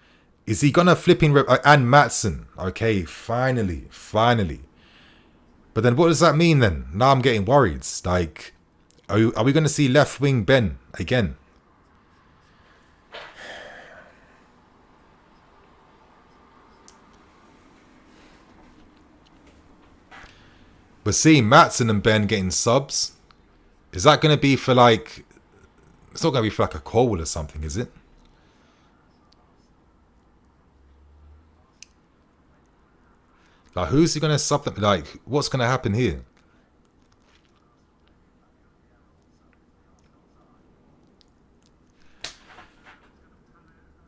Is he gonna flipping and Matson? Okay, finally. But then what does that mean then? Now I'm getting worried. Like, are we gonna see left wing Ben again? But seeing Matson and Ben getting subs, is that gonna be for like? It's not gonna be for like a Cole or something, is it? Like, who's he gonna sub them? Like, what's gonna happen here?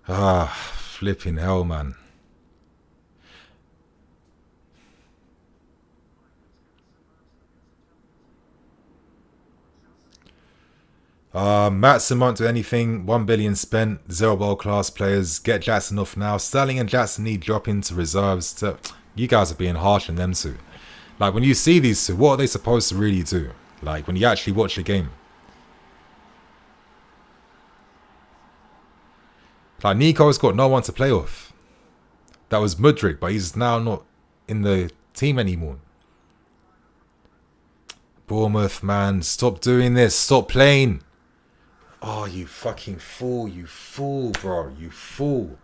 Flipping hell, man. Matson won't do anything. 1 billion spent. 0 world-class players. Get Jackson off now. Sterling and Jackson need drop into reserves. You guys are being harsh on them two. Like, when you see these two, what are they supposed to really do? Like, when you actually watch a game. Like, Nico's got no one to play with. That was Mudryk, but he's now not in the team anymore. Bournemouth, man. Stop doing this. Stop playing. Oh, you fucking fool. You fool, bro. You fool.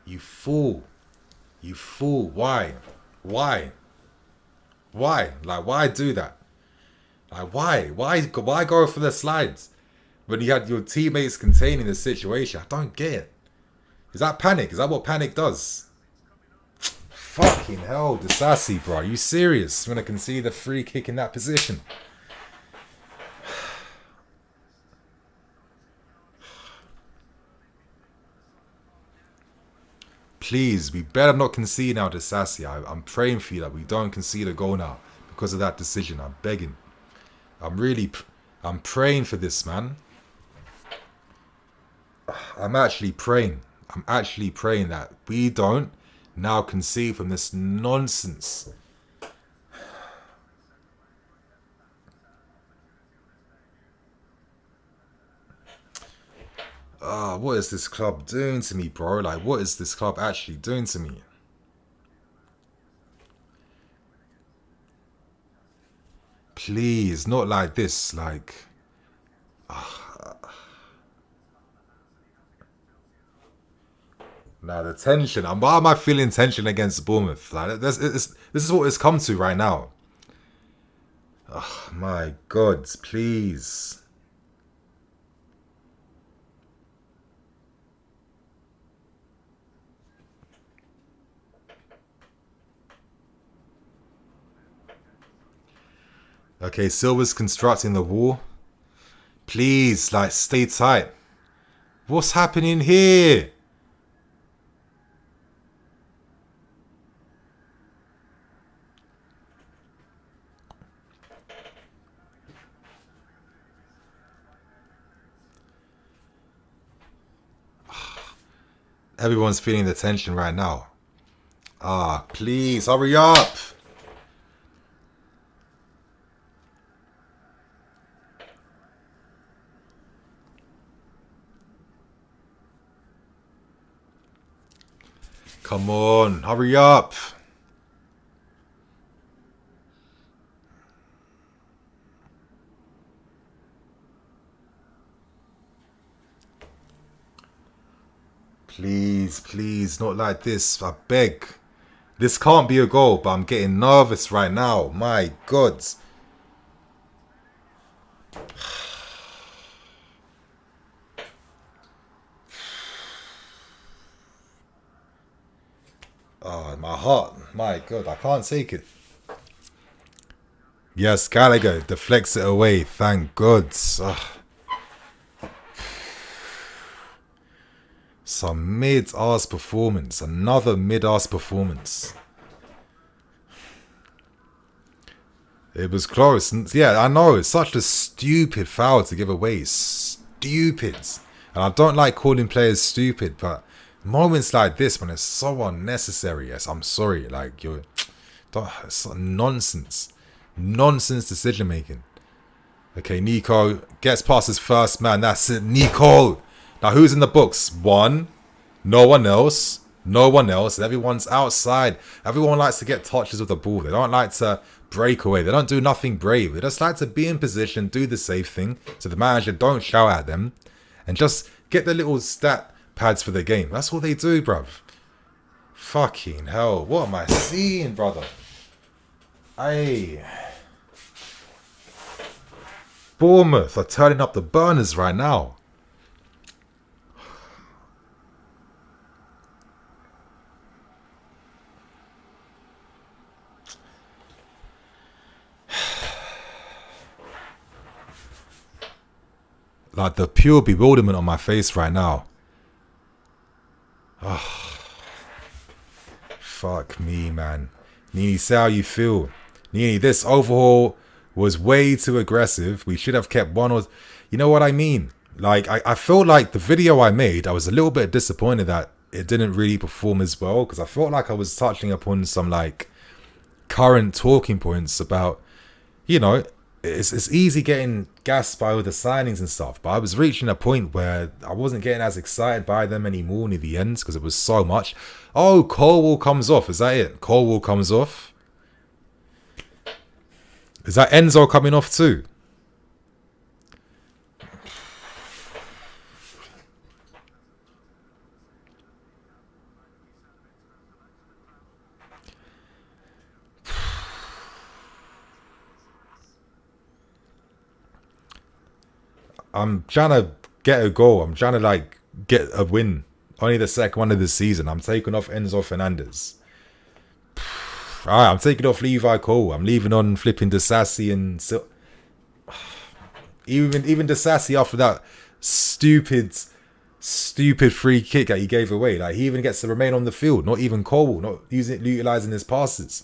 You fool. You fool. Why? Why? Like, why do that? Like, why? Why go for the slides when you had your teammates containing the situation? I don't get it. Is that panic? Is that what panic does? Fucking hell, Disasi, bro. Are you serious? You're going to concede the free kick in that position? please, we better not concede now to Sassy. I'm praying for you that we don't concede a goal now because of that decision. I'm begging. I'm praying for this, man. I'm actually praying that we don't now concede from this nonsense. What is this club doing to me, bro? Like, what is this club actually doing to me? Please, not like this. Like, now the tension. Why am I feeling tension against Bournemouth? Like, this is what it's come to right now. Oh my God, please. Okay, Silva's constructing the wall. Please, like, stay tight. What's happening here? Everyone's feeling the tension right now. Please, hurry up. Come on, hurry up. Please, not like this. I beg. This can't be a goal, but I'm getting nervous right now. My God. Oh, my heart. My God, I can't take it. Yes, Gallagher deflects it away. Thank God. Ugh. Some mid-ass performance. Another mid-ass performance. It was close. Yeah, I know. It's such a stupid foul to give away. Stupid. And I don't like calling players stupid, but moments like this, when it's so unnecessary, yes, I'm sorry. Like, it's nonsense. Nonsense decision making. Okay, Nico gets past his first man. That's it, Nico. Now, who's in the books? One. No one else. No one else. And everyone's outside. Everyone likes to get touches with the ball. They don't like to break away. They don't do nothing brave. They just like to be in position, do the safe thing, so the manager don't shout at them, and just get the little stat pads for the game. That's what they do, bruv. Fucking hell. What am I seeing, brother? Hey. Bournemouth are turning up the burners right now. Like, the pure bewilderment on my face right now. Oh, fuck me, man. Nini, say how you feel. Nini, this overhaul was way too aggressive. We should have kept one or... You know what I mean? Like, I feel like the video I made, I was a little bit disappointed that it didn't really perform as well, because I felt like I was touching upon some, like, current talking points about, you know... It's easy getting gassed by all the signings and stuff, but I was reaching a point where I wasn't getting as excited by them anymore near the end because it was so much. Oh, Colwell comes off. Is that it? Colwell comes off. Is that Enzo coming off too? I'm trying to get a goal. I'm trying to, like, get a win. Only the second one of the season. I'm taking off Enzo Fernandez. Alright, I'm taking off Levi Cole. I'm leaving on flipping Disassi and... even Disassi after that stupid Stupid free kick that he gave away. Like, he even gets to remain on the field. Not even Cole, not utilizing his passes.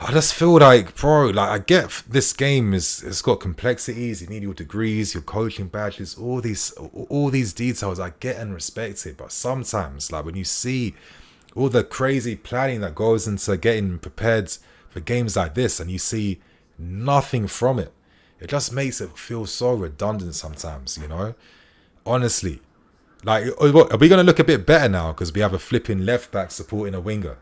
I just feel like, bro, like, I get this game it's got complexities. You need your degrees, your coaching badges, all these details. I get and respect it, but sometimes, like, when you see all the crazy planning that goes into getting prepared for games like this, and you see nothing from it, it just makes it feel so redundant sometimes, you know? Honestly. Like, what, are we going to look a bit better now because we have a flipping left back supporting a winger?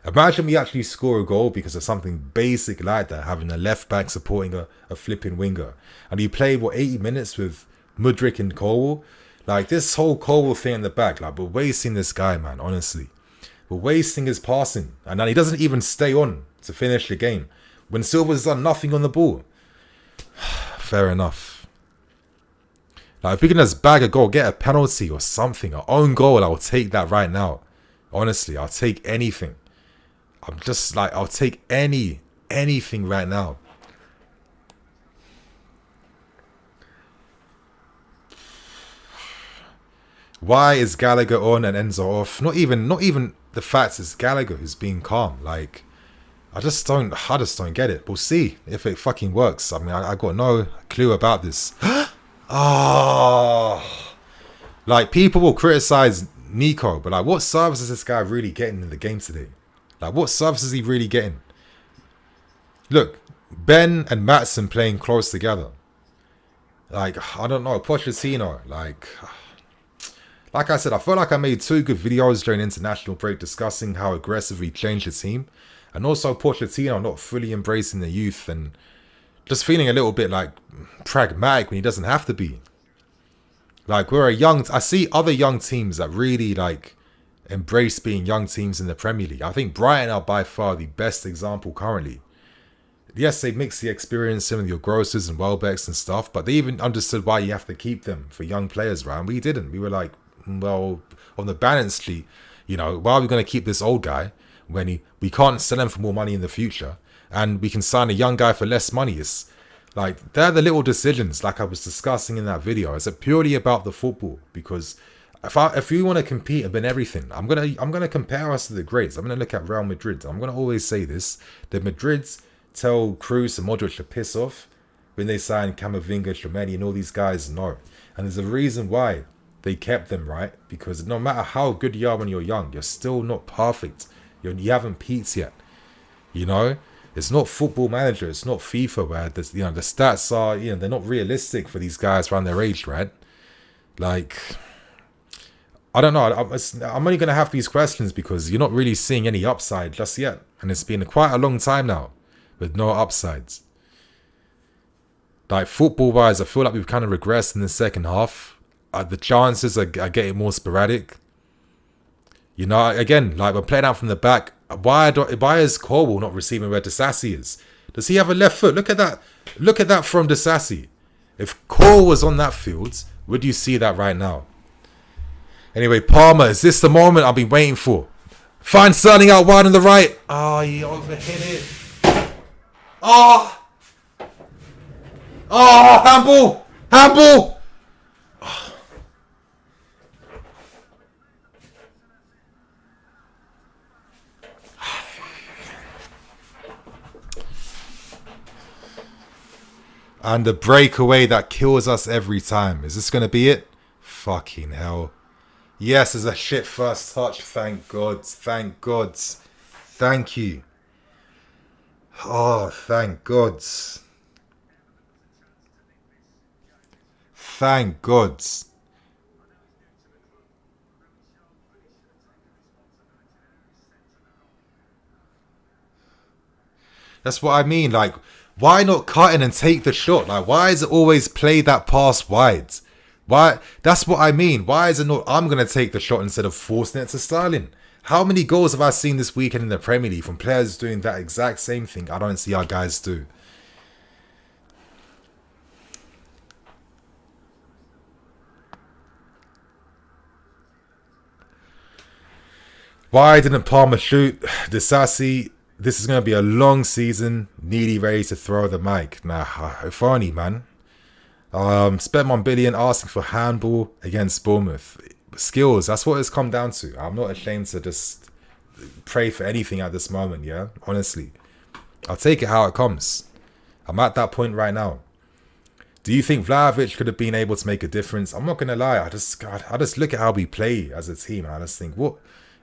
Imagine we actually score a goal because of something basic like that, having a left back supporting a flipping winger. And you play, 80 minutes with Mudryk and Colwell? Like, this whole Colwell thing in the back, like, we're wasting this guy, man, honestly. We're wasting his passing. And then he doesn't even stay on to finish the game when Silva's done nothing on the ball. Fair enough. Like, if we can just bag a goal, get a penalty or something, our own goal, I'll take that right now. Honestly, I'll take anything. I'm just like, I'll take anything right now. Why is Gallagher on and Enzo off? Not even the fact it's Gallagher who's being calm. Like, I just don't get it. We'll see if it fucking works. I mean, I got no clue about this. Like, people will criticize Nico, but like, what service is this guy really getting in the game today? Like, what service is he really getting? Look, Ben and Maatsen playing close together. Like, I don't know, Pochettino, like I said, I feel like I made 2 good videos during international break discussing how aggressively changed the team, and also Pochettino not fully embracing the youth and just feeling a little bit like pragmatic when he doesn't have to be. Like, I see other young teams that really like embrace being young teams in the Premier League. I think Brighton are by far the best example currently. Yes, they mix the experience in with your Grosses and Welbecks and stuff, but they even understood why you have to keep them for young players, right? And we didn't. We were like, well, on the balance sheet, you know, why are we going to keep this old guy when we can't sell him for more money in the future, and we can sign a young guy for less money? It's like, they're the little decisions, like I was discussing in that video. Is it purely about the football? Because if we want to compete and win everything, I'm gonna compare us to the greats. I'm gonna look at Real Madrid. I'm gonna always say this: the Madrids tell Cruz and Modric to piss off when they sign Camavinga, Tchouameni, and all these guys. No, and there's a reason why they kept them, right? Because no matter how good you are when you're young, you're still not perfect. You haven't peaked yet. You know, it's not Football Manager, it's not FIFA, where the stats are, they're not realistic for these guys around their age, right? Like, I don't know. I'm only gonna have these questions because you're not really seeing any upside just yet, and it's been quite a long time now with no upsides. Like, football-wise, I feel like we've kind of regressed in the second half. The chances are getting more sporadic. You know, again, like, we're playing out from the back. Why is Colwell not receiving where Disasi is? Does he have a left foot? Look at that. Look at that from Disasi. If Colwell was on that field, would you see that right now? Anyway, Palmer, is this the moment I've been waiting for? Find Sterling out wide on the right. Oh, he overhit it. Oh, handball. Handball. And the breakaway that kills us every time. Is this going to be it? Fucking hell. Yes, it's a shit first touch. Thank God. Thank God. Thank you. Oh, thank God. Thank God. That's what I mean. Like, why not cut in and take the shot? Like, why is it always play that pass wide? Why? That's what I mean. Why is it not, I'm going to take the shot instead of forcing it to Sterling? How many goals have I seen this weekend in the Premier League from players doing that exact same thing? I don't see our guys do. Why didn't Palmer shoot? Disasi, this is going to be a long season. Needy ready to throw the mic. Nah, if only, man. Spent 1 billion asking for handball against Bournemouth. Skills, that's what it's come down to. I'm not ashamed to just pray for anything at this moment, yeah? Honestly. I'll take it how it comes. I'm at that point right now. Do you think Vlahovic could have been able to make a difference? I'm not going to lie. I just look at how we play as a team and I just think, what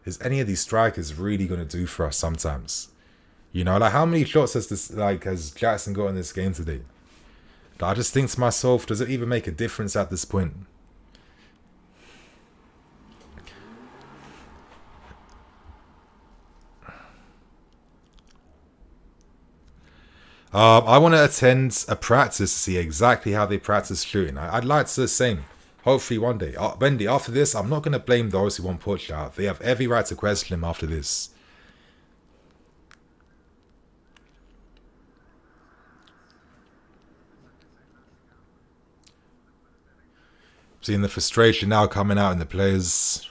is any of these strikers really going to do for us sometimes? You know, like how many shots has Jackson got in this game today? I just think to myself, does it even make a difference at this point? I want to attend a practice to see exactly how they practice shooting. I'd like to do the same. Hopefully one day. Wendy, after this, I'm not going to blame those who want Poch out. They have every right to question him after this. Seeing the frustration now coming out in the players.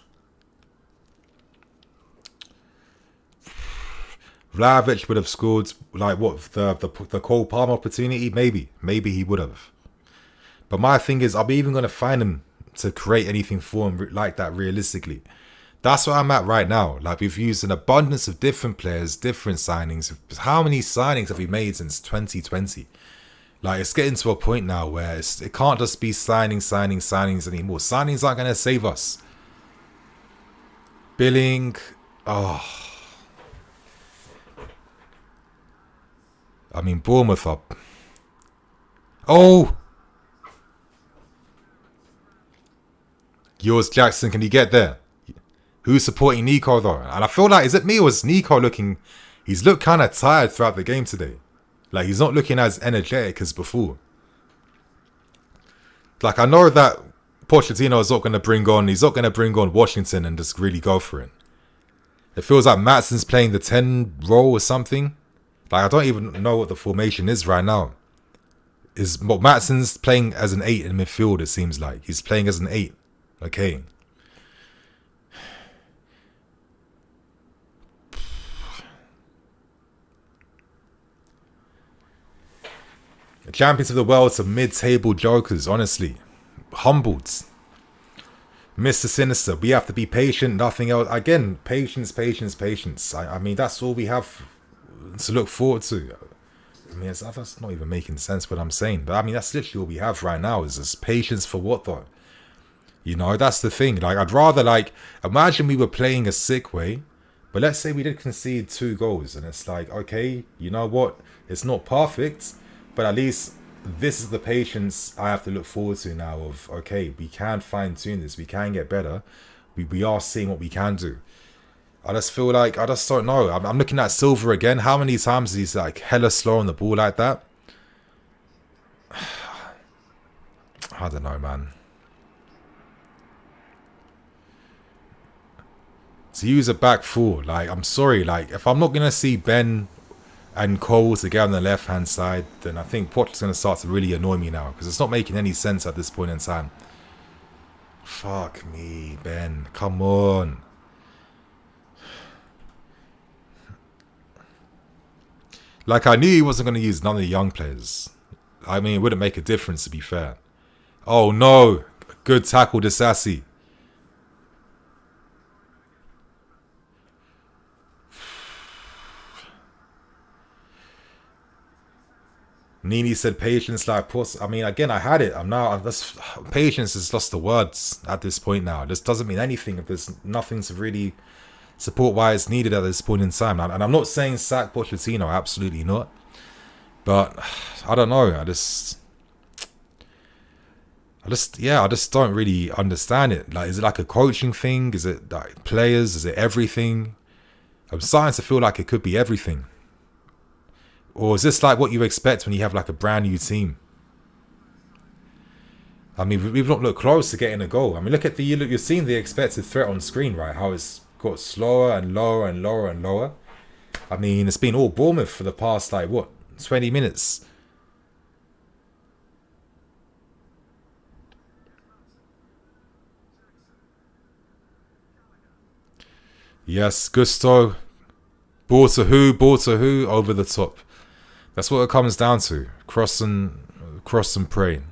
Vlahovic would have scored, like, what, the Cole Palmer opportunity? Maybe he would have. But my thing is, I'm even going to find him to create anything for him like that realistically. That's where I'm at right now. Like, we've used an abundance of different players, different signings. How many signings have we made since 2020? Like, it's getting to a point now where it can't just be signings anymore. Signings aren't going to save us. Billing, I mean, Bournemouth up. Oh! Yours, Jackson, can he get there? Who's supporting Nico, though? And I feel like, is it me or is Nico looking... He's looked kind of tired throughout the game today. Like, he's not looking as energetic as before. Like, I know that Pochettino is not going to bring on... He's not going to bring on Washington and just really go for it. It feels like Matson's playing the 10 role or something. Like, I don't even know what the formation is right now. Matson's playing as an 8 in midfield, it seems like. He's playing as an 8. Okay. The champions of the world to mid-table jokers, honestly. Humbled. Mr. Sinister, we have to be patient, nothing else. Again, patience. I mean, that's all we have to look forward to. I mean, that's not even making sense what I'm saying. But I mean, that's literally all we have right now is this patience for what though? You know, that's the thing. Like, I'd rather, like, imagine we were playing a sick way, but let's say we did concede 2 goals and it's like, okay, you know what? It's not perfect, but at least this is the patience I have to look forward to now of, okay, we can fine tune this. We can get better. We are seeing what we can do. I just feel like, I just don't know. I'm looking at Silver again. How many times is he like hella slow on the ball like that? I don't know, man. To use a back four, like, I'm sorry, like, if I'm not going to see Ben and Cole together on the left-hand side, then I think Poch is going to start to really annoy me now, because it's not making any sense at this point in time. Fuck me, Ben. Come on. Like, I knew he wasn't going to use none of the young players. I mean, it wouldn't make a difference, to be fair. Oh, no. Good tackle, Disasi. Nini said patience like puss. I mean, again, I had it. Patience is just the words at this point now. It just doesn't mean anything if there's nothing to really support why it's needed at this point in time. And I'm not saying sack Pochettino, absolutely not. But I don't know. I just don't really understand it. Like, is it like a coaching thing? Is it like players? Is it everything? I'm starting to feel like it could be everything. Or is this like what you expect when you have like a brand new team? I mean, we've not looked close to getting a goal. I mean, you're seeing the expected threat on screen, right? How it's got slower and lower and lower and lower. I mean, it's been all Bournemouth for the past, like, what, 20 minutes? Yes, Gusto. Ball to who, over the top. That's what it comes down to. Cross and pray.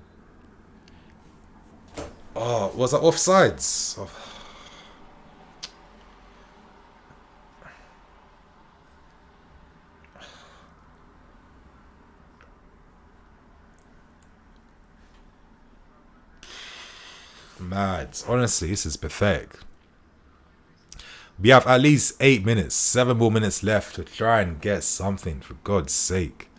Oh, was that offsides? Oh, mad. Honestly, this is pathetic. We have at least 8 minutes, 7 more minutes left to try and get something, for God's sake.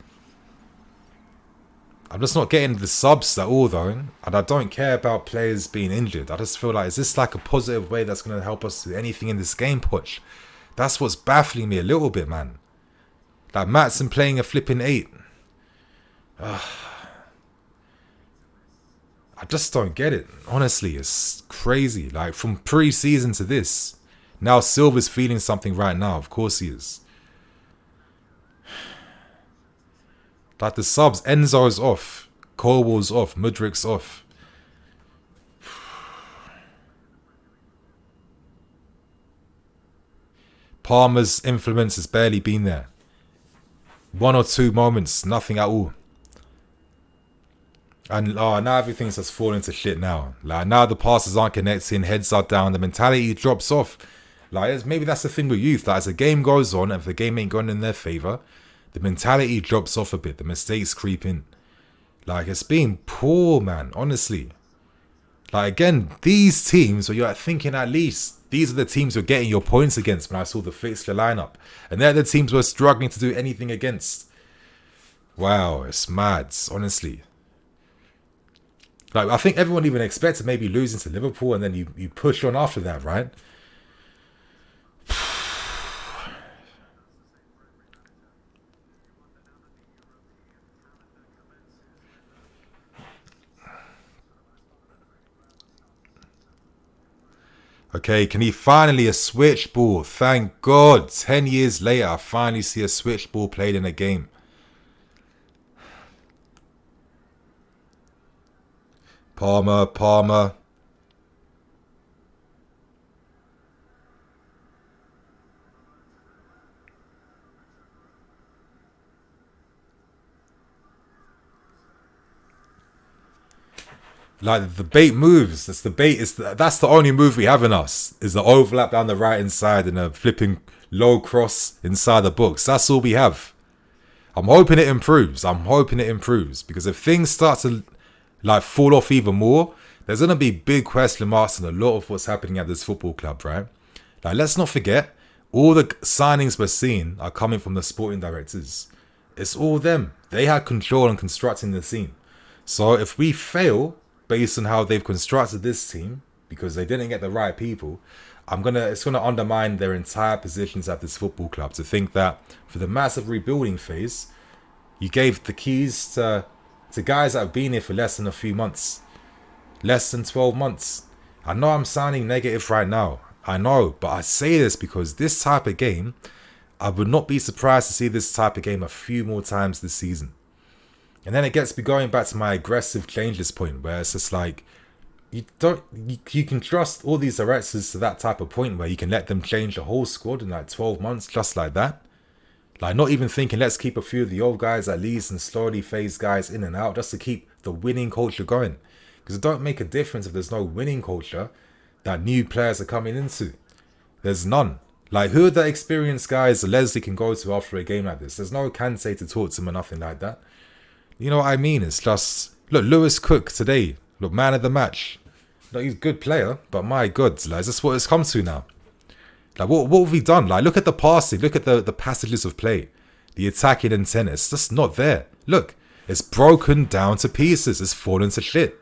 I'm just not getting the subs at all, though. And I don't care about players being injured. I just feel like, is this like a positive way that's going to help us do anything in this game, Poch? That's what's baffling me a little bit, man. Like Maatson playing a flipping 8. I just don't get it. Honestly, it's crazy. Like from pre-season to this. Now Silva's feeling something right now. Of course he is. Like the subs, Enzo's off. Colwell's off. Mudrik's off. Palmer's influence has barely been there. 1 or 2 moments, nothing at all. And now everything's just falling to shit now. Like now the passes aren't connecting, heads are down, the mentality drops off. Like maybe that's the thing with youth. Like as the game goes on, if the game ain't going in their favour, the mentality drops off a bit. The mistakes creep in. Like it's been poor, man. Honestly. Like again, these teams where you're thinking at least these are the teams you're getting your points against. When I saw the fixture lineup, and they're the teams we're struggling to do anything against. Wow, it's mad. Honestly. Like I think everyone even expected maybe losing to Liverpool, and then you push on after that, right? Okay, can he finally a switch ball? Thank God. 10 years later, I finally see a switch ball played in a game. Palmer. Like the bait moves. That's the bait. That's the only move we have in us. Is the overlap down the right hand side and a flipping low cross inside the box. That's all we have. I'm hoping it improves. Because if things start to like fall off even more, there's gonna be big question marks on a lot of what's happening at this football club, right? Like let's not forget, all the signings we're seeing are coming from the sporting directors. It's all them. They had control in constructing the team. So if we fail based on how they've constructed this team, because they didn't get the right people, it's gonna undermine their entire positions at this football club. To think that for the massive rebuilding phase, you gave the keys to guys that have been here for less than a few months, less than 12 months. I know I'm sounding negative right now. I know, but I say this because this type of game, I would not be surprised to see this type of game a few more times this season. And then it gets me going back to my aggressive changes point, where it's just like you can trust all these directors to that type of point where you can let them change the whole squad in like 12 months just like that. Like not even thinking let's keep a few of the old guys at least and slowly phase guys in and out just to keep the winning culture going. Because it don't make a difference if there's no winning culture that new players are coming into. There's none. Like who are the experienced guys that Leslie can go to after a game like this? There's no Kante to talk to him or nothing like that. You know what I mean? It's just, look, Lewis Cook today, look, man of the match. Look, he's a good player, but my God, like, is this what it's come to now? Like, what have we done? Like, look at the passing, look at the passages of play, the attacking intent. It's just not there. Look, it's broken down to pieces. It's fallen to shit.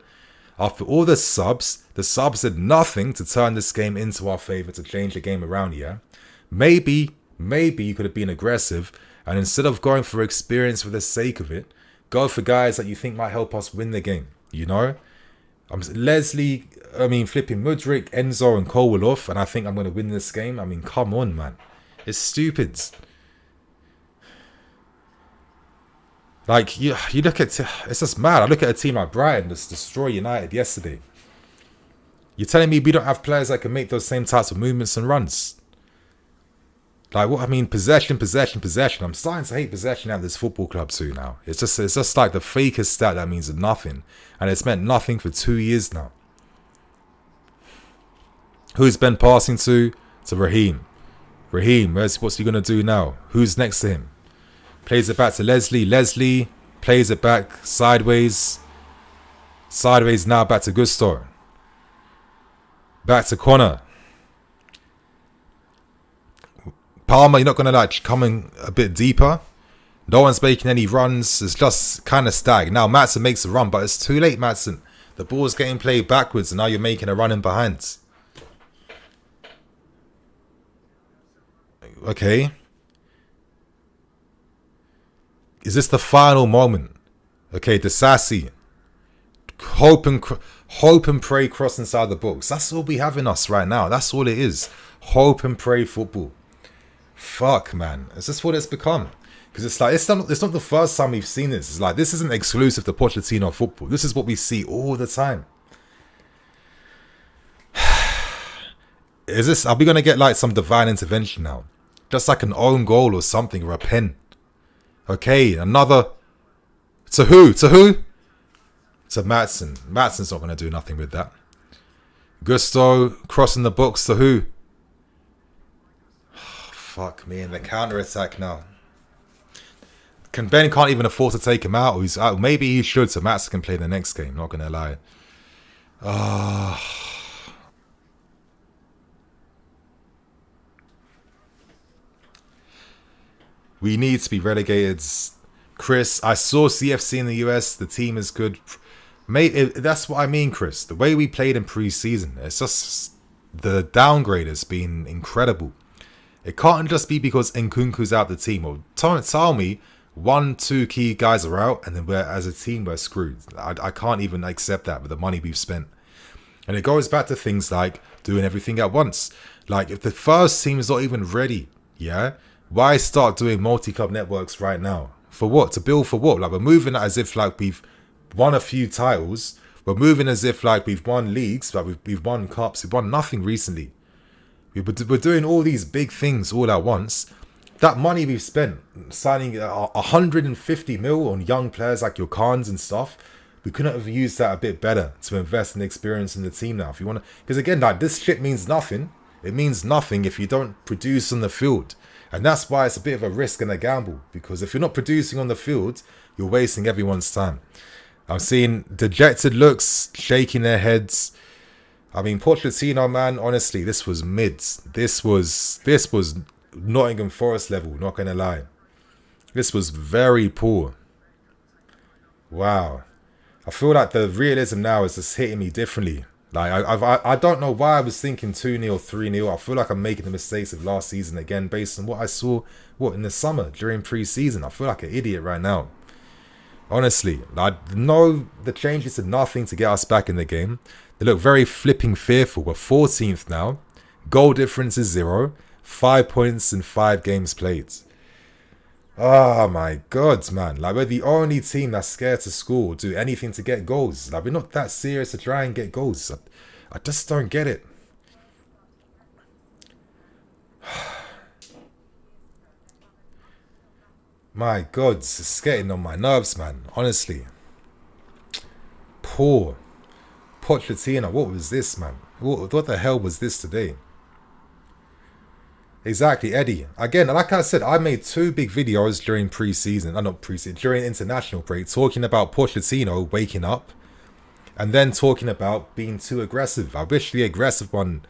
After all the subs did nothing to turn this game into our favour, to change the game around here. Maybe you could have been aggressive, and instead of going for experience for the sake of it, go for guys that you think might help us win the game, you know? Flipping Mudryk, Enzo and Colwell off, and I think I'm going to win this game. I mean, come on, man. It's stupid. Like, you look at... It's just mad. I look at a team like Brighton just destroy United yesterday. You're telling me we don't have players that can make those same types of movements and runs? Like, what I mean, possession. I'm starting to hate possession at this football club too now. It's just like the fakest stat that means nothing. And it's meant nothing for 2 years now. Who's Ben passing to? To Raheem. Raheem, what's he going to do now? Who's next to him? Plays it back to Leslie. Leslie plays it back sideways. Sideways now back to Gusto. Back to Connor. Palmer, you're not going to like come in a bit deeper. No one's making any runs. It's just kind of stagnant. Now Maatsen makes a run, but it's too late, Maatsen. The ball's getting played backwards and now you're making a run in behind. Okay. Is this the final moment? Okay, Disasi. Hope and pray cross inside the box. That's all we have in us right now. That's all it is. Hope and pray football. Fuck, man. Is this what it's become? Because it's like, it's not the first time we've seen this. It's like, this isn't exclusive to Pochettino football. This is what we see all the time. Are we going to get like some divine intervention now? Just like an own goal or something, or a pen. Okay, another. To who? To who? To Maatsen. Maatsen's not going to do nothing with that. Gusto crossing the box to who? Oh, fuck me, in the counter-attack now. Ben can't even afford to take him out. Or he's out. Maybe he should, so Maatsen can play the next game. Not going to lie. We need to be relegated. Chris, I saw CFC in the US. The team is good. Mate, that's what I mean, Chris. The way we played in pre-season, it's just the downgrade has been incredible. It can't just be because Nkunku's out the team. Or tell me 1-2 key guys are out and then as a team we're screwed. I can't even accept that with the money we've spent. And it goes back to things like doing everything at once. Like if the first team is not even ready, yeah, why start doing multi-club networks right now? For what? To build for what? Like we're moving as if like we've won a few titles. We're moving as if like we've won leagues, but we've won cups. We've won nothing recently. We're doing all these big things all at once. That money we've spent signing 150 mil on young players like your Khans and stuff, we couldn't have used that a bit better to invest in experience in the team now. If you want to, because again, like this shit means nothing. It means nothing if you don't produce on the field. And that's why it's a bit of a risk and a gamble. Because if you're not producing on the field, you're wasting everyone's time. I'm seeing dejected looks, shaking their heads. I mean, Pochettino, man, honestly, this was mids. This was Nottingham Forest level, not going to lie. This was very poor. Wow. I feel like the realism now is just hitting me differently. Like, I don't know why I was thinking 2-0, 3-0. I feel like I'm making the mistakes of last season again based on what I saw in the summer during pre-season. I feel like an idiot right now. Honestly, I know the changes did nothing to get us back in the game. They look very flipping fearful. We're 14th now. Goal difference is 0. 5 points in 5 games played. Oh my God, man. Like, we're the only team that's scared to score or do anything to get goals. Like, we're not that serious to try and get goals. I just don't get it. My God, it's getting on my nerves, man. Honestly. Poor. Pochettino, what was this, man? What the hell was this today? Exactly, Eddie. Again, like I said, I made 2 big videos during pre-season. Not pre-season, during international break, talking about Pochettino waking up and then talking about being too aggressive. I wish the aggressive one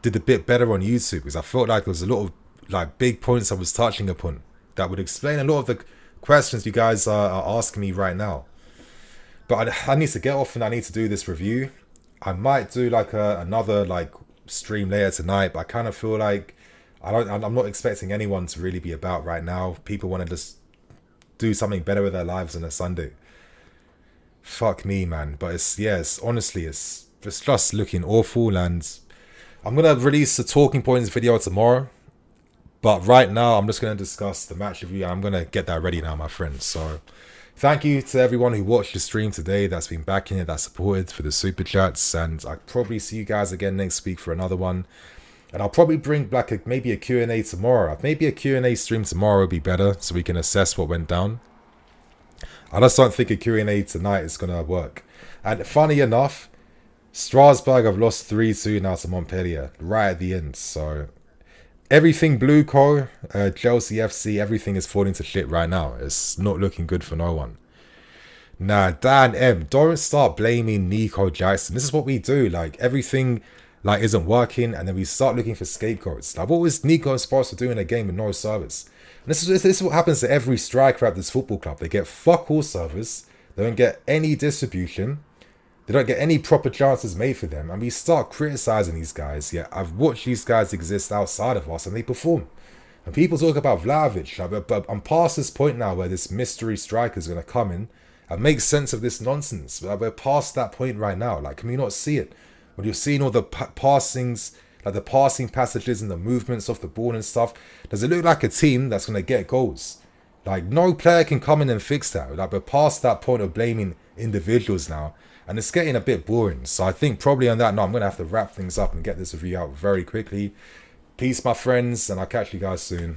did a bit better on YouTube because I felt like there was a lot of like big points I was touching upon that would explain a lot of the questions you guys are asking me right now. But I need to get off and I need to do this review. I might do like another like stream later tonight, but I kind of feel like I'm not expecting anyone to really be about right now. People want to just do something better with their lives on a Sunday. Fuck me, man. But it's honestly, it's just looking awful. And I'm going to release a talking points video tomorrow. But right now, I'm just going to discuss the match review. I'm going to get that ready now, my friends. So thank you to everyone who watched the stream today, that's been backing it, that supported, for the super chats. And I'll probably see you guys again next week for another one. And I'll probably bring like maybe a Q&A tomorrow. Maybe a Q&A stream tomorrow would be better so we can assess what went down. I just don't think a Q&A tonight is going to work. And funny enough, Strasbourg have lost 3-2 now to Montpellier, right at the end. So everything Blue Co, Chelsea FC, everything is falling to shit right now. It's not looking good for no one. Nah, Dan M, don't start blaming Nico Jackson. This is what we do. Like, everything like isn't working, and then we start looking for scapegoats. Like, what was Nico supposed to do in a game with no service? And this is what happens to every striker at this football club. They get fuck all service. They don't get any distribution. They don't get any proper chances made for them. And we start criticizing these guys. Yeah, I've watched these guys exist outside of us, and they perform. And people talk about Vlahovic. Like, but I'm past this point now where this mystery striker is going to come in and make sense of this nonsense. We're past that point right now. Like, can we not see it? When you're seeing all the passings, like the passing passages and the movements of the ball and stuff, does it look like a team that's going to get goals? Like, no player can come in and fix that. Like, we're past that point of blaming individuals now, and it's getting a bit boring. So I think probably on that note, I'm going to have to wrap things up and get this review out very quickly. Peace, my friends, and I'll catch you guys soon.